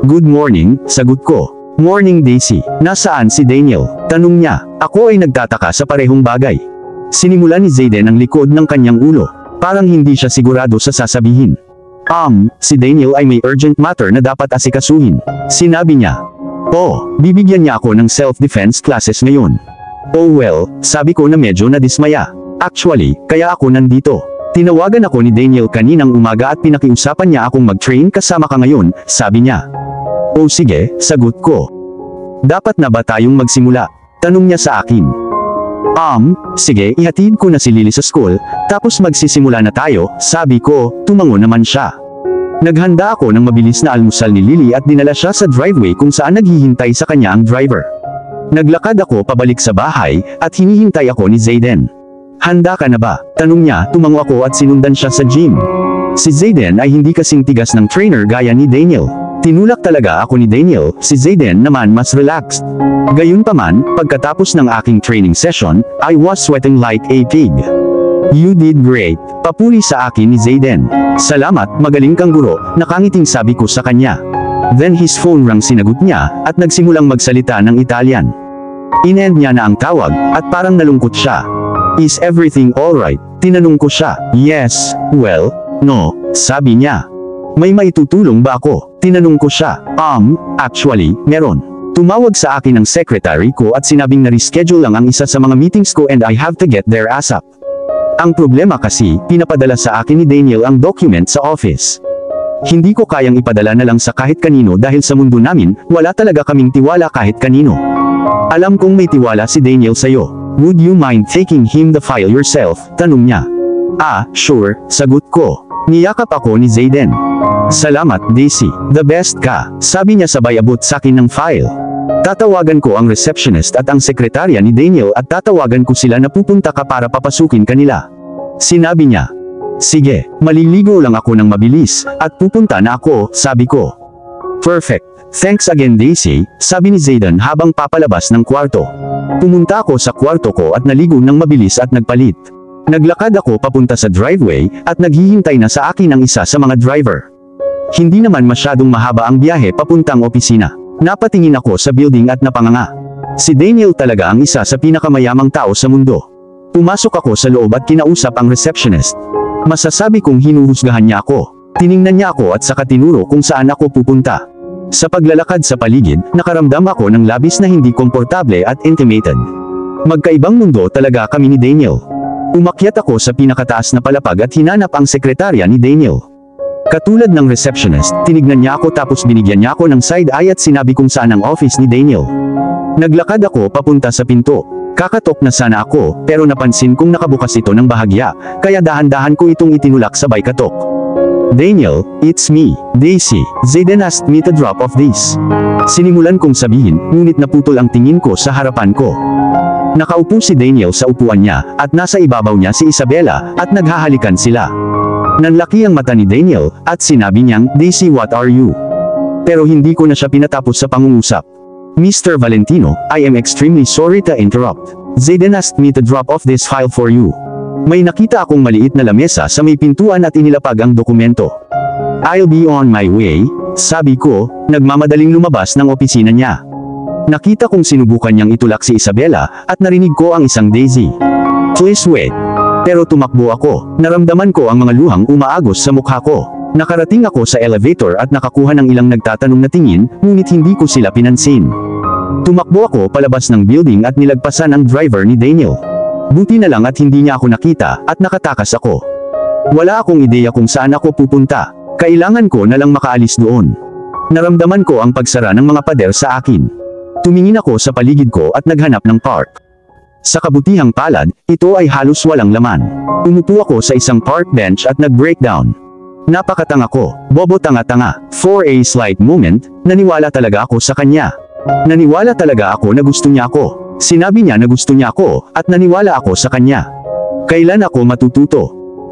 Good morning, sagot ko. Morning Daisy, nasaan si Daniel? Tanong niya. Ako ay nagtataka sa parehong bagay. Sinimula ni Zayden ang likod ng kanyang ulo. Parang hindi siya sigurado sa sasabihin. Si Daniel ay may urgent matter na dapat asikasuhin. Sinabi niya. Oh, bibigyan niya ako ng self-defense classes ngayon. Oh well, sabi ko na medyo nadismaya. Actually, kaya ako nandito. Tinawagan ako ni Daniel kaninang umaga at pinakiusapan niya akong mag-train kasama ka ngayon, sabi niya. Oh sige, sagot ko. Dapat na ba tayong magsimula? Tanong niya sa akin. Sige, ihatid ko na si Lily sa school, tapos magsisimula na tayo, sabi ko, tumango naman siya. Naghanda ako ng mabilis na almusal ni Lily at dinala siya sa driveway kung saan naghihintay sa kanya ang driver. Naglakad ako pabalik sa bahay, at hinihintay ako ni Zayden. Handa ka na ba? Tanong niya, tumango ako at sinundan siya sa gym. Si Zayden ay hindi kasing tigas ng trainer gaya ni Daniel. Tinulak talaga ako ni Daniel, si Zayden naman mas relaxed. Gayunpaman, pagkatapos ng aking training session, I was sweating like a pig. You did great, papuri sa akin ni Zayden. Salamat, magaling kang guro, nakangiting sabi ko sa kanya. Then his phone rang, sinagot niya, at nagsimulang magsalita ng Italian. In-end niya na ang tawag, at parang nalungkot siya. Is everything alright? Tinanong ko siya. Yes, well, no, sabi niya. May maitutulong ba ako? Tinanong ko siya. Actually, meron. Tumawag sa akin ang secretary ko at sinabing na-reschedule lang ang isa sa mga meetings ko and I have to get there ASAP. Ang problema kasi, pinapadala sa akin ni Daniel ang document sa office. Hindi ko kayang ipadala na lang sa kahit kanino dahil sa mundo namin, wala talaga kaming tiwala kahit kanino. Alam kong may tiwala si Daniel sa'yo. Would you mind taking him the file yourself? Tanong niya. Sure, sagot ko. Niyakap ako ni Zayden. Salamat, Daisy. The best ka, sabi niya sabay abot sakin ng file. Tatawagan ko ang receptionist at ang sekretarya ni Daniel at tatawagan ko sila na pupunta ka para papasukin kanila. Sinabi niya. Sige, maliligo lang ako ng mabilis, at pupunta na ako, sabi ko. Perfect. Thanks again Daisy, sabi ni Zayden habang papalabas ng kwarto. Pumunta ako sa kwarto ko at naligo ng mabilis at nagpalit. Naglakad ako papunta sa driveway, at naghihintay na sa akin ang isa sa mga driver. Hindi naman masyadong mahaba ang biyahe papuntang opisina. Napatingin ako sa building at napanganga. Si Daniel talaga ang isa sa pinakamayamang tao sa mundo. Pumasok ako sa loob at kinausap ang receptionist. Masasabi kong hinuhusgahan niya ako. Tiningnan niya ako at saka tinuro kung saan ako pupunta. Sa paglalakad sa paligid, nakaramdam ako ng labis na hindi komportable at intimidated. Magkaibang mundo talaga kami ni Daniel. Umakyat ako sa pinakataas na palapag at hinanap ang sekretarya ni Daniel. Katulad ng receptionist, tinignan niya ako tapos binigyan niya ako ng side eye at sinabi kung saan ang office ni Daniel. Naglakad ako papunta sa pinto. Kakatok na sana ako, pero napansin kong nakabukas ito ng bahagya, kaya dahan-dahan ko itong itinulak sabay katok. Daniel, it's me, Daisy. Zayden asked me to drop off this. Sinimulan kong sabihin, ngunit naputol ang tingin ko sa harapan ko. Nakaupo si Daniel sa upuan niya, at nasa ibabaw niya si Isabella, at naghahalikan sila. Nanlaki ang mata ni Daniel, at sinabi niyang, Daisy, what are you? Pero hindi ko na siya pinatapos sa pangungusap. Mr. Valentino, I am extremely sorry to interrupt. Zayden asked me to drop off this file for you. May nakita akong maliit na lamesa sa may pintuan at inilapag ang dokumento. I'll be on my way, sabi ko, nagmamadaling lumabas ng opisina niya. Nakita kong sinubukan niyang itulak si Isabella, at narinig ko ang isang Daisy. Please wait. Pero tumakbo ako, naramdaman ko ang mga luhang umaagos sa mukha ko. Nakarating ako sa elevator at nakakuha ng ilang nagtatanong na tingin, ngunit hindi ko sila pinansin. Tumakbo ako palabas ng building at nilagpasan ang driver ni Daniel. Buti na lang at hindi niya ako nakita, at nakatakas ako. Wala akong ideya kung saan ako pupunta. Kailangan ko na lang makaalis doon. Naramdaman ko ang pagsara ng mga pader sa akin. Tumingin ako sa paligid ko at naghanap ng park. Sa kabutihang palad, ito ay halos walang laman. Umupo ako sa isang park bench at nag-breakdown. Napakatanga ko, bobo tanga-tanga. For a slight moment, naniwala talaga ako sa kanya. Naniwala talaga ako na gusto niya ako. Sinabi niya na gusto niya ako, at naniwala ako sa kanya. Kailan ako matututo?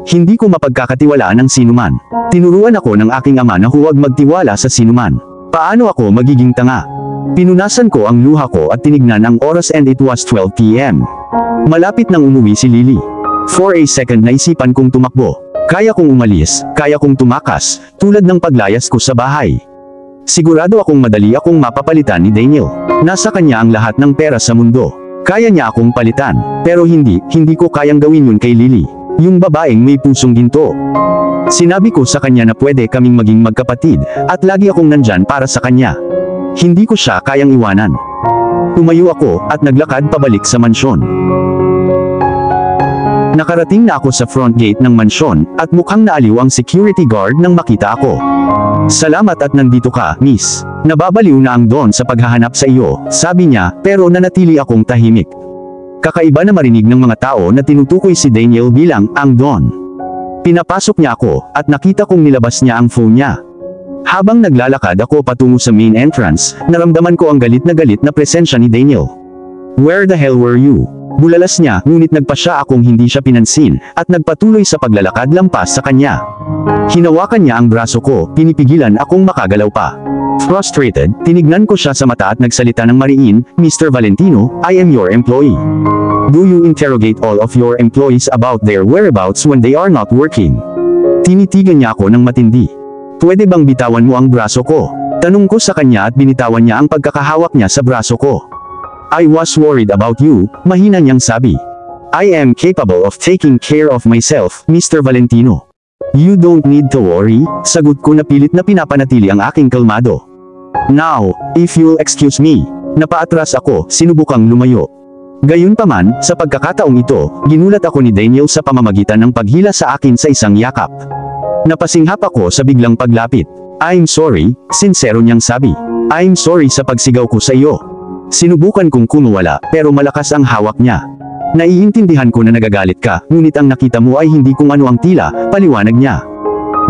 Hindi ko mapagkakatiwalaan ng sinuman. Tinuruan ako ng aking ama na huwag magtiwala sa sinuman. Paano ako magiging tanga? Pinunasan ko ang luha ko at tinignan ang oras and it was 12 p.m. Malapit nang umuwi si Lily. For a second naisipan kong tumakbo. Kaya kong umalis, kaya kong tumakas, tulad ng paglayas ko sa bahay. Sigurado akong madali akong mapapalitan ni Daniel. Nasa kanya ang lahat ng pera sa mundo. Kaya niya akong palitan, pero hindi ko kayang gawin yun kay Lily. Yung babaeng may pusong ginto. Sinabi ko sa kanya na pwede kaming maging magkapatid, at lagi akong nandyan para sa kanya. Hindi ko siya kayang iwanan. Tumayo ako, at naglakad pabalik sa mansyon. Nakarating na ako sa front gate ng mansyon, at mukhang naaliw ang security guard nang makita ako. Salamat at nandito ka, miss. Nababaliw na ang Don sa paghahanap sa iyo, sabi niya, pero nanatili akong tahimik. Kakaiba na marinig ng mga tao na tinutukoy si Daniel bilang ang Don. Pinapasok niya ako, at nakita kong nilabas niya ang phone niya. Habang naglalakad ako patungo sa main entrance, naramdaman ko ang galit na presensya ni Daniel. Where the hell were you? Bulalas niya, ngunit nagpa siya akong hindi siya pinansin, at nagpatuloy sa paglalakad lampas sa kanya. Hinawakan niya ang braso ko, pinipigilan akong makagalaw pa. Frustrated, tinignan ko siya sa mata at nagsalita ng mariin, Mr. Valentino, I am your employee. Do you interrogate all of your employees about their whereabouts when they are not working? Tinitigan niya ako ng matindi. Pwede bang bitawan mo ang braso ko? Tanong ko sa kanya at binitawan niya ang pagkakahawak niya sa braso ko. I was worried about you, mahina niyang sabi. I am capable of taking care of myself, Mr. Valentino. You don't need to worry, sagot ko na pilit na pinapanatili ang aking kalmado. Now, if you'll excuse me, napaatras ako, sinubukang lumayo. Gayunpaman, sa pagkakataong ito, ginulat ako ni Daniel sa pamamagitan ng paghila sa akin sa isang yakap. Napasinghap ako sa biglang paglapit. I'm sorry, sincero niyang sabi. I'm sorry sa pagsigaw ko sa iyo. Sinubukan kong kumawala, pero malakas ang hawak niya. Naiintindihan ko na nagagalit ka, ngunit ang nakita mo ay hindi kung ano ang tila, paliwanag niya.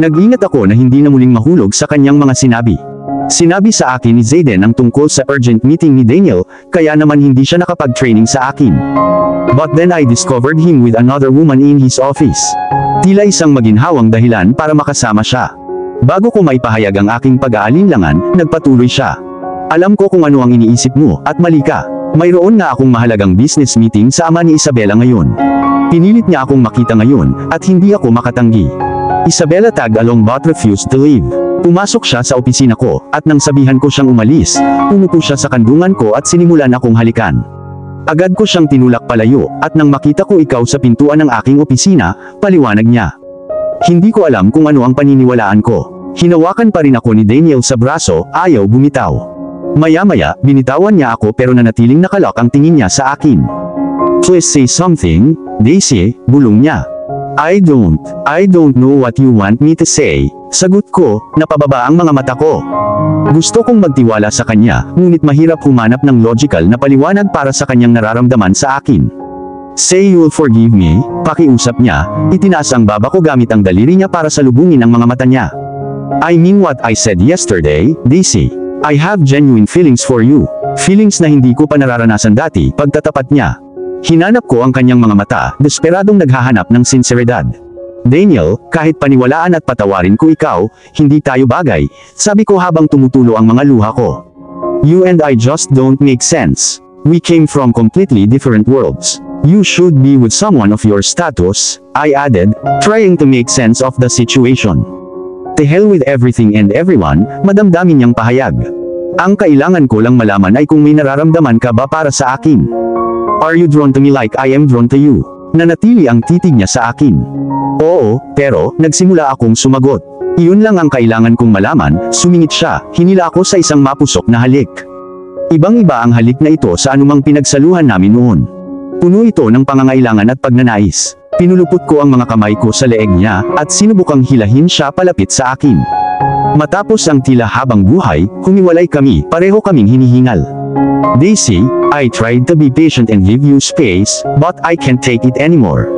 Nag-ingat ako na hindi na muling mahulog sa kanyang mga sinabi. Sinabi sa akin ni Zayden ang tungkol sa urgent meeting ni Daniel, kaya naman hindi siya nakapag-training sa akin. But then I discovered him with another woman in his office. Tila isang maginhawang dahilan para makasama siya. Bago ko maipahayag ang aking pag-aalinlangan, nagpatuloy siya. Alam ko kung ano ang iniisip mo, at mali ka. Mayroon nga akong mahalagang business meeting sa ama ni Isabela ngayon. Pinilit niya akong makita ngayon, at hindi ako makatanggi. Isabela tagged along but refused to leave. Pumasok siya sa opisina ko, at nang sabihan ko siyang umalis, umupo siya sa kandungan ko at sinimulan akong halikan. Agad ko siyang tinulak palayo, at nang makita ko ikaw sa pintuan ng aking opisina, paliwanag niya. Hindi ko alam kung ano ang paniniwalaan ko. Hinawakan pa rin ako ni Daniel sa braso, ayaw bumitaw. Maya-maya, binitawan niya ako pero nanatiling nakalak ang tingin niya sa akin. Please say something, Daisy, bulong niya. I don't know what you want me to say. Sagot ko, napababa ang mga mata ko. Gusto kong magtiwala sa kanya, ngunit mahirap humanap ng logical na paliwanag para sa kanyang nararamdaman sa akin. Say you'll forgive me, pakiusap niya, itinaas ang baba ko gamit ang daliri niya para salubungin ang mga mata niya. I mean what I said yesterday, Daisy. I have genuine feelings for you. Feelings na hindi ko pa nararanasan dati, pagtatapat niya. Hinanap ko ang kanyang mga mata, desperadong naghahanap ng sinseridad. Daniel, kahit paniwalaan at patawarin ko ikaw, hindi tayo bagay, sabi ko habang tumutulo ang mga luha ko. You and I just don't make sense. We came from completely different worlds. You should be with someone of your status, I added, trying to make sense of the situation. To hell with everything and everyone, madamdamin niyang pahayag. Ang kailangan ko lang malaman ay kung may nararamdaman ka ba para sa akin. Are you drawn to me like I am drawn to you? Nanatili ang titig niya sa akin. Oo, pero, nagsimula akong sumagot. Iyon lang ang kailangan kong malaman, sumingit siya, hinila ako sa isang mapusok na halik. Ibang-iba ang halik na ito sa anumang pinagsaluhan namin noon. Puno ito ng pangangailangan at pagnanais. Pinulupot ko ang mga kamay ko sa leeg niya, at sinubukang hilahin siya palapit sa akin. Matapos ang tila habang buhay, humiwalay kami, pareho kaming hinihingal. Daisy, I tried to be patient and give you space, but I can't take it anymore.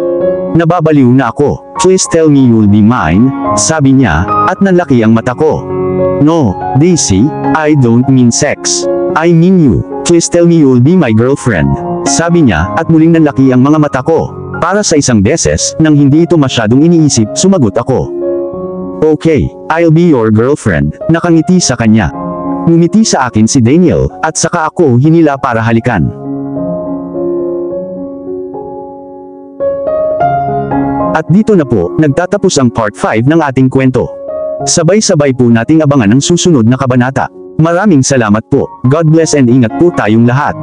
Nababaliw na ako. Please tell me you'll be mine, sabi niya, at nanlaki ang mata ko. No, Daisy, I don't mean sex. I mean you. Please tell me you'll be my girlfriend, sabi niya, at muling nanlaki ang mga mata ko. Para sa isang beses, nang hindi ito masyadong iniisip, sumagot ako. Okay, I'll be your girlfriend, nakangiti sa kanya. Ngumiti sa akin si Daniel, at saka ako hinila para halikan. At dito na po, nagtatapos ang part 5 ng ating kwento. Sabay-sabay po nating abangan ang susunod na kabanata. Maraming salamat po, God bless and ingat po tayong lahat.